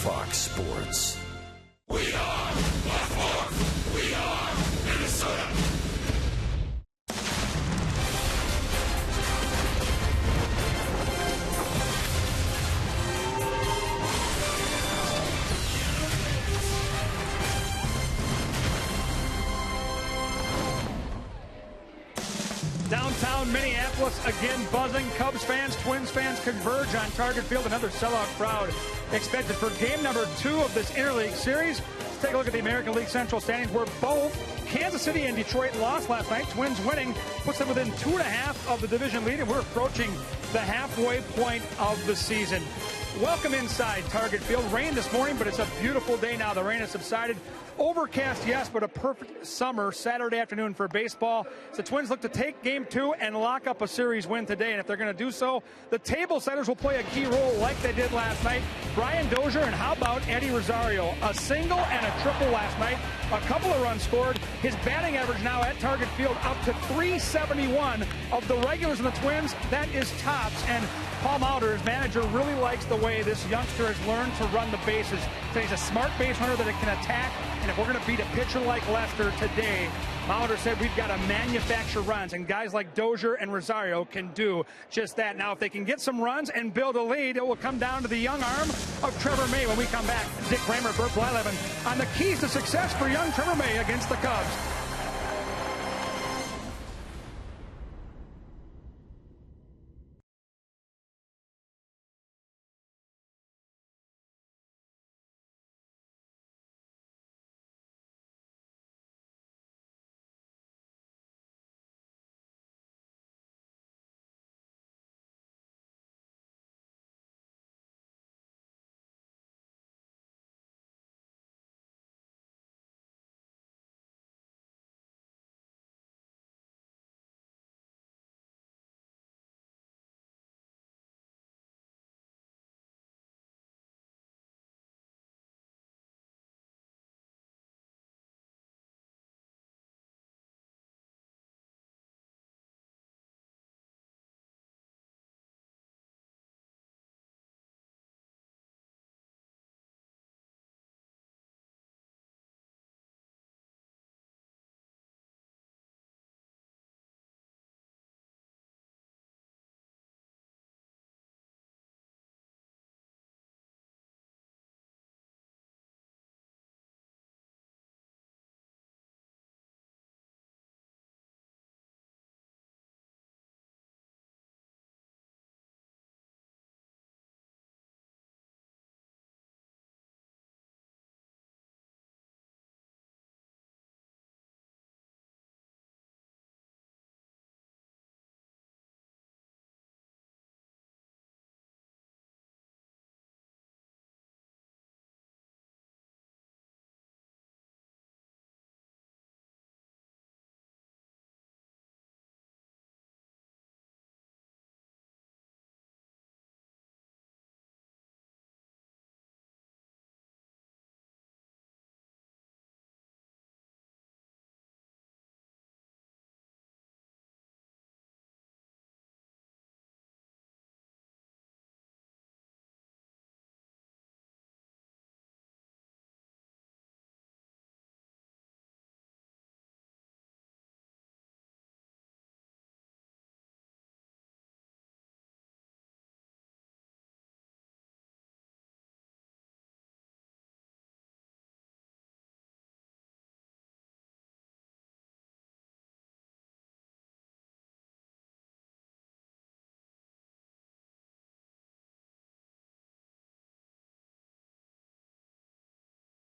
Fox Sports. We are Baltimore. We are Minnesota. Downtown Minneapolis again buzzing. Cubs fans, Twins fans converge on Target Field. Another sellout crowd expected for game number 2 of this interleague series. Let's take a look at the American League Central standings, where both Kansas City and Detroit lost last night. Twins winning puts them within 2.5 of the division lead, and we're approaching the halfway point of the season. Welcome inside Target Field. Rain this morning, but it's a beautiful day now. The rain has subsided. Overcast, yes, but a perfect summer Saturday afternoon for baseball. The Twins look to take game 2 and lock up a series win today. And if they're going to do so, the table setters will play a key role like they did last night. Brian Dozier, and how about Eddie Rosario? A single and a triple last night. A couple of runs scored. His batting average now at Target Field up to .371. Of the regulars and the Twins, that is tops. And Paul Mauder, his manager, really likes the way this youngster has learned to run the bases. So he's a smart base runner that can attack. And if we're going to beat a pitcher like Lester today, Mauder said we've got to manufacture runs. And guys like Dozier and Rosario can do just that. Now, if they can get some runs and build a lead, it will come down to the young arm of Trevor May when we come back. Dick Kramer, Bert Blyleven on the keys to success for young Trevor May against the Cubs.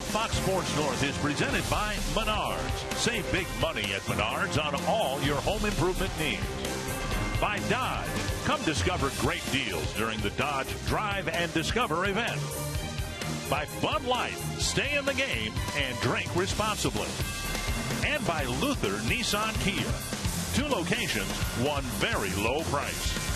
Fox Sports North is presented by Menards. Save big money at Menards on all your home improvement needs. By Dodge. Come discover great deals during the Dodge Drive and Discover event. By Bud Light. Stay in the game and drink responsibly. And by Luther Nissan Kia. 2 locations, one very low price.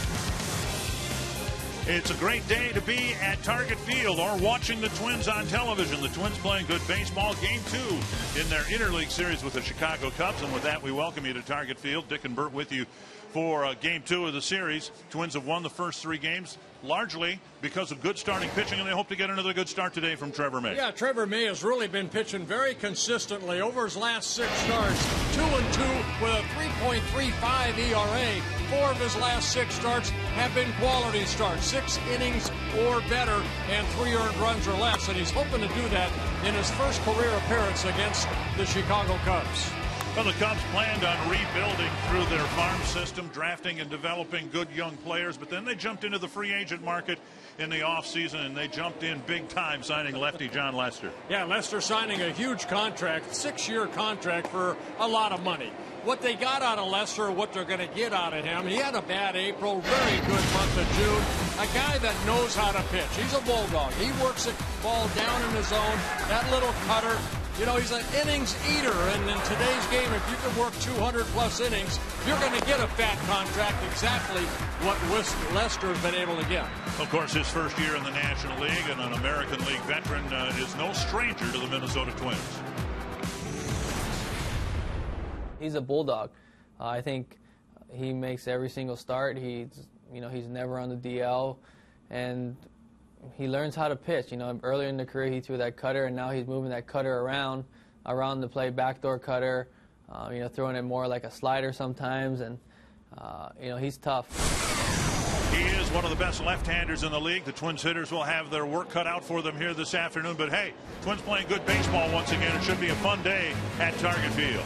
It's a great day to be at Target Field or watching the Twins on television. The Twins playing good baseball. Game 2 in their interleague series with the Chicago Cubs. And with that, we welcome you to Target Field. Dick and Bert with you for Game 2 of the series. Twins have won the first 3 games, largely because of good starting pitching, and they hope to get another good start today from Trevor May. Yeah, Trevor May has really been pitching very consistently over his last 6 starts. 2-2 with a 3.35 ERA. 4 of his last 6 starts have been quality starts, 6 innings or better, and 3 earned runs or less. And he's hoping to do that in his first career appearance against the Chicago Cubs. Well, the Cubs planned on rebuilding through their farm system, drafting and developing good young players, but then they jumped into the free agent market in the offseason, and they jumped in big time, signing lefty John Lester. Yeah, Lester signing a huge contract, 6-year contract for a lot of money. What they got out of Lester, what they're going to get out of him. He had a bad April, very good month of June. A guy that knows how to pitch. He's a bulldog. He works the ball down in his zone. That little cutter. You know, he's an innings eater, and in today's game, if you can work 200-plus innings, you're going to get a fat contract, exactly what Lester's been able to get. Of course, his first year in the National League and an American League veteran is no stranger to the Minnesota Twins. He's a bulldog. I think he makes every single start. He's never on the DL, and he learns how to pitch. You know, earlier in the career he threw that cutter, and now he's moving that cutter around the plate, backdoor cutter. Throwing it more like a slider sometimes, and he's tough. He is one of the best left-handers in the league. The Twins hitters will have their work cut out for them here this afternoon. But hey, Twins playing good baseball once again. It should be a fun day at Target Field.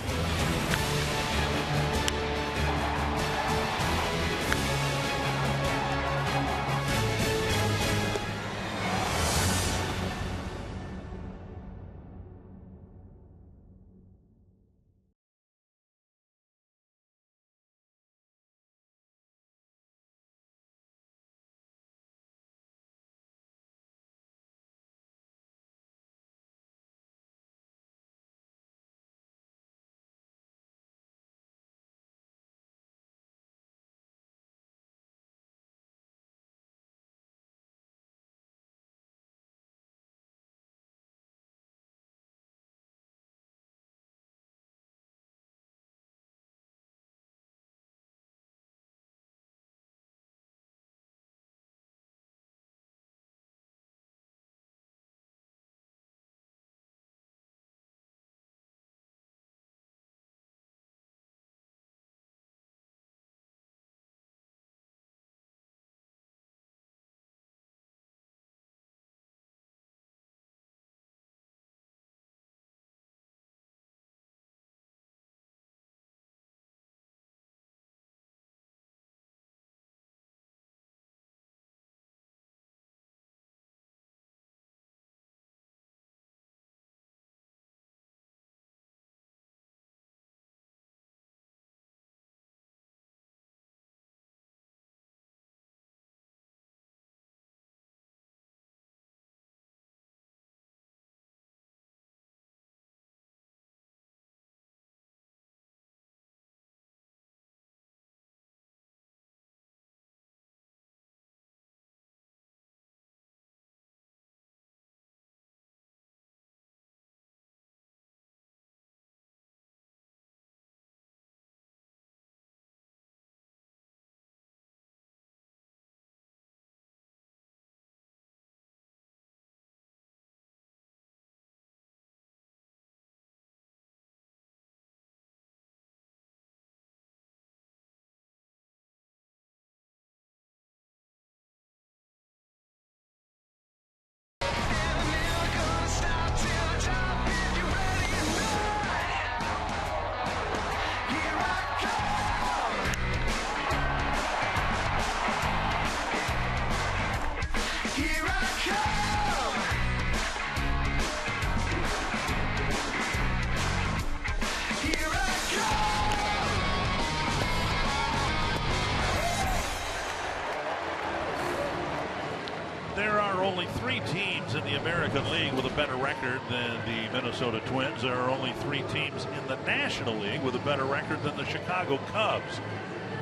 Only 3 teams in the American League with a better record than the Minnesota Twins. There are only 3 teams in the National League with a better record than the Chicago Cubs.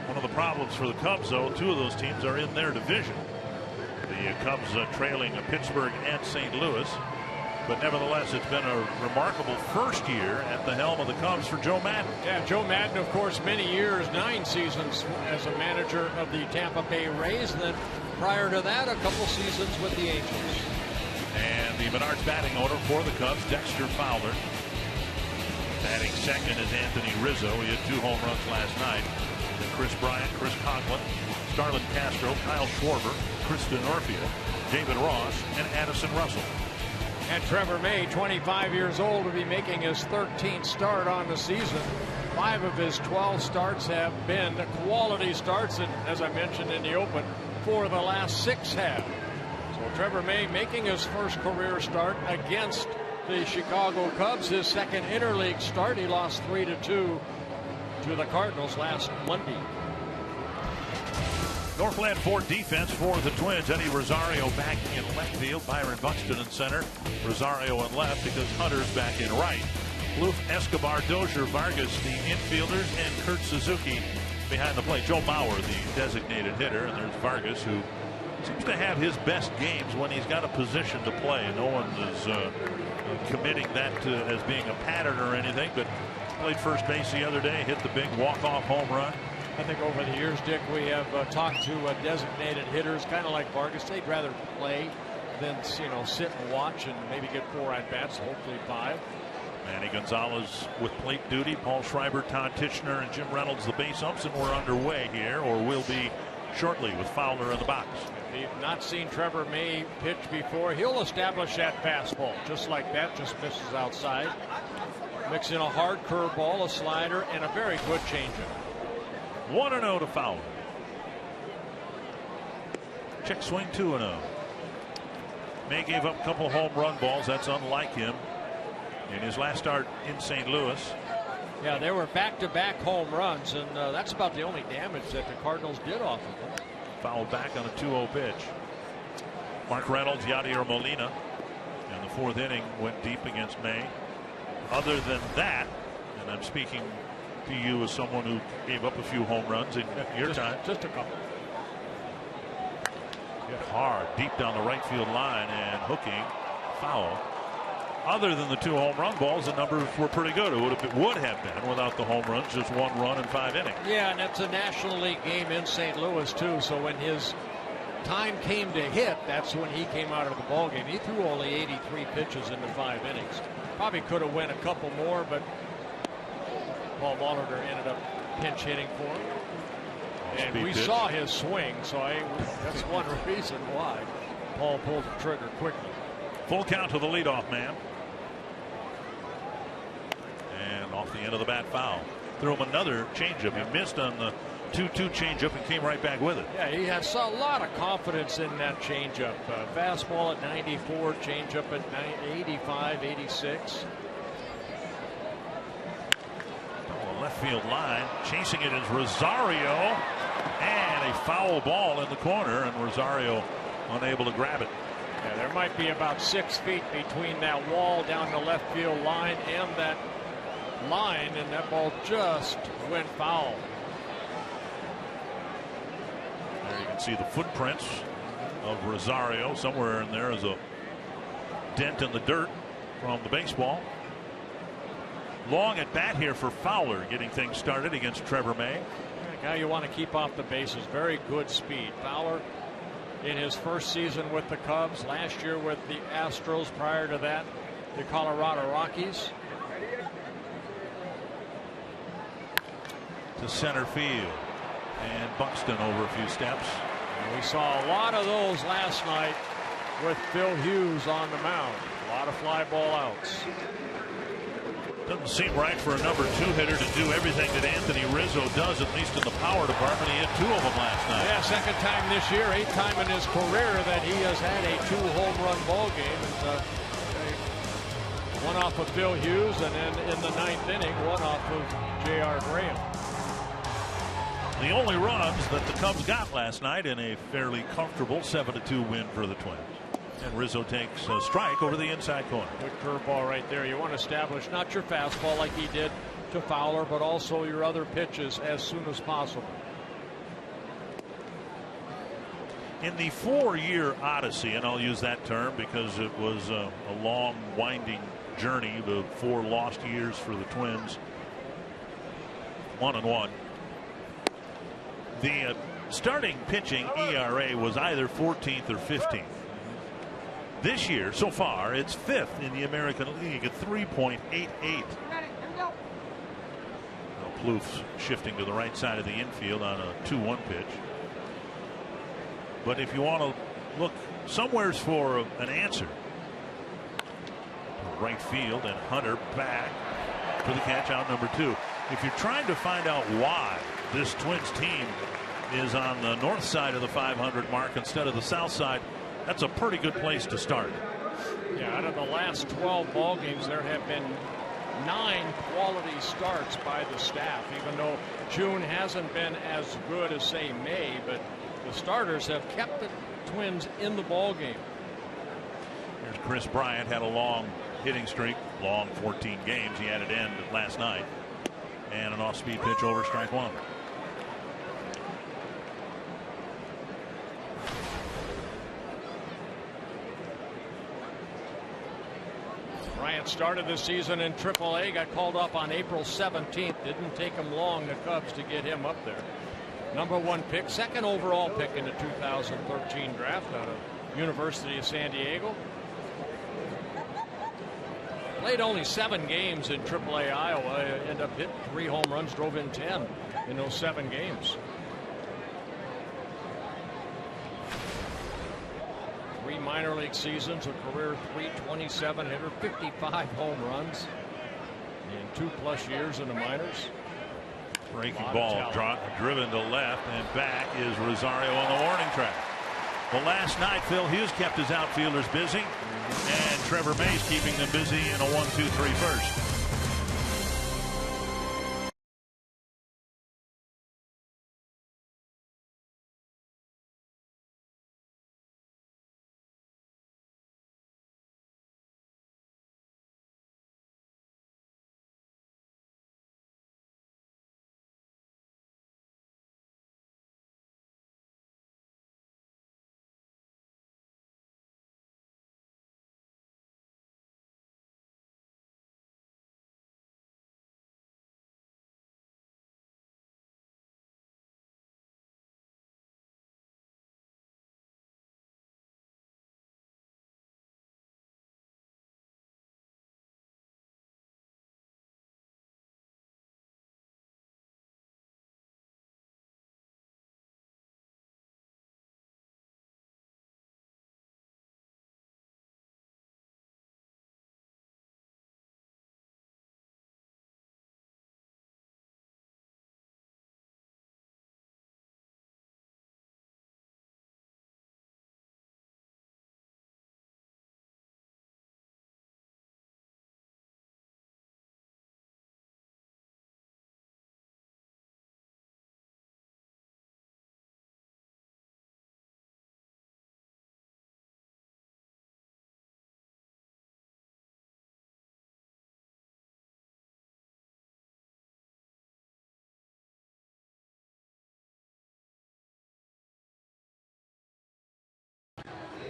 One of the problems for the Cubs, though, 2 of those teams are in their division. The Cubs trailing Pittsburgh and St. Louis. But nevertheless, it's been a remarkable first year at the helm of the Cubs for Joe Maddon. Yeah, Joe Maddon, of course, many years, 9 seasons as a manager of the Tampa Bay Rays. And then prior to that, a couple seasons with the Angels. And the Menards batting order for the Cubs, Dexter Fowler. Batting second is Anthony Rizzo. He had 2 home runs last night. Then Chris Bryant, Chris Conklin, Starlin Castro, Kyle Schwarber, Kristen Orfia, David Ross, and Addison Russell. And Trevor May, 25 years old, will be making his 13th start on the season. 5 of his 12 starts have been quality starts, and as I mentioned in the open, 4 of the last 6 have. So Trevor May making his first career start against the Chicago Cubs, his second interleague start. He lost 3-2 to the Cardinals last Monday. Northland Ford defense for the Twins. Eddie Rosario back in left field. Byron Buxton in center. Rosario in left because Hunter's back in right. Luf, Escobar, Dozier, Vargas, the infielders, and Kurt Suzuki behind the plate. Joe Mauer, the designated hitter, and there's Vargas, who seems to have his best games when he's got a position to play. No one is committing that to, as being a pattern or anything, but played first base the other day, hit the big walk-off home run. I think over the years, Dick, we have talked to designated hitters, kind of like Vargas. They'd rather play than, you know, sit and watch and maybe get 4 at-bats, hopefully 5. Manny Gonzalez with plate duty. Paul Schreiber, Todd Tichenor, and Jim Reynolds, the base umps, and we're underway here, or will be shortly, with Fowler in the box. If you've not seen Trevor May pitch before, he'll establish that fastball just like that, just misses outside. Mix in a hard curveball, a slider, and a very good changeup. 1-0 to Fowler. Check swing 2-0. May gave up a couple home run balls. That's unlike him in his last start in St. Louis. Yeah, they were back-to-back home runs, and that's about the only damage that the Cardinals did off of them. Fouled back on a 2-0 pitch. Mark Reynolds, Yadier Molina in the 4th inning went deep against May. Other than that, and I'm speaking to you as someone who gave up a few home runs in your time. Just a couple. Hit hard, deep down the right field line and hooking, foul. Other than the 2 home run balls, the numbers were pretty good. It would have been without the home runs, just 1 run in 5 innings. Yeah, and that's a National League game in St. Louis, too. So when his time came to hit, that's when he came out of the ball game. He threw only 83 pitches into 5 innings. Probably could have went a couple more, but Paul Molitor ended up pinch hitting for him. And we saw his swing, so that's one reason why Paul pulled the trigger quickly. Full count to the leadoff man. And off the end of the bat, foul. Threw him another changeup. He missed on the 2-2 changeup and came right back with it. Yeah, he has a lot of confidence in that changeup. Fastball at 94, changeup at 85, 86. Left field line, chasing it is Rosario, and a foul ball in the corner, and Rosario unable to grab it. Yeah, there might be about 6 feet between that wall down the left field line and that line, and that ball just went foul. There you can see the footprints of Rosario. Somewhere in there is a dent in the dirt from the baseball. Long at bat here for Fowler, getting things started against Trevor May. A guy you want to keep off the bases. Very good speed. Fowler in his first season with the Cubs, last year with the Astros, prior to that the Colorado Rockies. To center field, and Buxton over a few steps. And we saw a lot of those last night with Phil Hughes on the mound. A lot of fly ball outs. Doesn't seem right for a number 2 hitter to do everything that Anthony Rizzo does, at least in the power department. He hit 2 of them last night. Yeah, second time this year, 8th time in his career that he has had a 2 home run ball game. And, one off of Phil Hughes, and then in the 9th inning, one off of J.R. Graham. The only runs that the Cubs got last night in a fairly comfortable 7-2 win for the Twins. And Rizzo takes a strike over the inside corner. Good curveball right there. You want to establish not your fastball like he did to Fowler, but also your other pitches as soon as possible. In the 4-year odyssey, and I'll use that term because it was a long, winding journey, the 4 lost years for the Twins, 1-1. The starting pitching ERA was either 14th or 15th. This year, so far, it's 5th in the American League at 3.88. Plouffe shifting to the right side of the infield on a 2-1 pitch. But if you want to look somewheres for an answer, right field, and Hunter back for the catch out number 2. If you're trying to find out why this Twins team is on the north side of the 500 mark instead of the south side, that's a pretty good place to start. Yeah, out of the last 12 ball games, there have been 9 quality starts by the staff, even though June hasn't been as good as, say, May, but the starters have kept the Twins in the ball game. Here's Chris Bryant, had a long hitting streak, long 14 games. He had it end last night, and an off-speed pitch over strike 1. Bryant started the season in AAA, got called up on April 17th. Didn't take him long, the Cubs, to get him up there. Number 1 pick, 2nd overall pick in the 2013 draft out of University of San Diego. Played only 7 games in AAA Iowa. Ended up hitting 3 home runs, drove in 10 in those 7 games. 3 minor league seasons, a career .327 hitter, 55 home runs in 2+ years in the minors. Breaking ball driven to left, and back is Rosario on the warning track. Well, last night Phil Hughes kept his outfielders busy, and Trevor Mays keeping them busy in a 1-2-3 first.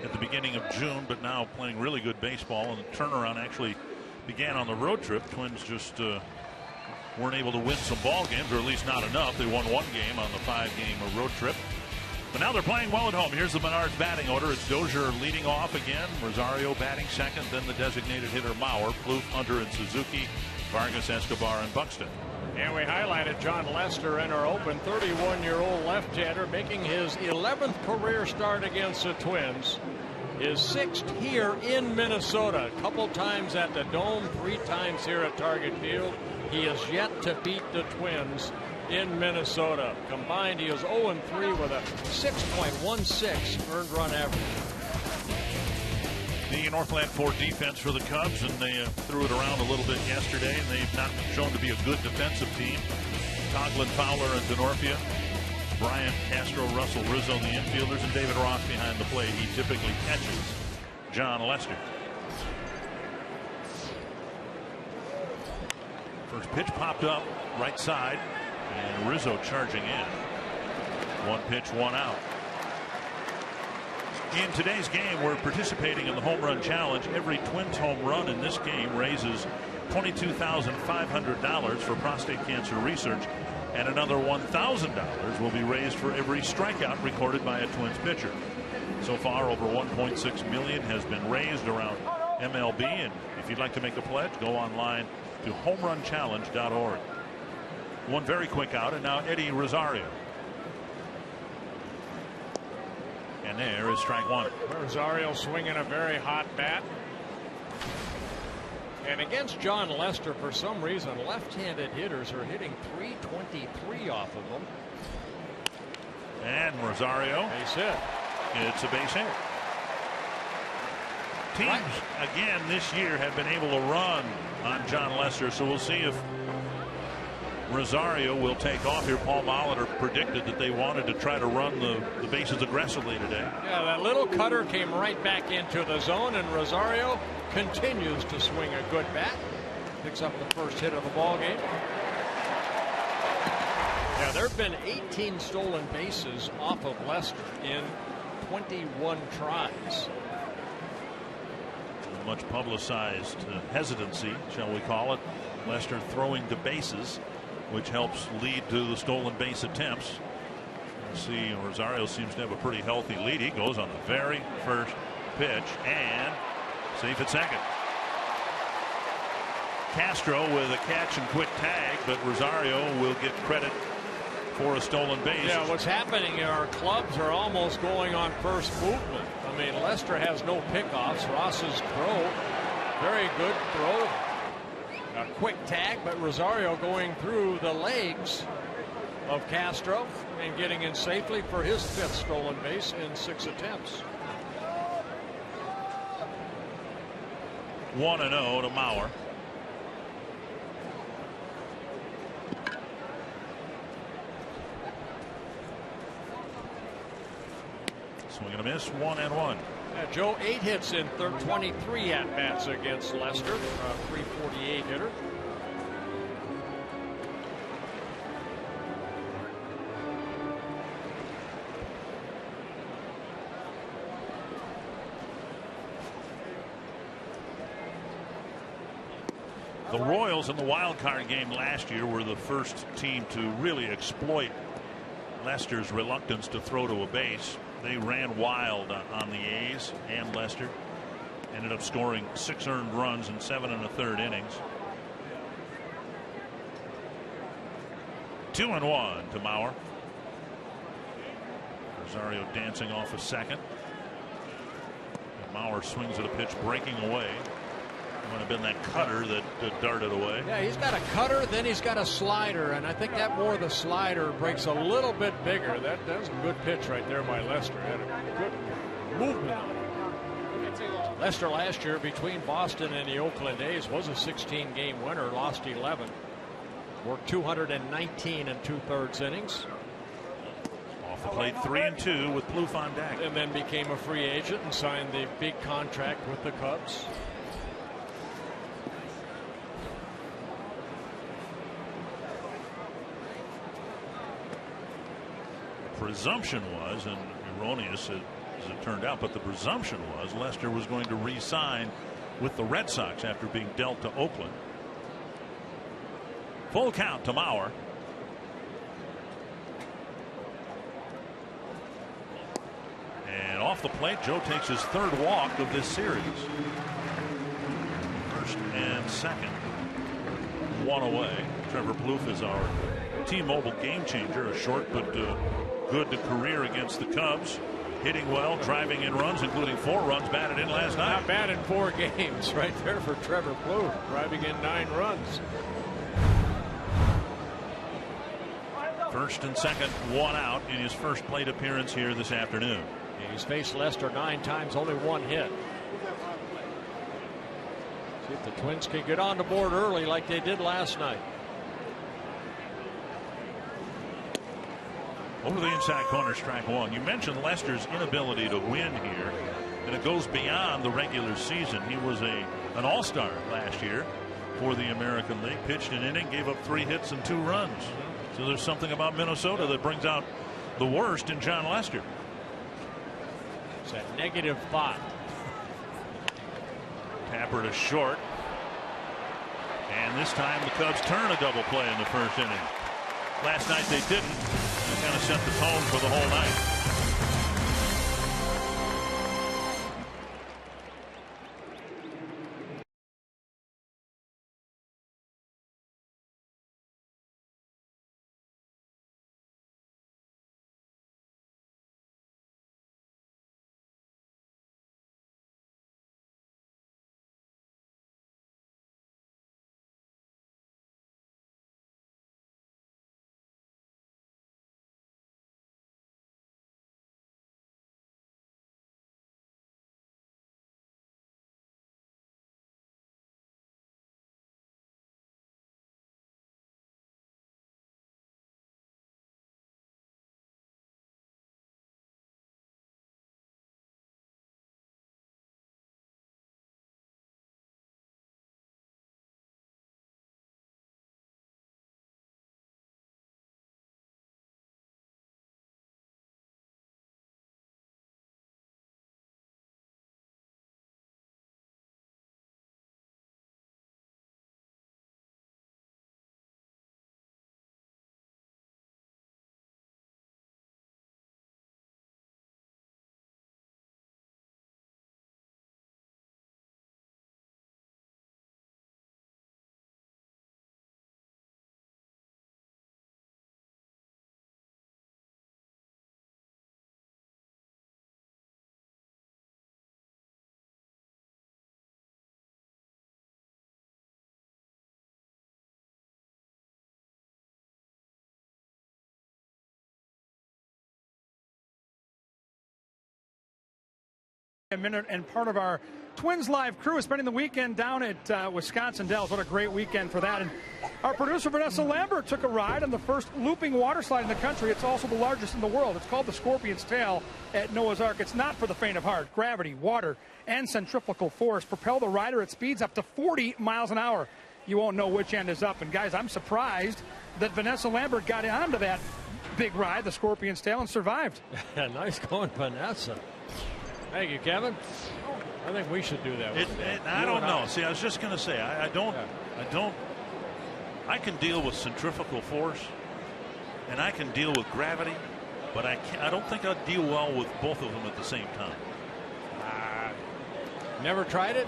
At the beginning of June, but now playing really good baseball, and the turnaround actually began on the road trip. Twins just weren't able to win some ball games, or at least not enough. They won 1 game on the 5-game road trip, but now they're playing well at home. Here's the Menards batting order. It's Dozier leading off again, Rosario batting second, then the designated hitter Mauer, Plouffe, Hunter, and Suzuki, Vargas, Escobar, and Buxton. And we highlighted John Lester in our open, 31-year-old left-hander making his 11th career start against the Twins. His 6th here in Minnesota. A couple times at the Dome, 3 times here at Target Field. He has yet to beat the Twins in Minnesota. Combined, he is 0-3 with a 6.16 earned run average. The Northland 4 defense for the Cubs, and they threw it around a little bit yesterday, and they've not shown to be a good defensive team. Coughlin, Fowler, and Denorfia, Bryant, Castro, Russell, Rizzo, the infielders, and David Ross behind the plate. He typically catches John Lester. First pitch popped up right side, and Rizzo charging in. 1 pitch, 1 out. In today's game, we're participating in the Home Run Challenge. Every Twins home run in this game raises $22,500 for prostate cancer research, and another $1,000 will be raised for every strikeout recorded by a Twins pitcher. So far, over $1.6 million has been raised around MLB, and if you'd like to make a pledge, go online to homerunchallenge.org. One very quick out, and now Eddie Rosario. And there is strike one. Rosario swinging a very hot bat. And against John Lester, for some reason, left-handed hitters are hitting .323 off of them. And Rosario. Base hit. It's a base hit. Teams, again, this year have been able to run on John Lester, so we'll see if Rosario will take off here. Paul Molitor predicted that they wanted to try to run the bases aggressively today. Yeah, that little cutter came right back into the zone, and Rosario continues to swing a good bat. Picks up the first hit of the ball game. Yeah, there have been 18 stolen bases off of Lester in 21 tries. Much publicized hesitancy, shall we call it. Lester throwing to bases, which helps lead to the stolen base attempts. You see, Rosario seems to have a pretty healthy lead. He goes on the very first pitch and safe at second. Castro with a catch and quick tag, but Rosario will get credit for a stolen base. Yeah, what's happening, our clubs are almost going on first movement. I mean, Lester has no pickoffs. Ross's throw, very good throw. A quick tag, but Rosario going through the legs of Castro and getting in safely for his 5th stolen base in 6 attempts. 1-0 to Mauer. Swing and a miss, 1-1. Joe, 8 hits in 23 at-bats against Lester, .348 hitter. The Royals in the wild card game last year were the first team to really exploit Lester's reluctance to throw to a base. They ran wild on the A's and Lester. Ended up scoring 6 earned runs in 7 1/3 innings. 2-1 to Mauer. Rosario dancing off a second. And Mauer swings at a pitch breaking away. It might have been that cutter that darted away. Yeah, he's got a cutter, then he's got a slider, and I think that more the slider breaks a little bit bigger. That was a good pitch right there by Lester. Had a good movement on it. Lester last year between Boston and the Oakland A's was a 16-game winner, lost 11. Worked 219 and 2/3 innings. Off the plate 3-2 with Plouffe on deck. And then became a free agent and signed the big contract with the Cubs. Presumption was, and erroneous as it turned out, but the presumption was Lester was going to re-sign with the Red Sox after being dealt to Oakland. Full count to Mauer. And off the plate, Joe takes his 3rd walk of this series. 1st and 2nd. 1 away. Trevor Plouffe is our T-Mobile game changer. A short but good career against the Cubs. Hitting well, driving in runs, including 4 runs batted in last night. Not bad in 4 games right there for Trevor Plouffe, driving in 9 runs. 1st and 2nd, 1 out in his first plate appearance here this afternoon. He's faced Lester 9 times, only 1 hit. See if the Twins can get on the board early like they did last night. Over the inside corner, strike 1. You mentioned Lester's inability to win here, and it goes beyond the regular season. He was an all-star last year for the American League. Pitched an inning, gave up 3 hits and 2 runs. So there's something about Minnesota that brings out the worst in John Lester. that negative thought. Tapper to short. And this time the Cubs turn a double play in the first inning. Last night they didn't. It kind of set the tone for the whole night. A minute, and part of our Twins Live crew is spending the weekend down at Wisconsin Dells. What a great weekend for that. And our producer Vanessa Lambert took a ride on the first looping water slide in the country. It's also the largest in the world. It's called the Scorpion's Tail at Noah's Ark. It's not for the faint of heart. Gravity, water, and centrifugal force propel the rider at speeds up to 40 miles an hour. You won't know which end is up. And guys, I'm surprised that Vanessa Lambert got onto that big ride, the Scorpion's Tail, and survived. Nice going, Vanessa. Thank you, Kevin. I think we should do that. I don't know. See, I was just going to say, I can deal with centrifugal force, and I can deal with gravity, but I don't think I'd deal well with both of them at the same time. Never tried it?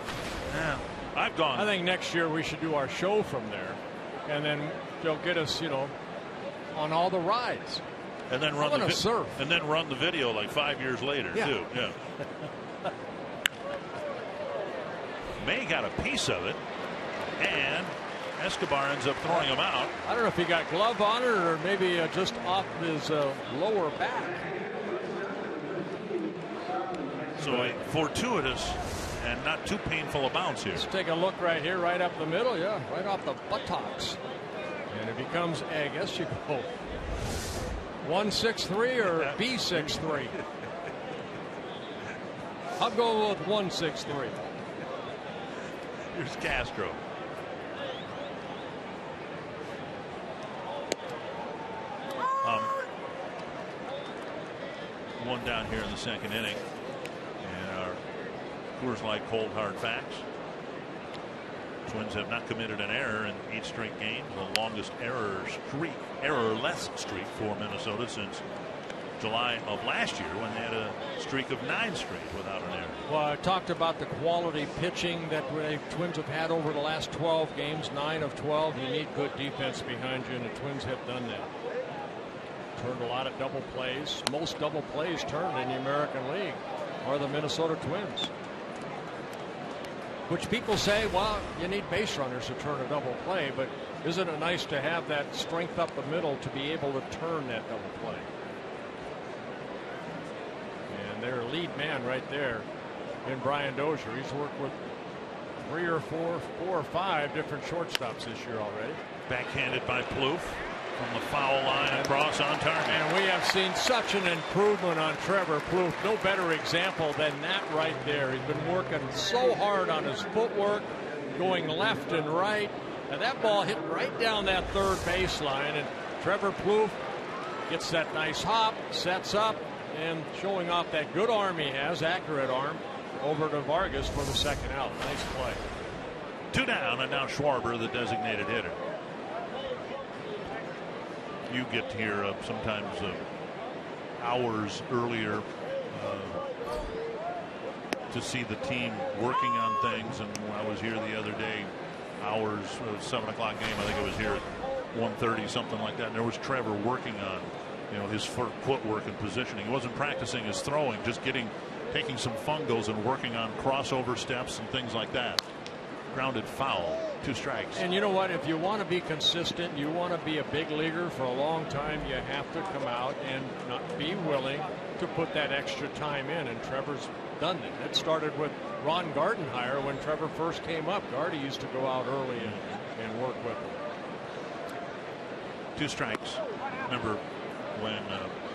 Yeah, I've gone. I think next year we should do our show from there, and then they'll get us, on all the rides. And then run the video like 5 years later too. Yeah. May got a piece of it, and Escobar ends up throwing him out. I don't know if he got glove on it or maybe just off his lower back. So a fortuitous and not too painful a bounce here. Let's take a look right here, right up the middle. Yeah, right off the buttocks. And it becomes, I guess you go 163 or B63. I'm going with 163. Here's Castro. One down here in the second inning. And our Coors Light cold hard facts. Twins have not committed an error in 8 straight games, the longest errorless streak for Minnesota since July of last year, when they had a streak of 9 straight without an error. Well, I talked about the quality pitching that the Twins have had over the last 12 games, 9 of 12. You need good defense behind you, and the Twins have done that. Turned a lot of double plays. Most double plays turned in the American League are the Minnesota Twins. Which people say, well, you need base runners to turn a double play, but isn't it nice to have that strength up the middle to be able to turn that double play? And their lead man right there in Brian Dozier. He's worked with 3 or 4 or 5 different shortstops this year already. Backhanded by Plouffe from the foul line across on target. And we have seen such an improvement on Trevor Plouffe. No better example than that right there. He's been working so hard on his footwork, going left and right. And that ball hit right down that third baseline. And Trevor Plouffe gets that nice hop, sets up, and showing off that good arm he has, accurate arm, over to Vargas for the second out. Nice play. 2 down, and now Schwarber, the designated hitter. You get to hear sometimes hours earlier to see the team working on things. And when I was here the other day, hours, 7 o'clock game, I think it was here at 1:30, something like that. And there was Trevor working on, his footwork and positioning. He wasn't practicing his throwing, just taking some fungos and working on crossover steps and things like that. Grounded foul, 2 strikes. And you know what? If you want to be consistent, you want to be a big leaguer for a long time, you have to come out and not be willing to put that extra time in. And Trevor's done it. It started with Ron Gardenhire when Trevor first came up. Gardy used to go out early and work with him. 2 strikes. Remember when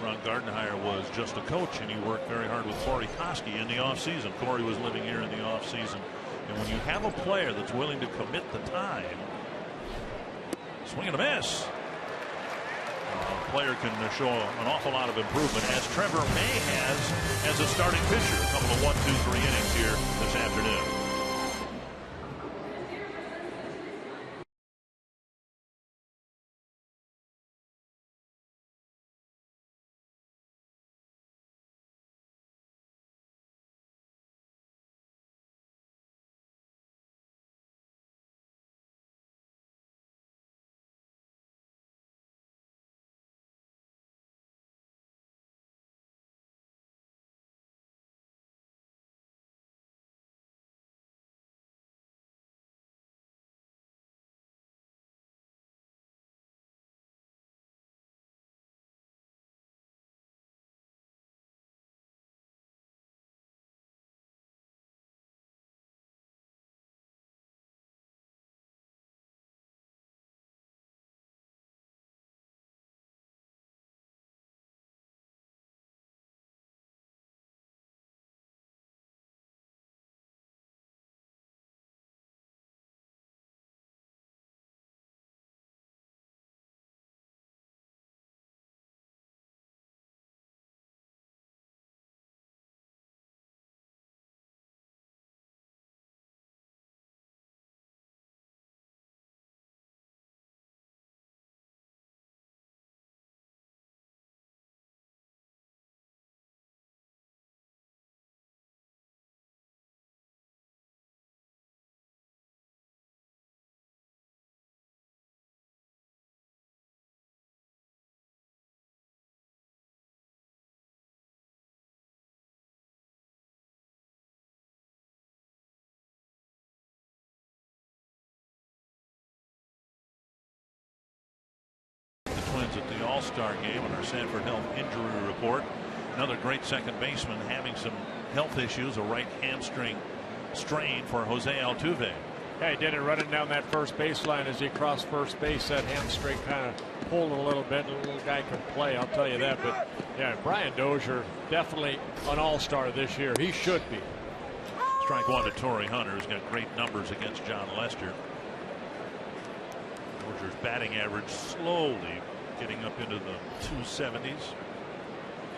Ron Gardenhire was just a coach, and he worked very hard with Corey Koski in the offseason. Corey was living here in the offseason. And when you have a player that's willing to commit the time, swing and a miss. A player can show an awful lot of improvement, as Trevor May has as a starting pitcher. A couple of 1, 2, 3 innings here this afternoon. At the All-Star game on our Sanford Health injury report. Another great second baseman having some health issues, a right hamstring strain for Jose Altuve. Yeah, he did it running down that first baseline as he crossed first base. That hamstring kind of pulled a little bit. The little guy could play, I'll tell you that. But yeah, Brian Dozier, definitely an all-star this year. He should be. Strike 1 to Torrey Hunter, who's got great numbers against John Lester. Dozier's batting average slowly getting up into the 270s.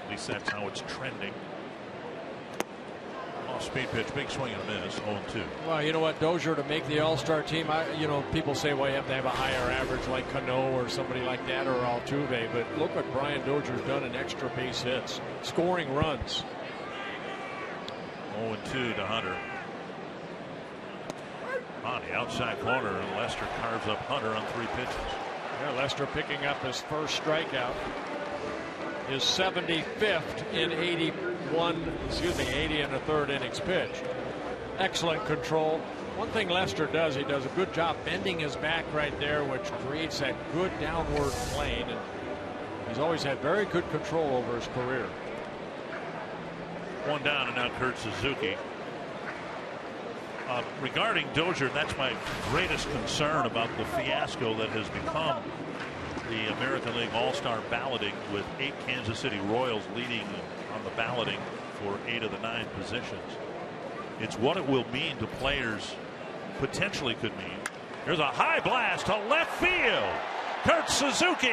At least that's how it's trending. Off-speed pitch, big swing and a miss, 0-2. Well, you know what, Dozier to make the All-Star team, people say, well, you have to have a higher average like Cano or somebody like that, or Altuve, but look what Brian Dozier's done in extra base hits, scoring runs. 0-2 to Hunter. On the outside corner, and Lester carves up Hunter on 3 pitches. Yeah, Lester picking up his first strikeout. His 75th in 80 and a third innings pitched. Excellent control. One thing Lester does, he does a good job bending his back right there, which creates that good downward plane. And he's always had very good control over his career. 1 down, and now Kurt Suzuki. Regarding Dozier, that's my greatest concern about the fiasco that has become the American League All-Star balloting, with 8 Kansas City Royals leading on the balloting for 8 of the 9 positions. It's what it will mean to players, potentially could mean. There's a high blast to left field. Kurt Suzuki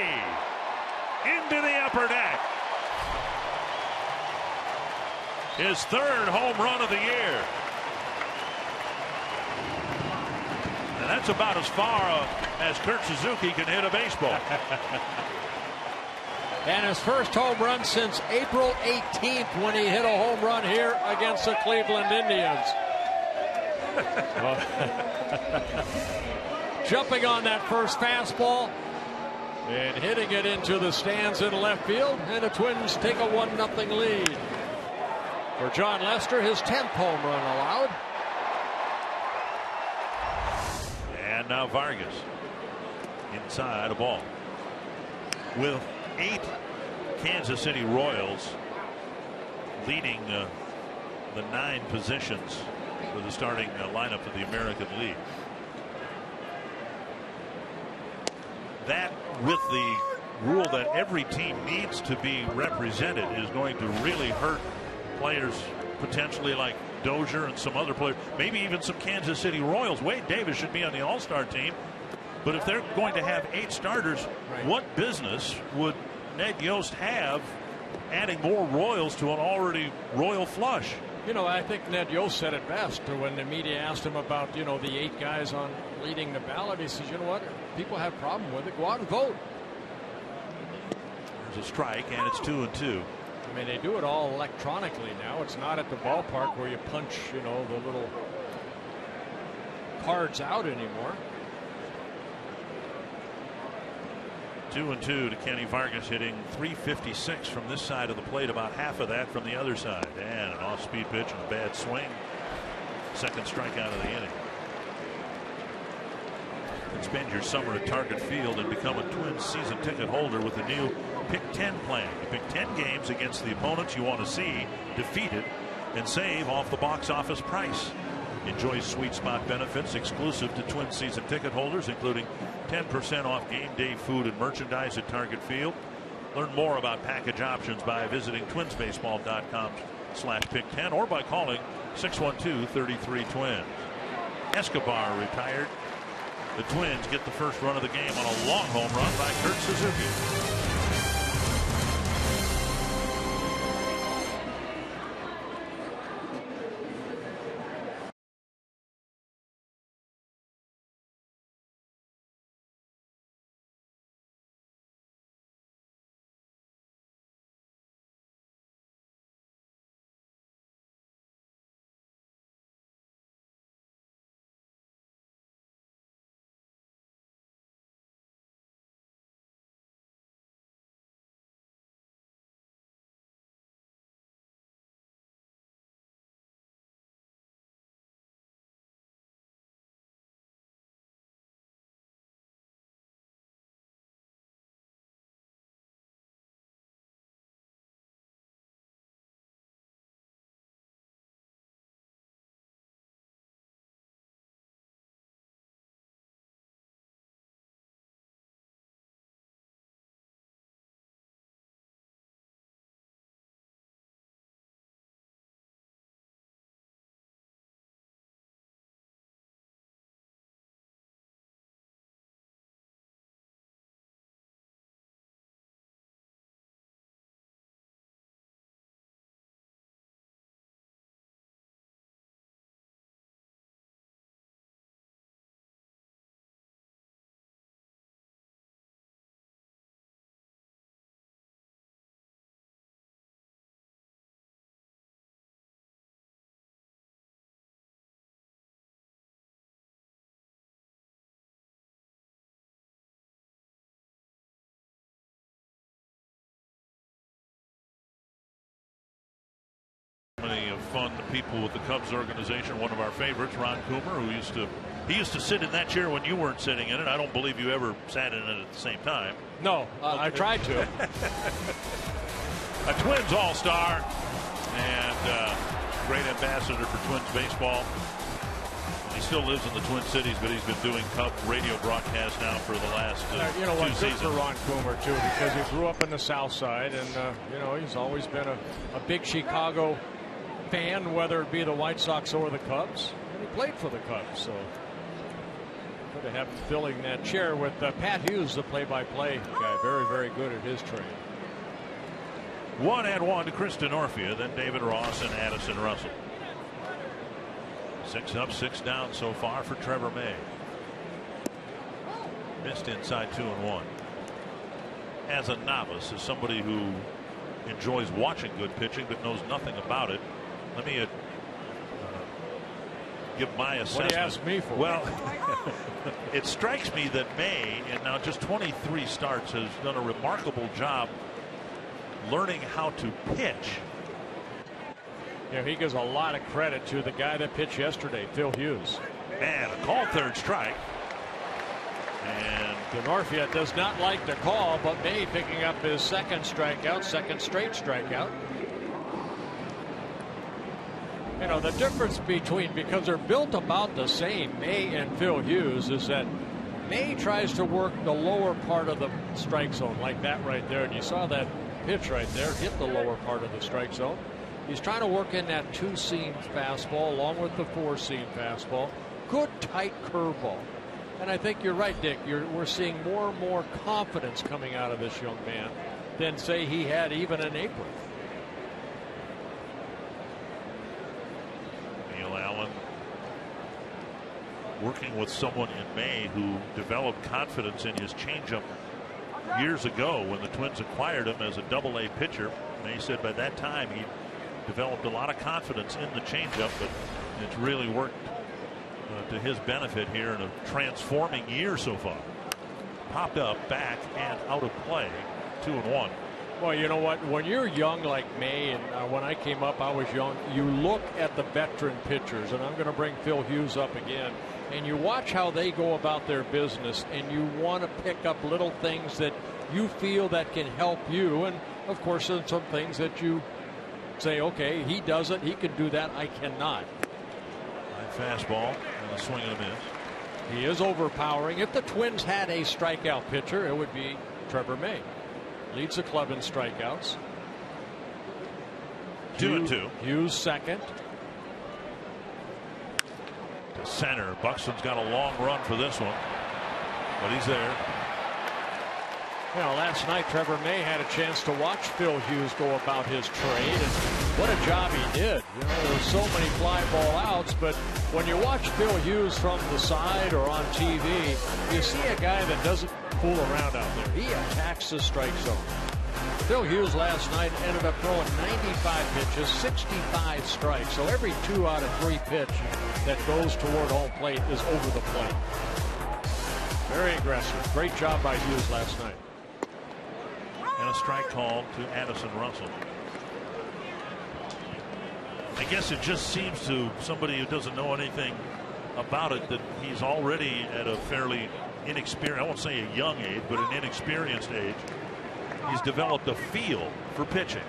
into the upper deck. His 3rd home run of the year. And that's about as far as Kurt Suzuki can hit a baseball. And his first home run since April 18th when he hit a home run here against the Cleveland Indians. Jumping on that first fastball and hitting it into the stands in left field, and the Twins take a 1-0 lead. For John Lester, his 10th home run allowed. And now Vargas inside a ball. With 8 Kansas City Royals leading the 9 positions for the starting lineup of the American League. That, with the rule that every team needs to be represented, is going to really hurt players potentially like Dozier and some other players, maybe even some Kansas City Royals. Wade Davis should be on the All-Star team, but if they're going to have 8 starters, what business would Ned Yost have adding more Royals to an already Royal flush? You know, I think Ned Yost said it best when the media asked him about, you know, the 8 guys on leading the ballot. He says, you know what, people have a problem with it, go out and vote. There's a strike, and it's 2-2. I mean, they do it all electronically now. It's not at the ballpark where you punch, you know, the little cards out anymore. 2-2 to Kenny Vargas, hitting .356 from this side of the plate, about half of that from the other side. And an off-speed pitch and a bad swing. Second strikeout of the inning. And spend your summer at Target Field and become a Twins season ticket holder with the new Pick 10 plan. You pick 10 games against the opponents you want to see defeated and save off the box office price. Enjoy sweet spot benefits exclusive to Twins season ticket holders, including 10% off game day food and merchandise at Target Field. Learn more about package options by visiting twinsbaseball.com/pick10 or by calling 612-33-TWINS. Escobar retired. The Twins get the first run of the game on a long home run by Kurt Suzuki. Many of fun the people with the Cubs organization. One of our favorites, Ron Coomer, who used to sit in that chair when you weren't sitting in it. I don't believe you ever sat in it at the same time. No, I tried to. A Twins All-Star and great ambassador for Twins baseball. And he still lives in the Twin Cities, but he's been doing Cub radio broadcasts now for the last you know what, 2 good seasons. for Ron Coomer too, because he grew up in the South Side, and you know, he's always been a big Chicago fan, whether it be the White Sox or the Cubs, and he played for the Cubs, so good to have him filling that chair with Pat Hughes, the play-by-play guy, very, very good at his trade. 1-1 to Chris Denorfia, then David Ross and Addison Russell. 6 up, 6 down so far for Trevor May. Missed inside 2-1. As a novice, as somebody who enjoys watching good pitching but knows nothing about it, let me give my assessment. What do you ask me for? Well, it strikes me that May, in now just 23 starts, has done a remarkable job learning how to pitch. Yeah, he gives a lot of credit to the guy that pitched yesterday, Phil Hughes. And a called third strike. And Denorfia does not like the call, but May picking up his second strikeout, second straight strikeout. You know, the difference between, because they're built about the same, May and Phil Hughes, is that May tries to work the lower part of the strike zone, like that right there. And you saw that pitch right there hit the lower part of the strike zone. He's trying to work in that 2-seam fastball along with the 4-seam fastball. Good tight curveball. And I think you're right, Dick. We're seeing more and more confidence coming out of this young man than, say, he had even in April. Neil Allen working with someone in May who developed confidence in his changeup years ago when the Twins acquired him as a Double-A pitcher. May said by that time he developed a lot of confidence in the changeup, but it's really worked to his benefit here in a transforming year so far. Popped up, back, and out of play. 2-1. Well, you know what? When you're young like May, and when I came up, I was young, you look at the veteran pitchers, and I'm going to bring Phil Hughes up again, and you watch how they go about their business, and you want to pick up little things that you feel that can help you. And, of course, there's some things that you say, okay, he does it, he can do that, I cannot. Fastball and a swing and a miss. He is overpowering. If the Twins had a strikeout pitcher, it would be Trevor May. Leads the club in strikeouts. 2-2. Hughes second. To center. Buxton's got a long run for this one, but he's there. You know, last night Trevor May had a chance to watch Phil Hughes go about his trade, and what a job he did. You know, there were so many fly ball outs, but when you watch Phil Hughes from the side or on TV, you see a guy that doesn't fool around out there. He attacks the strike zone. Phil Hughes last night ended up throwing 95 pitches, 65 strikes. So every 2 out of 3 pitch that goes toward home plate is over the plate. Very aggressive. Great job by Hughes last night. And a strike call to Addison Russell. I guess it just seems to somebody who doesn't know anything about it that he's already at a fairly inexperienced, I won't say a young age, but an inexperienced age. He's developed a feel for pitching.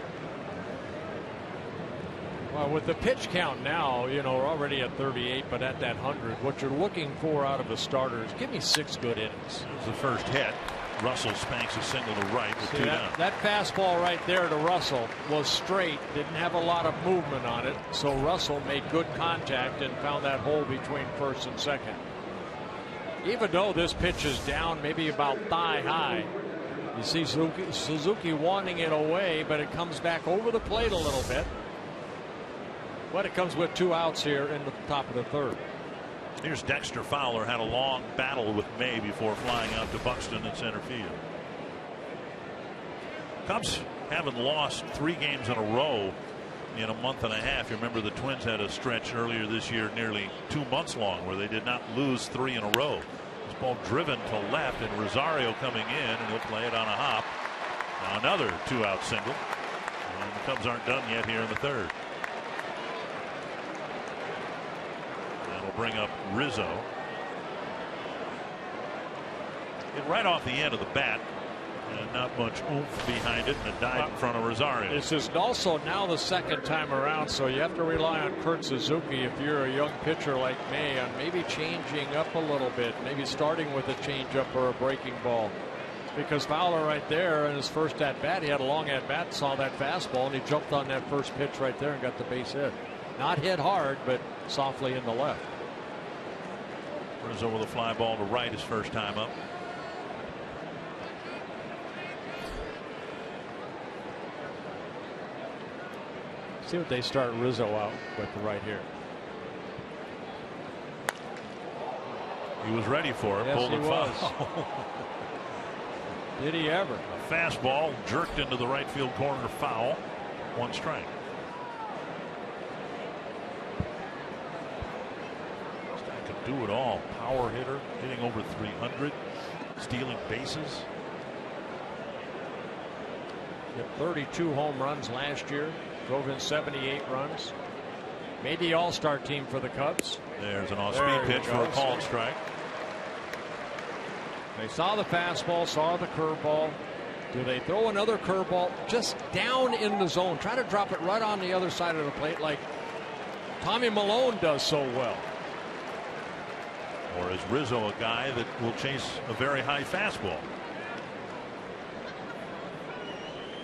Well, with the pitch count now, you know, we're already at 38, but at that 100, what you're looking for out of a starter is give me 6 good innings. This is the first hit. Russell spanks a single to right with 2 down. That fastball right there to Russell was straight, didn't have a lot of movement on it, so Russell made good contact and found that hole between first and second. Even though this pitch is down maybe about thigh high, you see Suzuki wanting it away, but it comes back over the plate a little bit. But it comes with 2 outs here in the top of the 3rd. Here's Dexter Fowler, had a long battle with May before flying out to Buxton in center field. Cubs haven't lost 3 games in a row in a month and a half. You remember the Twins had a stretch earlier this year nearly 2 months long where they did not lose 3 in a row. This ball driven to left and Rosario coming in, and he'll play it on a hop. Now another 2-out single, and the Cubs aren't done yet here in the 3rd. That'll bring up Rizzo. Hit right off the end of the bat, and not much oomph behind it, and a dive in front of Rosario. This is also now the 2nd time around, so you have to rely on Kurt Suzuki if you're a young pitcher like May on maybe changing up a little bit, maybe starting with a changeup or a breaking ball. Because Fowler right there in his first at bat, he had a long at bat, saw that fastball, and he jumped on that first pitch right there and got the base hit. Not hit hard, but softly in the left. Rizzo with a fly ball to right his first time up. See what they start Rizzo out with right here. He was ready for it. Yes, pulled he it was. foul. Did he ever? A fastball jerked into the right field corner, foul. 1 strike. This guy could do it all. Power hitter, hitting over 300, stealing bases. Hit 32 home runs last year. Drove in 78 runs. Made the All-Star team for the Cubs. There's an off-speed pitch for a called strike. They saw the fastball, saw the curveball. Do they throw another curveball just down in the zone? Try to drop it right on the other side of the plate like Tommy Malone does so well. Or is Rizzo a guy that will chase a very high fastball?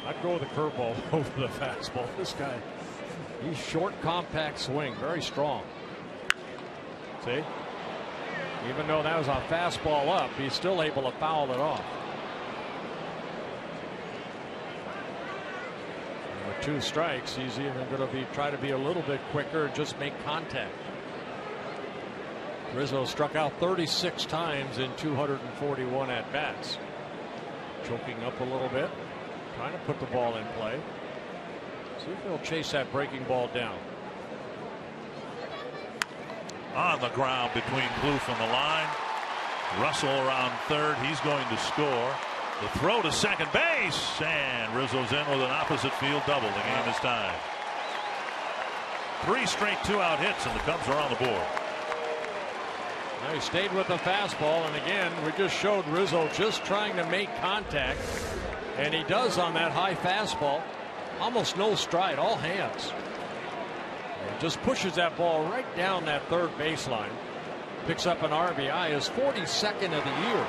I'd go with the curveball over the fastball. This guy, he's short, compact swing, very strong. See? Even though that was a fastball up, he's still able to foul it off. And with 2 strikes, he's even going to try to be a little bit quicker and just make contact. Rizzo struck out 36 times in 241 at bats. Choking up a little bit, trying to put the ball in play. See if he'll chase that breaking ball down. On the ground between Kloof and the line. Russell around third. He's going to score. The throw to second base. And Rizzo's in with an opposite field double. The game is tied. 3 straight 2-out hits, and the Cubs are on the board. Now he stayed with the fastball, and again, we just showed Rizzo just trying to make contact. And he does on that high fastball. Almost no stride, all hands. And just pushes that ball right down that third baseline. Picks up an RBI, his 42nd of the year.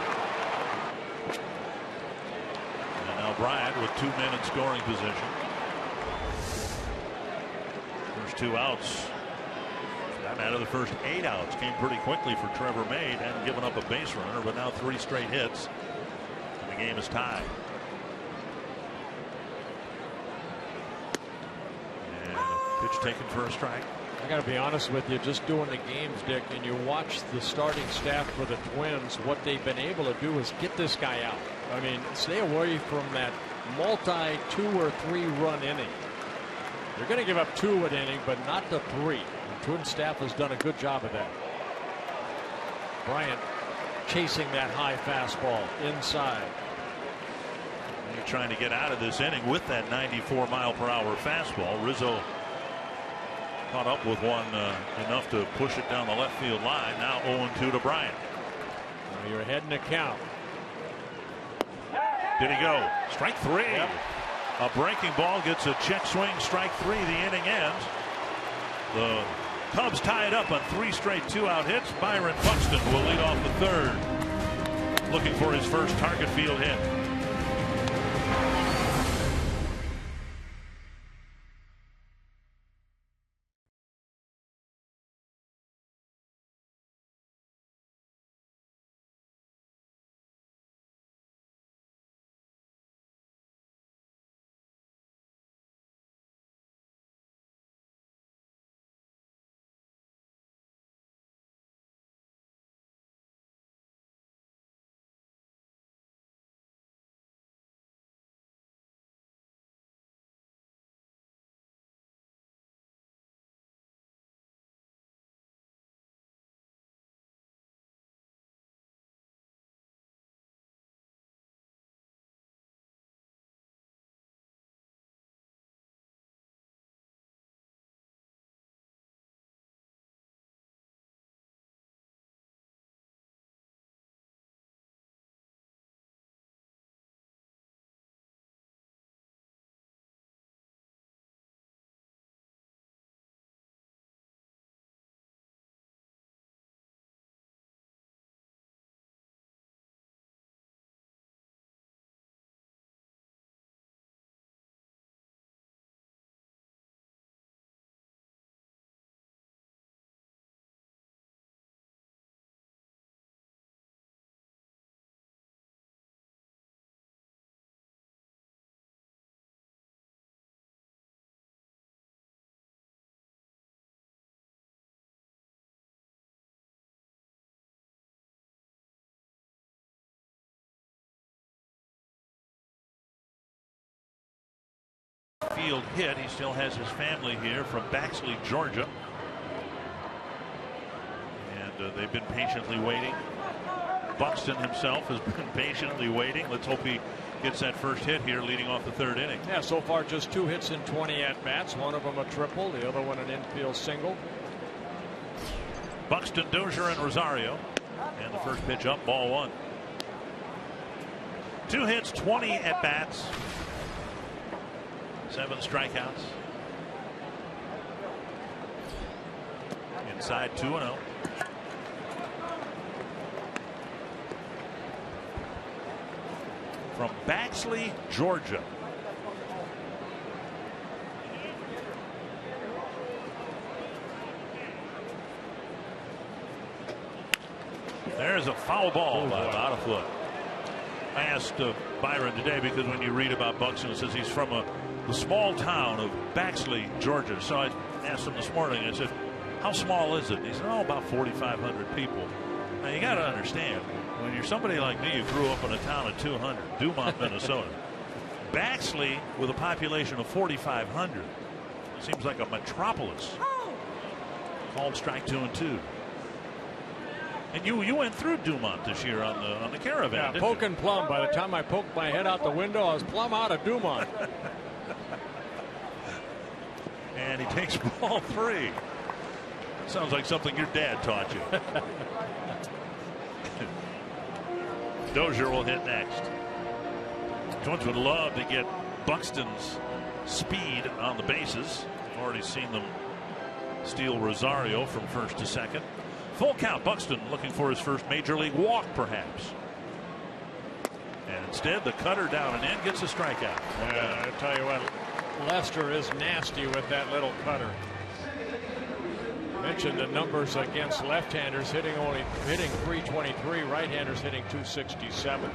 And now Bryant with 2 men in scoring position. First 2 outs. For that matter, the first 8 outs came pretty quickly for Trevor May. Hadn't given up a base runner, but now 3 straight hits. And the game is tied. Pitch taken for a strike. I got to be honest with you, just doing the games, Dick, and you watch the starting staff for the Twins, what they've been able to do is get this guy out. I mean, stay away from that multi 2 or 3 run inning. They're going to give up 2 an inning, but not the 3. The Twin staff has done a good job of that. Bryant chasing that high fastball inside. You're trying to get out of this inning with that 94-mile-per-hour fastball. Rizzo caught up with one enough to push it down the left field line. Now 0-2 to Bryant. Now you're ahead in the count. Did he go? Strike 3. Yep. A breaking ball gets a check swing. Strike 3. The inning ends. The Cubs tie it up on 3 straight 2-out hits. Byron Buxton will lead off the 3rd, looking for his first target field hit. field hit. He still has his family here from Baxley, Georgia. And they've been patiently waiting. Buxton himself has been patiently waiting. Let's hope he gets that first hit here leading off the third inning. Yeah, so far just 2 hits in 20 at-bats. One of them a triple, the other one an infield single. Buxton, Dozier, and Rosario. And the first pitch up, ball 1. 2 hits, 20 at-bats. 7 strikeouts. Inside 2-0. From Baxley, Georgia. There's a foul ball by about a foot. I asked Byron today, because when you read about Buxton, it says he's from the small town of Baxley, Georgia. So I asked him this morning, I said, how small is it? He said, oh, about 4,500 people. Now, you got to understand, when you're somebody like me who grew up in a town of 200, Dumont, Minnesota, Baxley with a population of 4,500 seems like a metropolis. Called strike 2 and 2. And you went through Dumont this year on the Caravan. Yeah, poke and plumb. By the time I poked my head out the window, I was plumb out of Dumont. And he takes ball 3. Sounds like something your dad taught you. Dozier will hit next. Twins would love to get Buxton's speed on the bases. I've already seen them steal Rosario from first to second. Full count. Buxton looking for his first major league walk, perhaps. And instead, the cutter down and in gets a strikeout. Yeah, I tell you what, Lester is nasty with that little cutter. Mentioned the numbers against left-handers, hitting 323, right-handers hitting 267.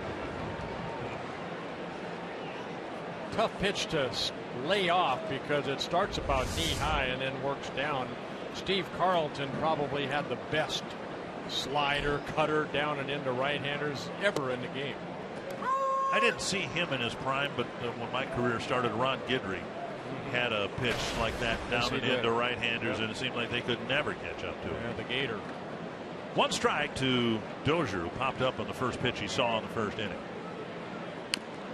Tough pitch to lay off because it starts about knee high and then works down. Steve Carlton probably had the best slider, cutter down and into right-handers ever in the game. I didn't see him in his prime, but when my career started, Ron Guidry had a pitch like that down and into right-handers, and it seemed like they could never catch up to it. Yeah, the Gator. 1 strike to Dozier, who popped up on the first pitch he saw in the first inning.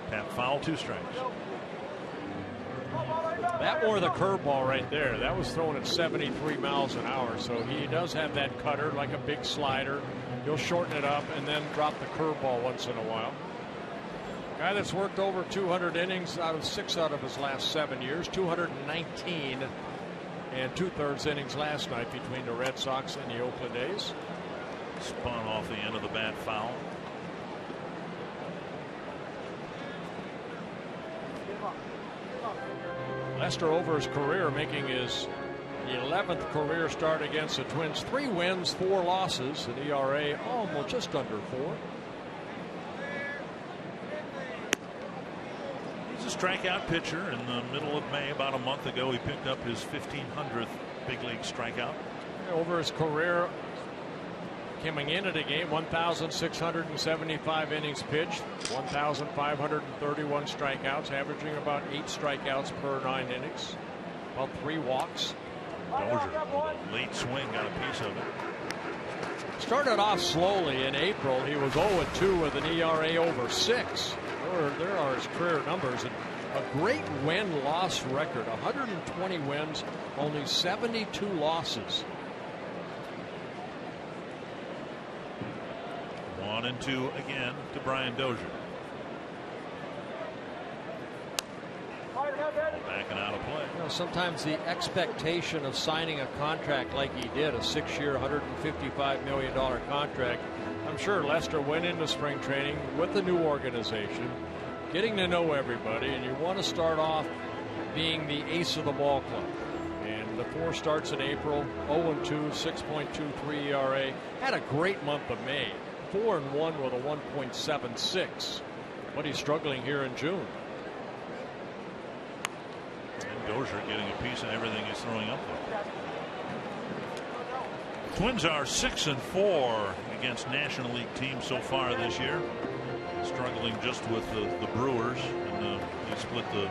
Tap foul, 2 strikes. That or the curveball right there. That was thrown at 73 miles an hour. So he does have that cutter like a big slider. He'll shorten it up and then drop the curveball once in a while. Guy that's worked over 200 innings out of 6 out of his last 7 years. 219 and 2/3 innings last night between the Red Sox and the Oakland A's. Spun off the end of the bat, foul. Lester over his career, making his 11th career start against the Twins. 3 wins, 4 losses, an ERA almost just under 4. He's a strikeout pitcher. In the middle of May, about a month ago, he picked up his 1,500th big league strikeout. Over his career, coming into the game, 1,675 innings pitched, 1,531 strikeouts, averaging about 8 strikeouts per 9 innings, about 3 walks. Dozier, with a late swing, got a piece of it. Started off slowly in April. He was 0-2 with an ERA over 6. There are his career numbers. And a great win-loss record, 120 wins, only 72 losses. 1-2 again to Brian Dozier. Backing out of play. You know, sometimes the expectation of signing a contract like he did, a 6-year, $155 million contract. I'm sure Lester went into spring training with the new organization, getting to know everybody, and you want to start off being the ace of the ball club. And the 4 starts in April, 0-2, 6.23 ERA. Had a great month of May. 4-1 with a 1.76, but he's struggling here in June. And Dozier getting a piece of everything he's throwing up there. Twins are 6-4 against National League teams so far this year. Struggling just with the Brewers, and they split the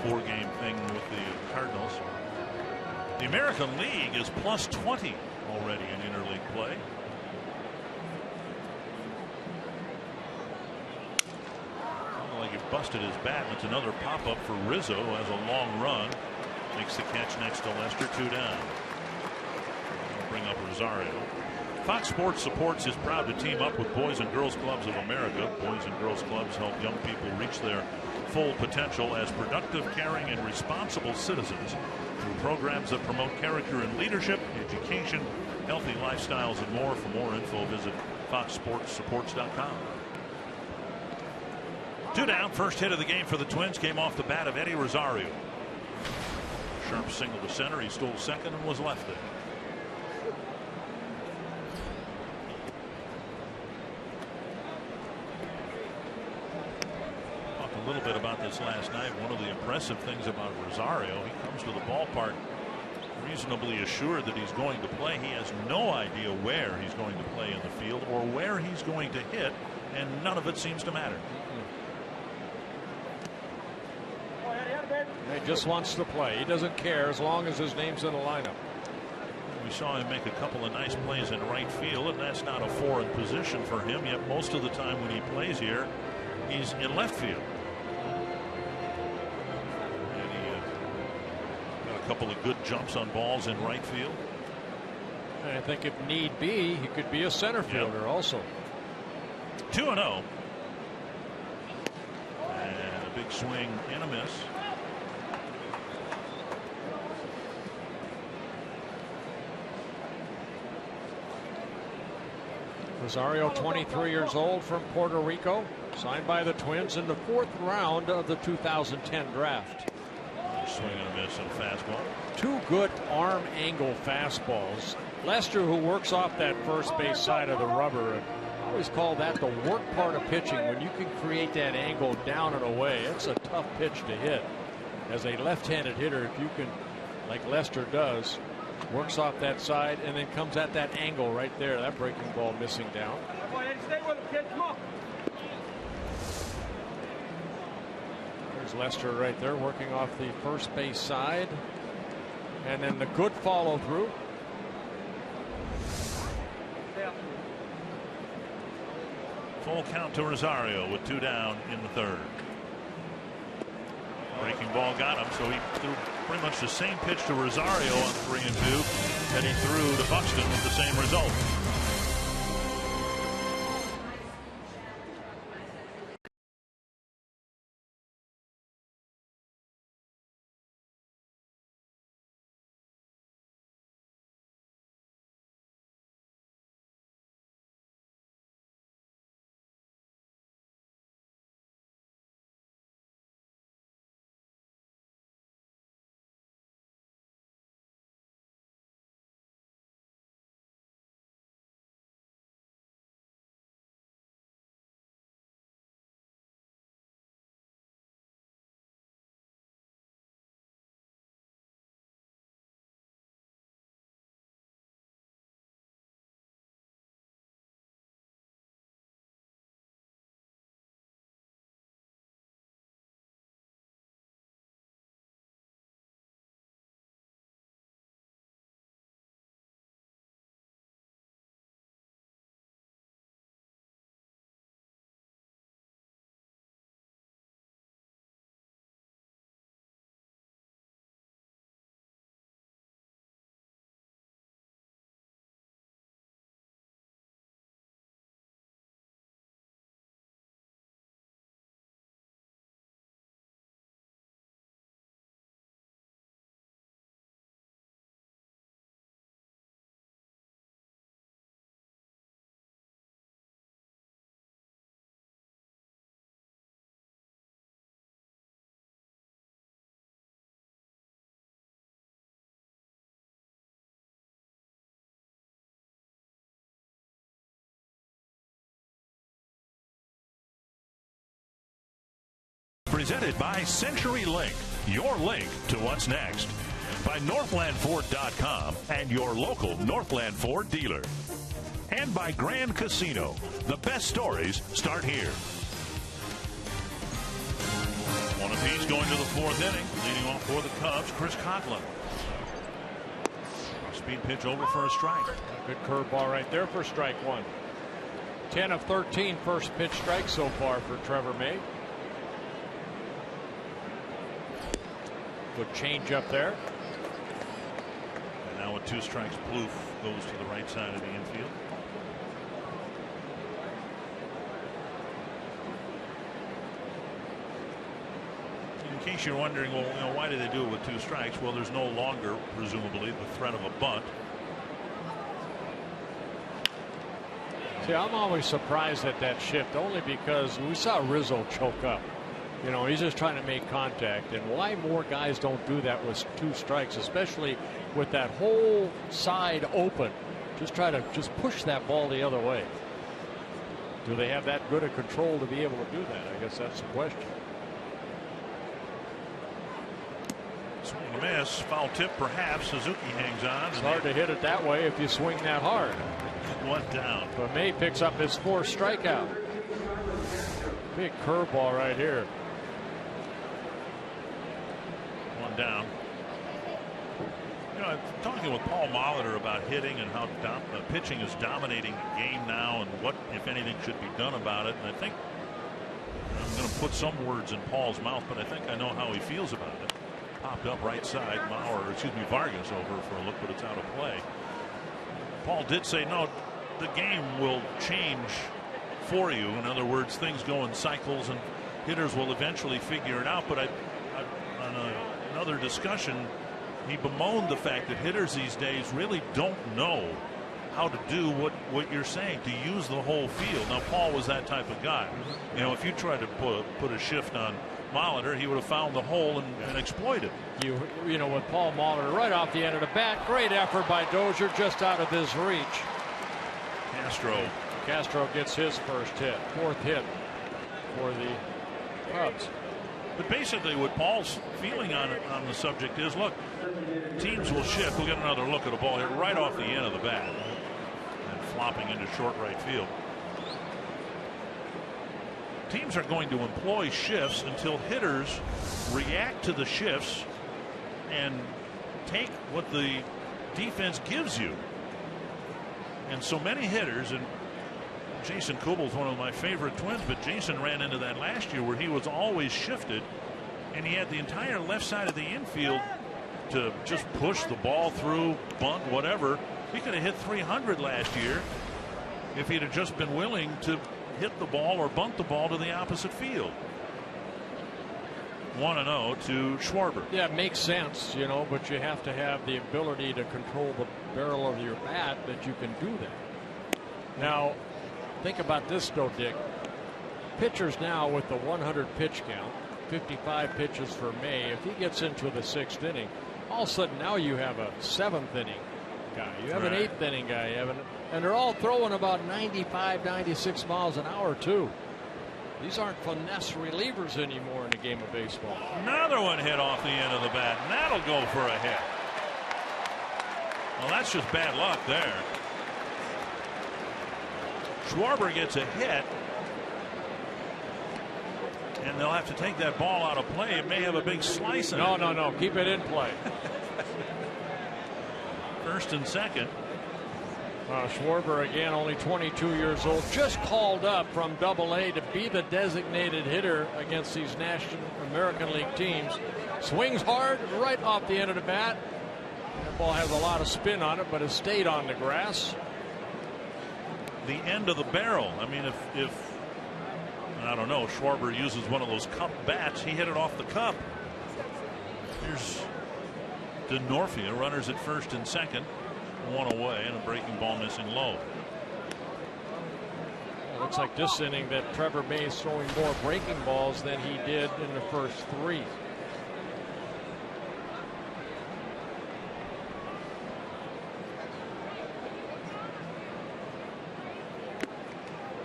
4-game thing with the Cardinals. The American League is plus 20 already in interleague play. Sounded like he busted his bat, and it's another pop-up for Rizzo, who has a long run. Makes the catch next to Lester, 2 down. I'll bring up Rosario. Fox Sports Supports is proud to team up with Boys and Girls Clubs of America. Boys and Girls Clubs help young people reach their full potential as productive, caring, and responsible citizens through programs that promote character and leadership, education, healthy lifestyles, and more. For more info, visit foxsportssupports.com. 2 down. First hit of the game for the Twins came off the bat of Eddie Rosario. Sharp single to center. He stole second and was left there. Talked a little bit about this last night. One of the impressive things about Rosario, he comes to the ballpark reasonably assured that he's going to play. He has no idea where he's going to play in the field or where he's going to hit, and none of it seems to matter. He just wants to play. He doesn't care as long as his name's in the lineup. We saw him make a couple of nice plays in right field, and that's not a foreign position for him, yet most of the time when he plays here, he's in left field. And he got a couple of good jumps on balls in right field. And I think if need be, he could be a center fielder also. 2-0. And a big swing and a miss. Rosario, 23 years old, from Puerto Rico, signed by the Twins in the 4th round of the 2010 draft. Swing and a miss and a fastball. 2 good arm angle fastballs. Lester, who works off that first base side of the rubber, I always call that the work part of pitching. When you can create that angle down and away, it's a tough pitch to hit. As a left-handed hitter, if you can, like Lester does, works off that side and then comes at that angle right there. That breaking ball missing down. There's Lester right there working off the first base side. And then the good follow through. Full count to Rosario with 2 down in the 3rd. Breaking ball got him, so he threw pretty much the same pitch to Rosario on 3-2 that he threw to Buxton with the same result. Presented by CenturyLink, your link to what's next. By NorthlandFord.com and your local Northland Ford dealer. And by Grand Casino. The best stories start here. 1-0. apiece going to the 4th inning. Leading off for the Cubs, Chris Coghlan. Speed pitch over for a strike. Good curveball right there for strike 1. 10 of 13 first pitch strikes so far for Trevor May. Good change up there. And now with 2 strikes, Plouffe goes to the right side of the infield. In case you're wondering, well, why did they do it with 2 strikes? Well, there's no longer, presumably, the threat of a bunt. See, I'm always surprised at that shift, only because we saw Rizzo choke up. You know, he's just trying to make contact, and why more guys don't do that with 2 strikes, especially with that whole side open. Just try to push that ball the other way. Do they have that good a control to be able to do that? I guess that's the question. Swing and a miss, foul tip perhaps. Suzuki hangs on. It's hard to hit it that way if you swing that hard. 1 down. But May picks up his 4th strikeout. Big curveball right here. 1 down. You know, I'm talking with Paul Molitor about hitting and how pitching is dominating the game now, and what, if anything, should be done about it. And I think I'm going to put some words in Paul's mouth, but I think I know how he feels about it. Popped up right side, Vargas over for a look, but it's out of play. Paul did say no, the game will change for you. In other words, things go in cycles and hitters will eventually figure it out. But on another discussion, he bemoaned the fact that hitters these days really don't know how to do what you're saying, to use the whole field. Now, Paul was that type of guy. You know, if you tried to put a shift on Molitor, he would have found the hole and exploited. You know, with Paul Molitor right off the end of the bat, great effort by Dozier, just out of his reach. Castro gets his first hit, 4th hit for the Cubs. But basically what Paul's feeling on the subject is, look, teams will shift. We'll get another look at a ball here right off the end of the bat and flopping into short right field. Teams are going to employ shifts until hitters react to the shifts and take what the defense gives you. And so many hitters, and Jason Kubel's one of my favorite Twins, but Jason ran into that last year where he was always shifted, and he had the entire left side of the infield to just push the ball through, bunt, whatever. He could have hit 300 last year if he'd have just been willing to hit the ball or bunt the ball to the opposite field. 1-0 to Schwarber. Yeah, it makes sense, you know, but you have to have the ability to control the barrel of your bat that you can do that. Now, think about this, though, Dick. Pitchers now with the 100 pitch count, 55 pitches for May. If he gets into the 6th inning, all of a sudden now you have a 7th inning guy. You have an 8th inning guy. And they're all throwing about 95, 96 miles an hour, too. These aren't finesse relievers anymore in the game of baseball. Another one hit off the end of the bat, and that'll go for a hit. Well, that's just bad luck there. Schwarber gets a hit, and they'll have to take that ball out of play. It may have a big slice in it. No. Keep it in play. 1st and 2nd. Schwarber, again, only 22 years old, just called up from Double-A to be the designated hitter against these National American League teams. Swings hard right off the end of the bat. That ball has a lot of spin on it, but it stayed on the grass. The end of the barrel. I mean, if I don't know, Schwarber uses one of those cup bats, he hit it off the cup. Here's DeNorfia, runners at 1st and 2nd. 1 away, and a breaking ball missing low. It looks like this inning that Trevor May is throwing more breaking balls than he did in the first 3.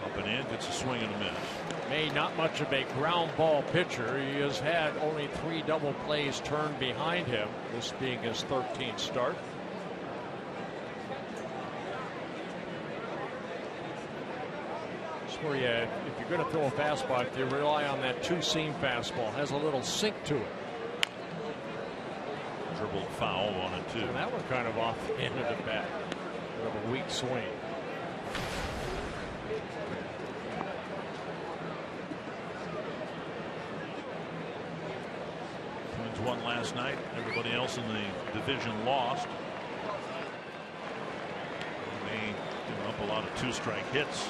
Up and in, gets a swing and a miss. May not much of a ground ball pitcher. He has had only 3 double plays turned behind him, this being his 13th start. where you, if you're going to throw a fastball, if you rely on that two-seam fastball, has a little sink to it. Dribbled foul, 1-2. And that one kind of off the end of the bat. Bit of a weak swing. Twins won last night. Everybody else in the division lost. They giving up a lot of two-strike hits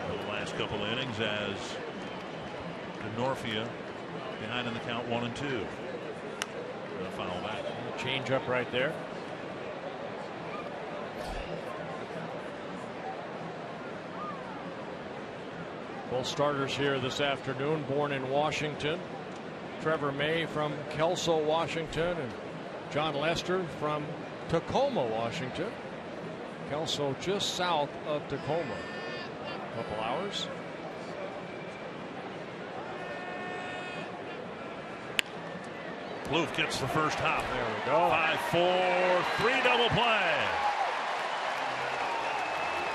over the last couple of innings as Denorfia behind in the count 1-2. Foul back. Change up right there. Both starters here this afternoon, born in Washington. Trevor May from Kelso, Washington, and John Lester from Tacoma, Washington. Kelso just south of Tacoma. A couple hours. Plouffe gets the first hop. There we go. 5-4, 3 double play.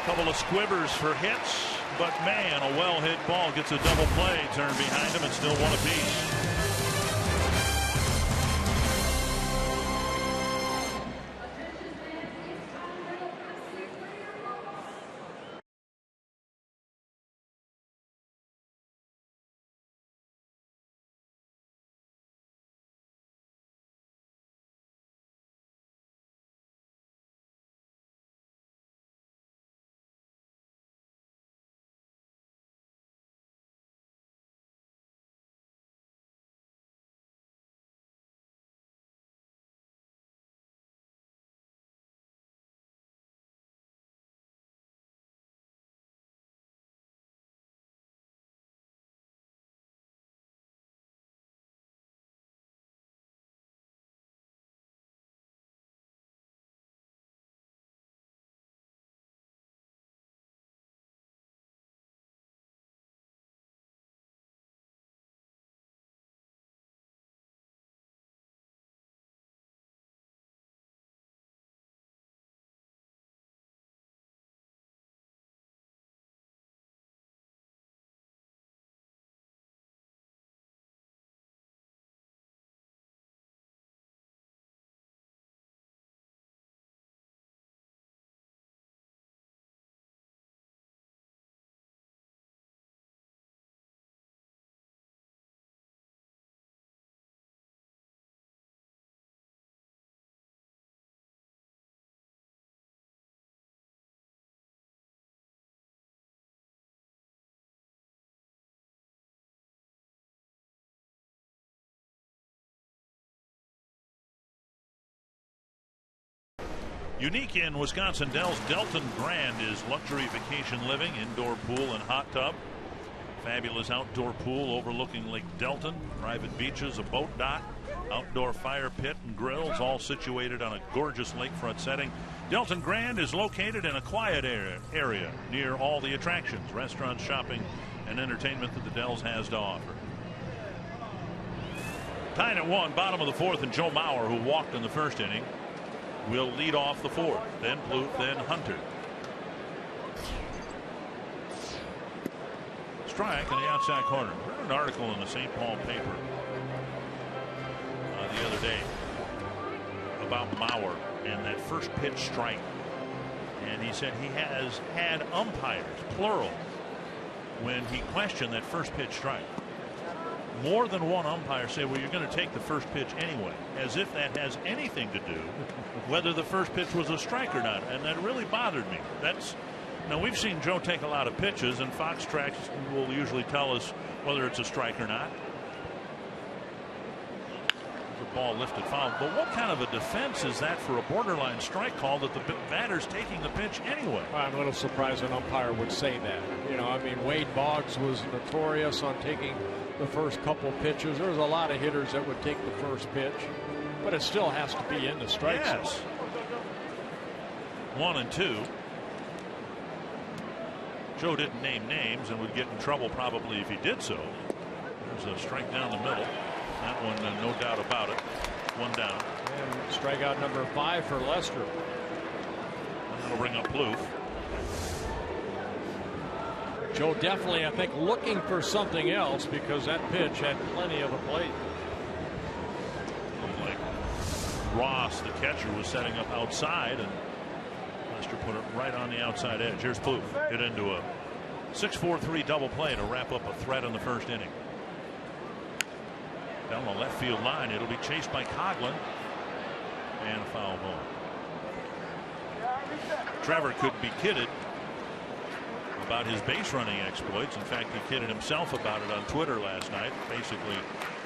Couple of squibbers for hits, but man, a well hit ball gets a double play. Turn behind him and still one apiece. Unique in Wisconsin Dells, Delton Grand is luxury vacation living, indoor pool and hot tub. Fabulous outdoor pool overlooking Lake Delton, private beaches, a boat dock, outdoor fire pit and grills, all situated on a gorgeous lakefront setting. Delton Grand is located in a quiet area near all the attractions, restaurants, shopping, and entertainment that the Dells has to offer. Tied at 1, bottom of the 4th, and Joe Mauer, who walked in the first inning, will lead off the 4th. Then Plouffe, then Hunter. Strike in the outside corner. I read an article in the St. Paul paper the other day about Mauer and that first pitch strike. And he said he has had umpires, plural, when he questioned that first pitch strike. More than one umpire say, well, you're going to take the first pitch anyway, as if that has anything to do whether the first pitch was a strike or not. And that really bothered me. Now, we've seen Joe take a lot of pitches, and Fox Tracks will usually tell us whether it's a strike or not. The ball lifted foul. But what kind of a defense is that for a borderline strike call that the batter's taking the pitch anyway? Well, I'm a little surprised an umpire would say that. You know, I mean, Wade Boggs was notorious on taking the first couple pitches. There's a lot of hitters that would take the first pitch, but it still has to be in the strike zone. Yes. 1-2. Joe didn't name names and would get in trouble probably if he did so. There's a strike down the middle. That one, no doubt about it. One down. And strikeout number 5 for Lester. And that'll bring up Plouffe. Joe definitely, I think, looking for something else because that pitch had plenty of a plate. Looked like Ross, the catcher, was setting up outside, and Lester put it right on the outside edge. Here's Plouffe. Hit into a 6-4-3 double play to wrap up a threat in the first inning. Down the left field line, it'll be chased by Coghlan, and a foul ball. Trevor could be kidded about his base running exploits. In fact, he kidded himself about it on Twitter last night, basically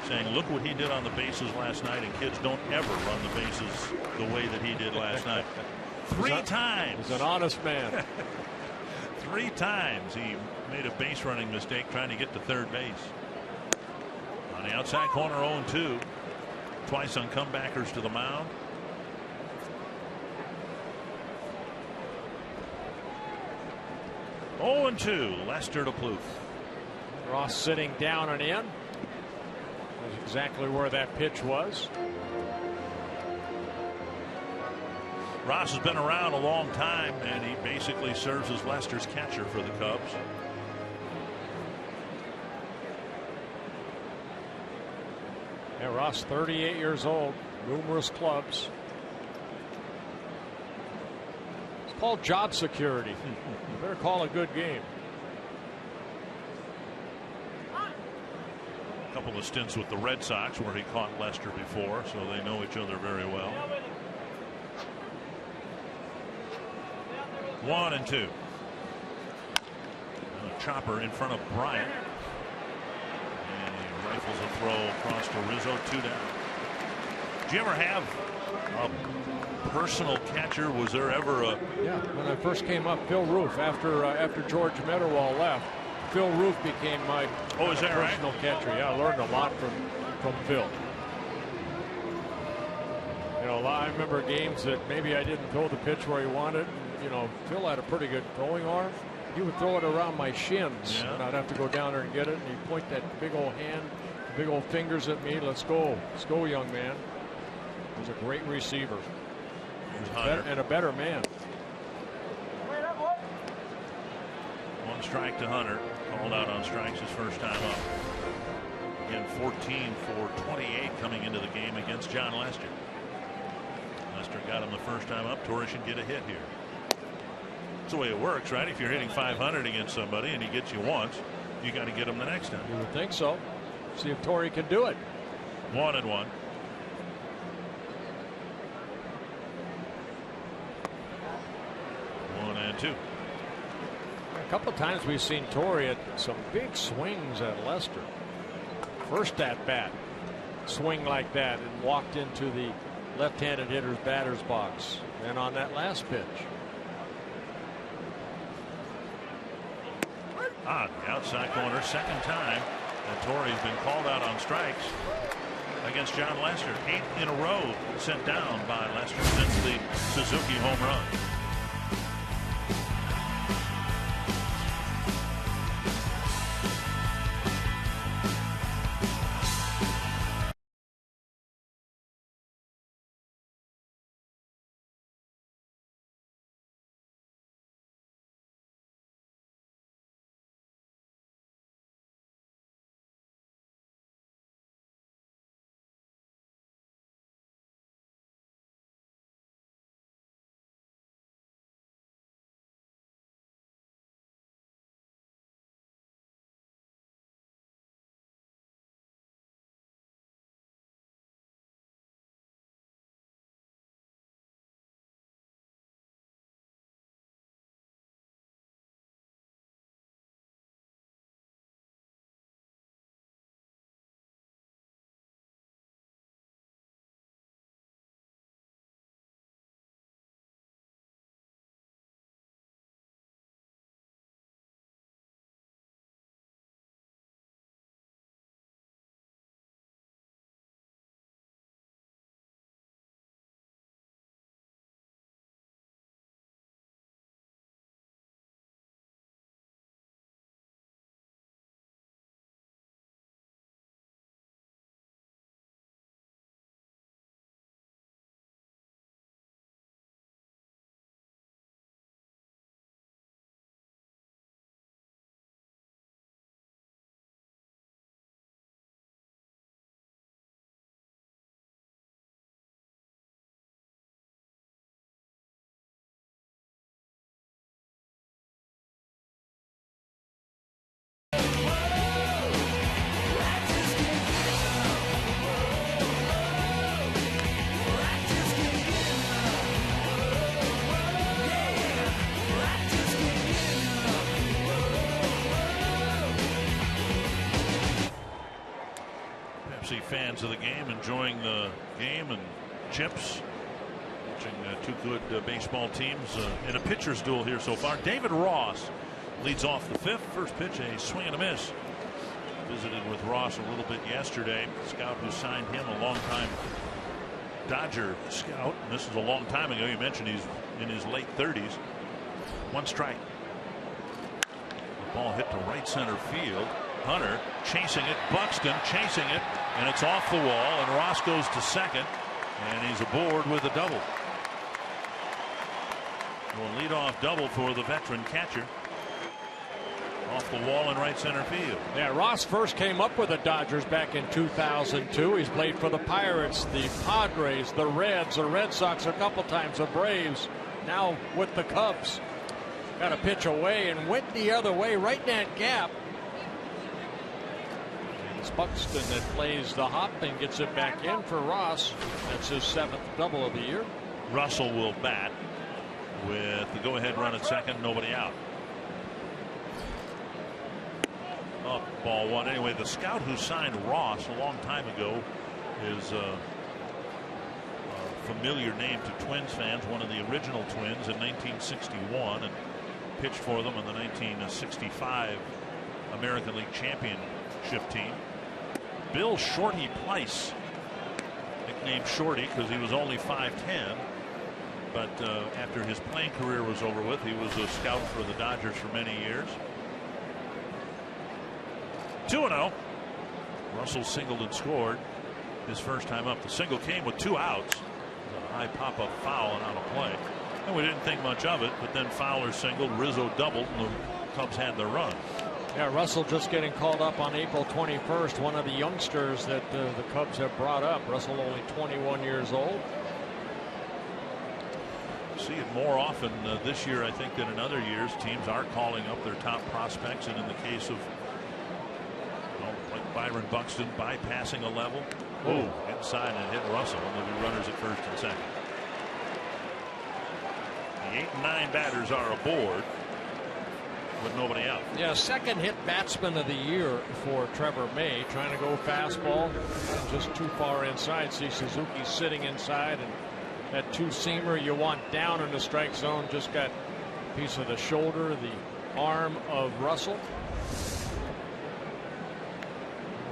saying, look what he did on the bases last night, and kids don't ever run the bases the way that he did last night. Three times. He's an honest man. 3 times he made a base running mistake trying to get to third base. On the outside corner, 0-2. Twice on comebackers to the mound. Oh, and 2. Lester to Plouffe. Ross sitting down and in. That's exactly where that pitch was. Ross has been around a long time, and he basically serves as Lester's catcher for the Cubs. Yeah, Ross, 38 years old, numerous clubs. It's called job security. You better call a good game. A couple of stints with the Red Sox where he caught Lester before, so they know each other very well. 1-2. A chopper in front of Bryant. And he rifles a throw across to Rizzo, 2 down. Did you ever have a personal catcher? Was there ever a... Yeah, when I first came up, Phil Roof, after George Meadowall left, Phil Roof became my personal catcher. Yeah, I learned a lot from Phil. You know, I remember games that maybe I didn't throw the pitch where he wanted. You know, Phil had a pretty good throwing arm. He would throw it around my shins, and I'd have to go down there and get it. And he'd point that big old hand, big old fingers at me. Let's go, young man. He was a great receiver and a better man. 1 strike to Hunter. Called out on strikes his first time up. Again, 14 for 28 coming into the game against John Lester. Lester got him the first time up. Torres should get a hit here. That's the way it works, right? If you're hitting 500 against somebody and he gets you once, you got to get him the next time. You would think so. See if Torrey can do it. 1-1. 1-2. A couple of times we've seen Torrey at some big swings at Lester. First at bat, swing like that and walked into the left-handed hitter's batter's box. And on that last pitch. On the outside corner, second time that Torrey's been called out on strikes against John Lester. 8 in a row sent down by Lester since the Suzuki home run. fans of the game enjoying the game and chips. Watching two good baseball teams in a pitcher's duel here so far. David Ross leads off the fifth. First pitch, a swing and a miss. Visited with Ross a little bit yesterday. Scout who signed him, a long-time Dodger scout. And this is a long time ago. You mentioned he's in his late 30s. One strike. The ball hit to right center field. Hunter chasing it. Buxton chasing it. And it's off the wall. And Ross goes to second. And he's aboard with a double. A leadoff double for the veteran catcher. Off the wall in right center field. Yeah, Ross first came up with the Dodgers back in 2002. He's played for the Pirates, the Padres, the Reds, the Red Sox a couple times, the Braves. Now with the Cubs. Got a pitch away and went the other way right in that gap. It's Buxton that plays the hop and gets it back in for Ross. That's his 7th double of the year. Russell will bat with the go-ahead run at second, nobody out. Up, ball one. Anyway, the scout who signed Ross a long time ago is a familiar name to Twins fans. One of the original Twins in 1961 and pitched for them on the 1965 American League Championship team. Bill Shorty Pleiss, nicknamed Shorty because he was only 5'10", but after his playing career was over with, he was a scout for the Dodgers for many years. 2-0. Russell singled and scored his first time up. The single came with 2 outs. A high pop-up foul and out of play. And we didn't think much of it, but then Fowler singled, Rizzo doubled, and the Cubs had their run. Yeah, Russell just getting called up on April 21st, one of the youngsters that the Cubs have brought up. Russell only 21 years old. See it more often this year, I think, than in other years. Teams are calling up their top prospects, and in the case of like Byron Buxton bypassing a level. Oh, inside and hit Russell, and there'll be runners at first and second. The 8 and 9 batters are aboard with nobody out. Yeah, second hit batsman of the year for Trevor May, trying to go fastball just too far inside. See Suzuki sitting inside, and that two-seamer you want down in the strike zone just got a piece of the shoulder, the arm of Russell.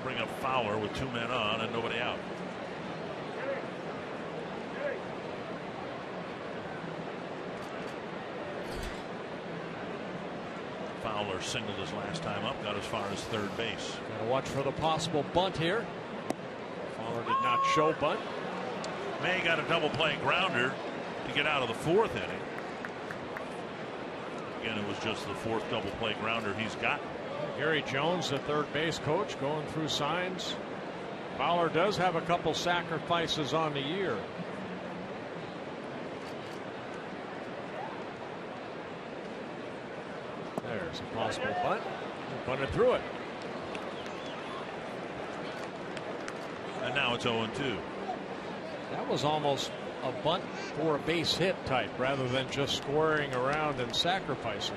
Bring up Fowler with 2 men on and nobody out. Fowler singled his last time up, got as far as third base. Gotta watch for the possible bunt here. Fowler did not show bunt. May got a double play grounder to get out of the 4th inning. Again, it was just the 4th double play grounder he's got. Gary Jones, the third base coach, going through signs. Fowler does have a couple sacrifices on the year. There's a possible bunt. He bunted through it. And now it's 0-2. That was almost a bunt for a base hit type rather than just squaring around and sacrificing.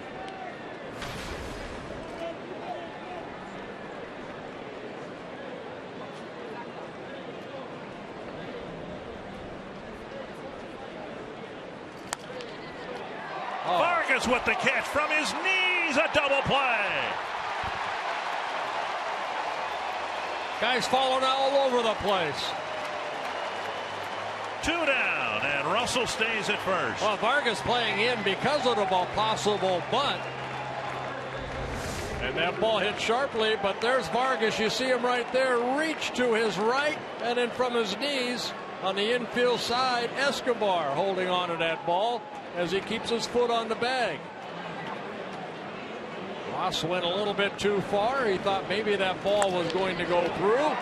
Vargas with the catch from his knees, a double play. Guys falling all over the place. 2 down, and Russell stays at first. Well, Vargas playing in because of the possible bunt. And that ball hit sharply, but there's Vargas. You see him right there, reach to his right, and then from his knees on the infield side, Escobar holding on to that ball as he keeps his foot on the bag. Ross went a little bit too far. He thought maybe that ball was going to go through,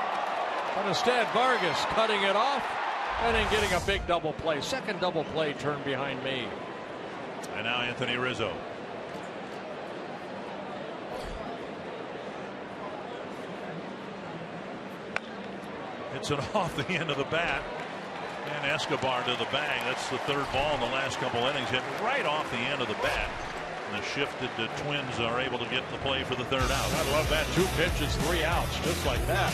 but instead Vargas cutting it off and then getting a big double play. Second double play turned behind me. And now Anthony Rizzo. Hits it off the end of the bat. And Escobar to the bag. That's the 3rd ball in the last couple innings. Hit right off the end of the bat. And the shifted Twins are able to get the play for the 3rd out. I love that. 2 pitches, 3 outs, just like that.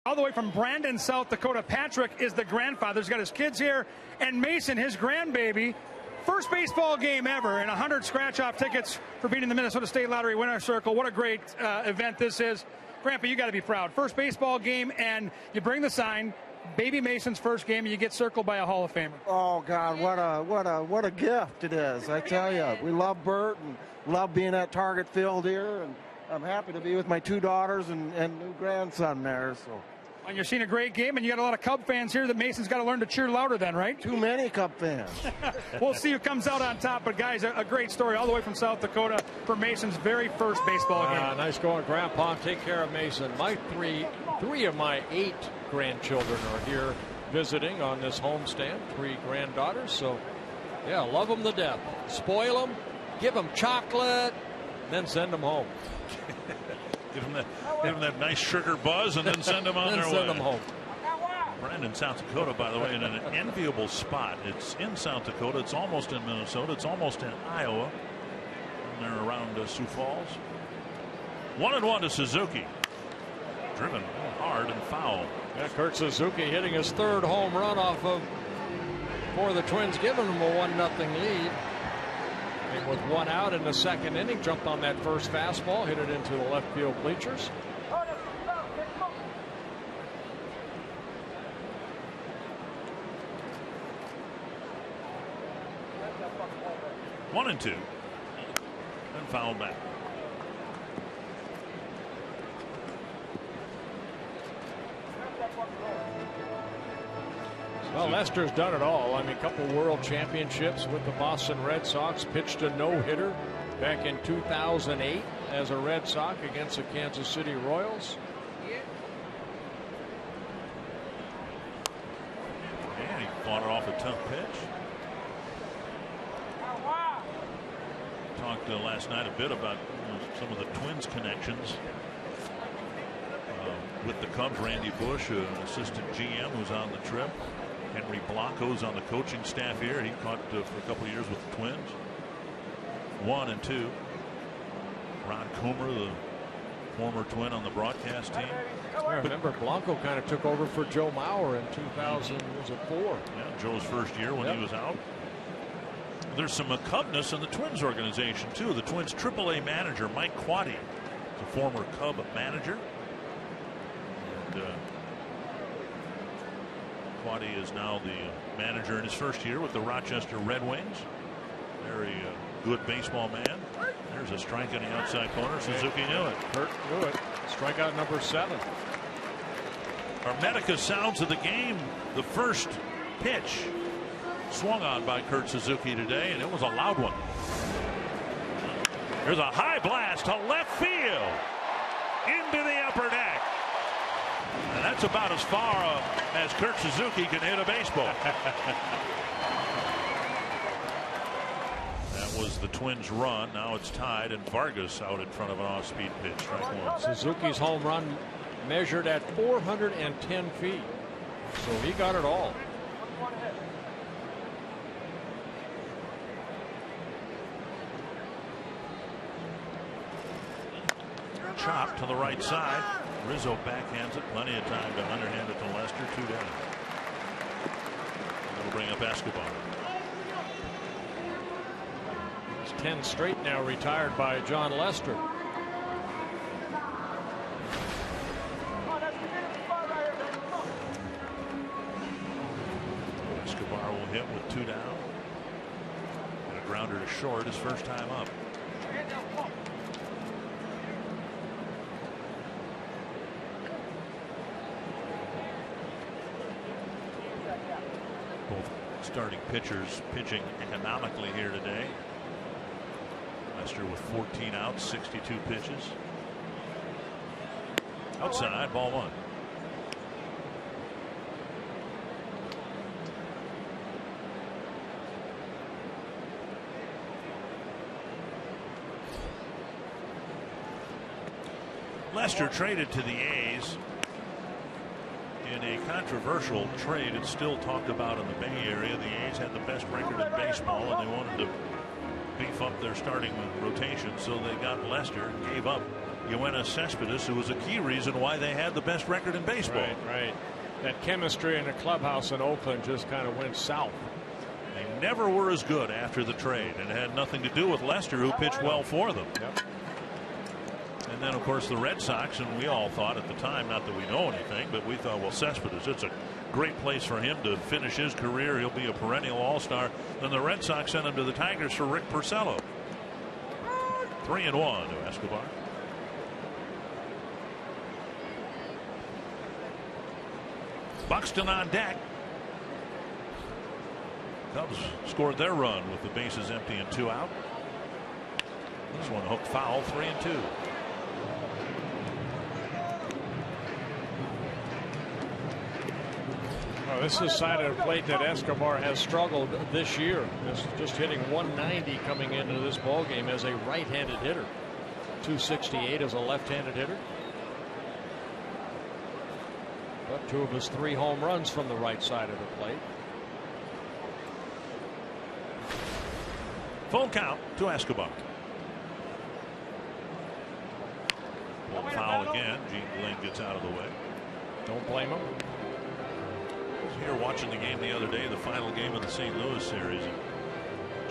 All the way from Brandon, South Dakota, Patrick is the grandfather. He's got his kids here, and Mason, his grandbaby. First baseball game ever, and 100 scratch-off tickets for beating the Minnesota State Lottery winner's circle. What a great event this is. Grandpa, you got to be proud. First baseball game, and you bring the sign. Baby Mason's first game, and you get circled by a Hall of Famer. Oh God, what a gift it is! I tell you, we love Bert and love being at Target Field here, and I'm happy to be with my 2 daughters and new grandson there. So. And you're seeing a great game, and you got a lot of Cub fans here that Mason's got to learn to cheer louder then, right? Too many Cub fans. We'll see who comes out on top. But, guys, a great story all the way from South Dakota for Mason's very first baseball game. Nice going, Grandpa. Take care of Mason. My three of my 8 grandchildren are here visiting on this homestand. 3 granddaughters. So, yeah, love them to death. Spoil them, give them chocolate, then send them home. Give them that nice sugar buzz and then send them on their way. Send them home. Brandon, South Dakota, by the way, in an enviable spot. It's in South Dakota. It's almost in Minnesota. It's almost in Iowa. And they're around Sioux Falls. 1-1 to Suzuki. Driven hard and foul. Yeah, Kurt Suzuki hitting his 3rd home run off of for the Twins, giving them a 1-0 lead. And with 1 out in the 2nd inning, jumped on that first fastball, hit it into the left field bleachers. One and 2. And foul back. Well, Lester's done it all. I mean, a couple world championships with the Boston Red Sox, pitched a no-hitter back in 2008 as a Red Sox against the Kansas City Royals. And he fought it off a tough pitch. Talked last night a bit about some of the Twins connections with the Cubs. Randy Bush, an assistant GM who's on the trip. Henry Blanco's on the coaching staff here. He caught for a couple of years with the Twins. 1 and 2. Ron Coomer, the former Twin on the broadcast team. I remember Blanco kind of took over for Joe Mauer in 2004. Yeah, Joe's first year when he was out. There's some Cubness in the Twins organization too. The Twins AAA manager Mike Quade is a former Cub manager. And Quade is now the manager in his first year with the Rochester Red Wings. Very good baseball man. There's a strike in the outside corner. Suzuki knew it. Kurt knew it. Strikeout number 7. Hermetica sounds of the game. The first pitch swung on by Kurt Suzuki today, and it was a loud one. There's a high blast to left field into the upper deck. And that's about as far as Kurt Suzuki can hit a baseball. That was the Twins' run. Now it's tied, and Vargas out in front of an off-speed pitch. Strike 1. Suzuki's home run measured at 410 feet. So he got it all. Chop to the right side. Rizzo backhands it. Plenty of time to underhand it to Lester. 2 down. That'll bring up Escobar. It's 10 straight now retired by John Lester. Escobar will hit with 2 down. And a grounder to short his first time up. Starting pitchers pitching economically here today. Lester with 14 outs, 62 pitches. Outside, ball 1. Lester traded to the A's in a controversial trade. It's still talked about in the Bay Area. The A's had the best record in baseball, and they wanted to beef up their starting rotation, so they got Lester, gave up Yoenis Cespedes, who was a key reason why they had the best record in baseball. Right. That chemistry in the clubhouse in Oakland just kind of went south. They never were as good after the trade, and it had nothing to do with Lester, who pitched well for them. Yep. And then, of course, the Red Sox, and we all thought at the time, not that we know anything, but we thought, well, Cespedes, it's a great place for him to finish his career. He'll be a perennial all-star. Then the Red Sox sent him to the Tigers for Rick Porcello. 3-1 to Escobar. Buxton on deck. Cubs scored their run with the bases empty and 2 out. This one hooked foul, 3-2. Well, this is the side of the plate that Escobar has struggled this year. Just hitting 190 coming into this ball game as a right-handed hitter. 268 as a left-handed hitter. But 2 of his 3 home runs from the right side of the plate. Full count to Escobar. Foul again. Gene Glenn gets out of the way. Don't blame him. I was here watching the game the other day, the final game of the St. Louis series.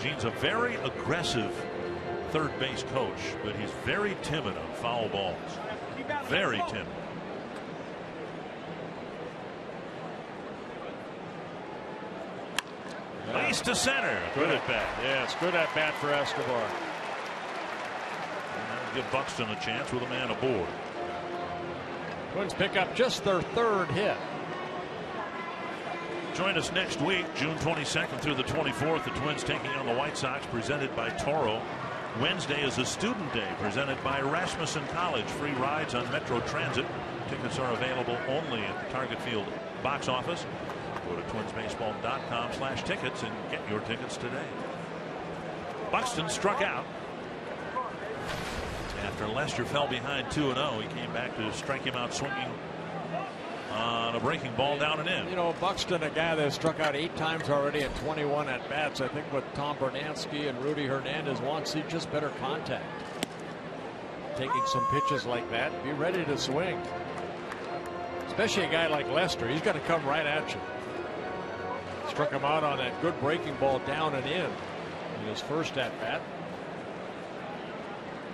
Gene's a very aggressive third base coach, but he's very timid on foul balls. Very timid. Base to center. Good at bat. Yeah, it's good at bat for Escobar. Give Buxton a chance with a man aboard. Twins pick up just their 3rd hit. Join us next week, June 22nd through the 24th. The Twins taking on the White Sox, presented by Toro. Wednesday is a student day presented by Rasmussen College. Free rides on Metro Transit. Tickets are available only at the Target Field box office. Go to twinsbaseball.com/tickets and get your tickets today. Buxton struck out. After Lester fell behind 2-0, he came back to strike him out swinging on a breaking ball down and in. You know, Buxton, a guy that struck out 8 times already and 21 at bats. I think what Tom Bernansky and Rudy Hernandez wants is just better contact. Taking some pitches like that, be ready to swing. Especially a guy like Lester, he's got to come right at you. Struck him out on that good breaking ball down and in his first at bat.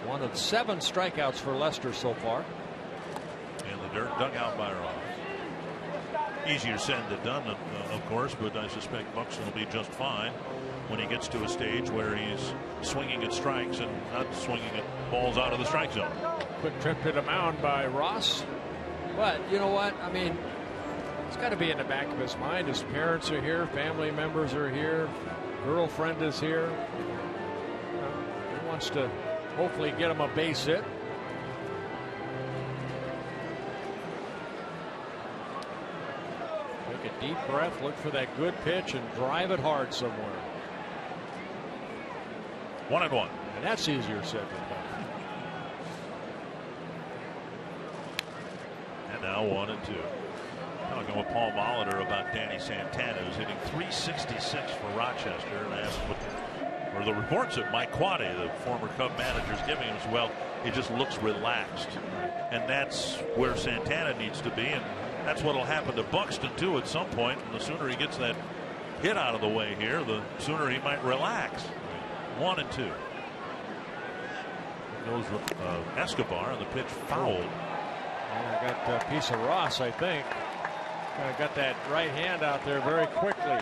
One of 7 strikeouts for Lester so far. And the dirt dug out by Ross. Easier said than done, of course, but I suspect Buxton will be just fine when he gets to a stage where he's swinging at strikes and not swinging at balls out of the strike zone. Quick trip to the mound by Ross. But you know what? I mean, it's got to be in the back of his mind. His parents are here, family members are here, girlfriend is here. You know, he wants to hopefully get him a base hit. Take a deep breath, look for that good pitch, and drive it hard somewhere. 1-1. And that's easier said than done. And now 1-2. Talking with Paul Molitor about Danny Santana, who's hitting .366 for Rochester, and asked what the reports that Mike Quade, the former Cub manager, is giving him as well. He just looks relaxed, and that's where Santana needs to be, and that's what will happen to Buxton too at some point. And the sooner he gets that hit out of the way here, the sooner he might relax. 1-2. Goes Escobar, and the pitch fouled. And I got a piece of Ross, I think. Kind of got that right hand out there very quickly.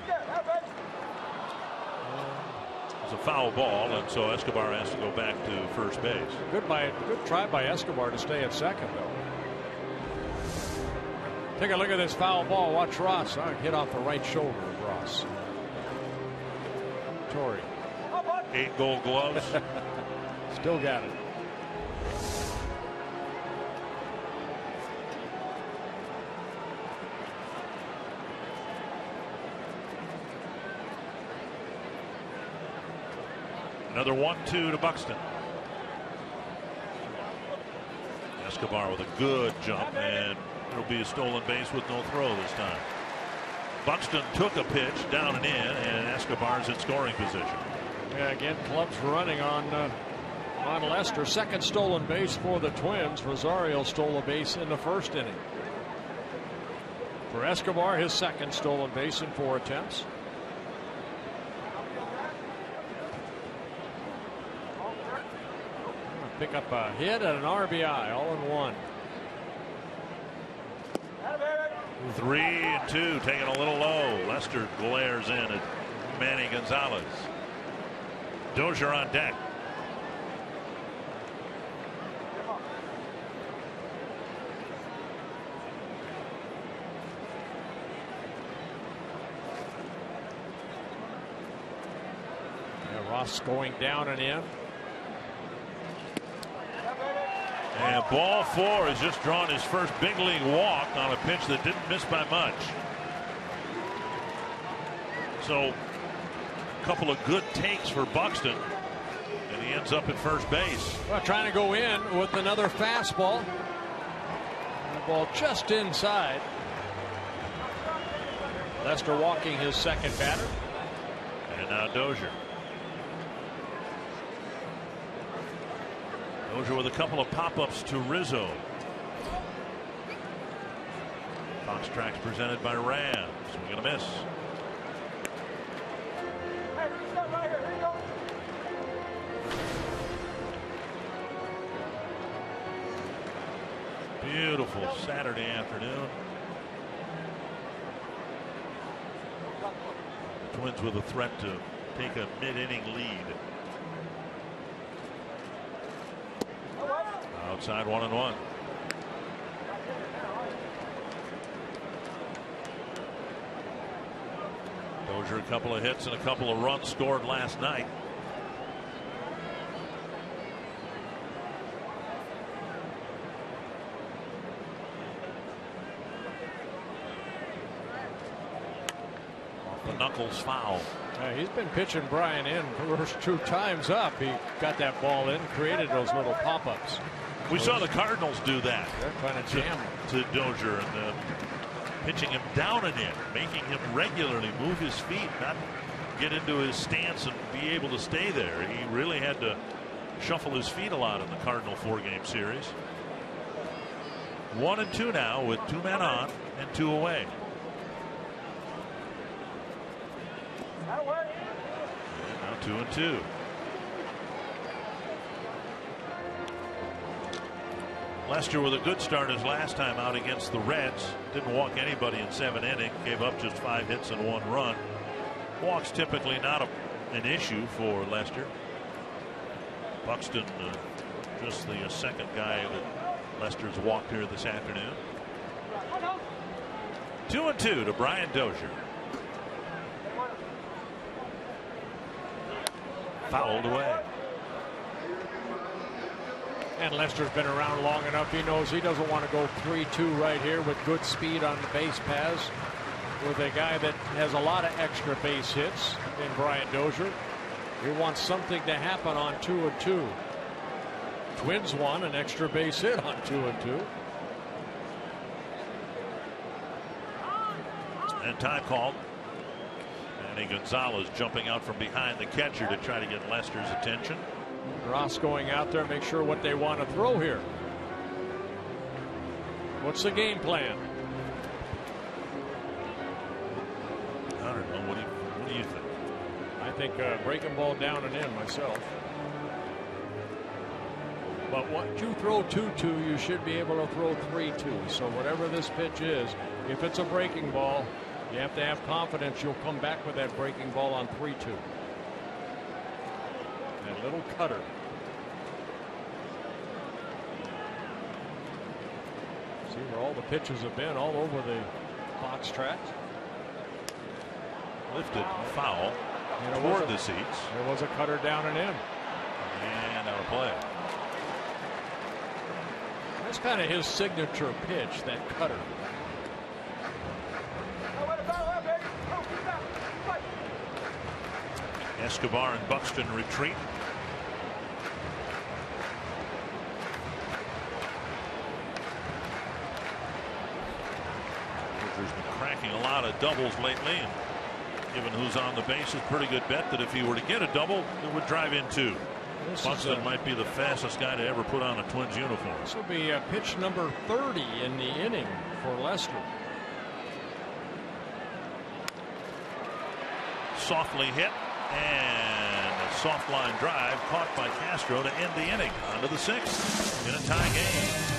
It's a foul ball, and so Escobar has to go back to first base. Good try by Escobar to stay at second, though. Take a look at this foul ball. Watch Ross. Hit off the right shoulder of Ross. Torrey. 8 Gold Gloves. Still got it. Another 1-2 to Buxton. Escobar with a good jump, and it'll be a stolen base with no throw this time. Buxton took a pitch down and in, and Escobar's in scoring position. Yeah, again, club's running on on Lester. Second stolen base for the Twins. Rosario stole a base in the first inning. For Escobar, his second stolen base in 4 attempts. Pick up a hit and an RBI all in one. 3-2, taking a little low. Lester glares in at Manny Gonzalez. Dozier on deck. Ross going down and in. And ball 4 has just drawn his first big league walk on a pitch that didn't miss by much. So a couple of good takes for Buxton, and he ends up at first base. Well, trying to go in with another fastball. And the ball just inside. Lester walking his second batter. And now Dozier. Dozier with a couple of pop-ups to Rizzo. Fox Tracks presented by Rams. We're going to miss. Beautiful Saturday afternoon. The Twins with a threat to take a mid-inning lead. Outside 1-1. Dozier a couple of hits and a couple of runs scored last night. Off the knuckles foul. He's been pitching Brian in the first 2 times up. He got that ball in, created those little pop-ups. We saw the Cardinals do that. They're trying to jam him. To Dozier and pitching him down and in, making him regularly move his feet, not get into his stance and be able to stay there. He really had to shuffle his feet a lot in the Cardinal 4-game series. 1-2 now with 2 men on and 2 away. And now 2-2. Lester with a good start his last time out against the Reds. Didn't walk anybody in 7 innings. Gave up just 5 hits and 1 run. Walks typically not an issue for Lester. Buxton just the second guy that Lester's walked here this afternoon. 2-2 to Brian Dozier. Fouled away. And Lester's been around long enough. He knows he doesn't want to go 3-2 right here with good speed on the base paths with a guy that has a lot of extra base hits in Brian Dozier. He wants something to happen on 2-2. Twins won an extra base hit on 2-2. And time called. Manny Gonzalez jumping out from behind the catcher to try to get Lester's attention. Ross going out there, make sure what they want to throw here. What's the game plan? I don't know. What do you think? I think breaking ball down and in myself. But what you throw 2-2, you should be able to throw 3-2. So whatever this pitch is, if it's a breaking ball, you have to have confidence you'll come back with that breaking ball on 3-2. That little cutter. See where all the pitches have been all over the box tracks. Lifted foul toward the seats. There was a cutter down and in. And out of play. That's kind of his signature pitch, that cutter. Escobar and Buxton retreat. Dodger's been cracking a lot of doubles lately, and given who's on the base, it's a pretty good bet that if he were to get a double, it would drive in 2. Buxton might be the fastest guy to ever put on a Twins uniform. This will be pitch number 30 in the inning for Lester. Softly hit, and a soft line drive caught by Castro to end the inning. On to the 6th in a tie game.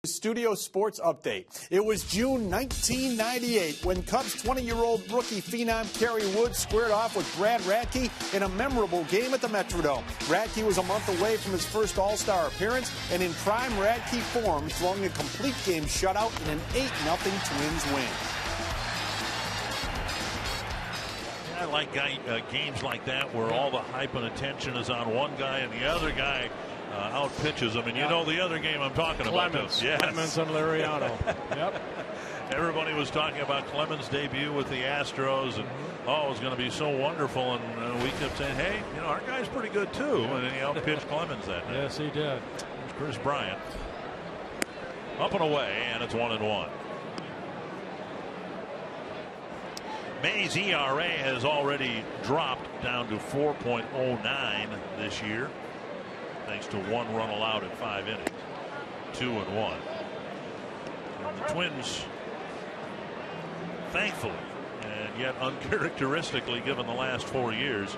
Studio Sports Update. It was June 1998 when Cubs 20-year-old rookie phenom Kerry Wood squared off with Brad Radke in a memorable game at the Metrodome. Radke was a month away from his first All-Star appearance, and in prime Radke form, throwing a complete game shutout in an 8-0 Twins win. I like games like that where all the hype and attention is on one guy and the other guy out pitches him, and you know the other game I'm talking about. Clemens. Yes. Clemens and Liriano. Yep. Everybody was talking about Clemens' debut with the Astros, and it was going to be so wonderful. And we kept saying, hey, our guy's pretty good too. And he outpitched Clemens that night. Yes, he did. There's Chris Bryant. Up and away, and it's 1-1. May's ERA has already dropped down to 4.09 this year, thanks to 1 run allowed in 5 innings. 2-1. And the Twins, thankfully, and yet uncharacteristically given the last 4 years,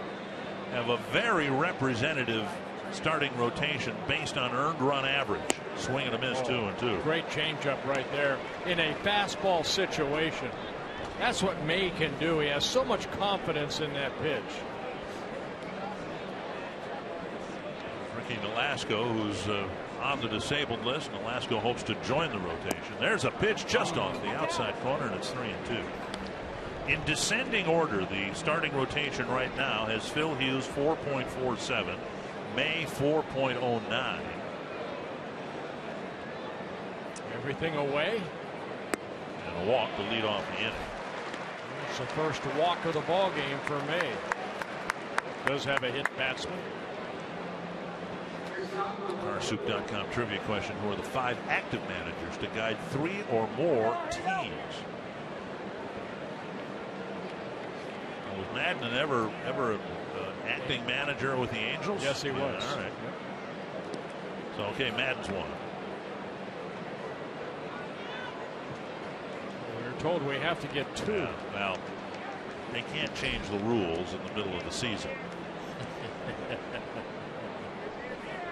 have a very representative starting rotation based on earned run average. Swing and a miss, 2-2. Great changeup right there in a fastball situation. That's what May can do. He has so much confidence in that pitch. Ricky Nolasco, who's on the disabled list. Nolasco hopes to join the rotation. There's a pitch just off the outside corner, and it's 3-2. In descending order, the starting rotation right now has Phil Hughes 4.47, May 4.09. Everything away. And a walk to lead off the inning. It's the first walk of the ball game for May. Does have a hit batsman. Our Soup.com trivia question: who are the 5 active managers to guide 3 or more teams? Was Madden ever an acting manager with the Angels? Yes, he was. Yeah, all right. So okay, Madden's one. We're told we have to get 2. Yeah, well, they can't change the rules in the middle of the season.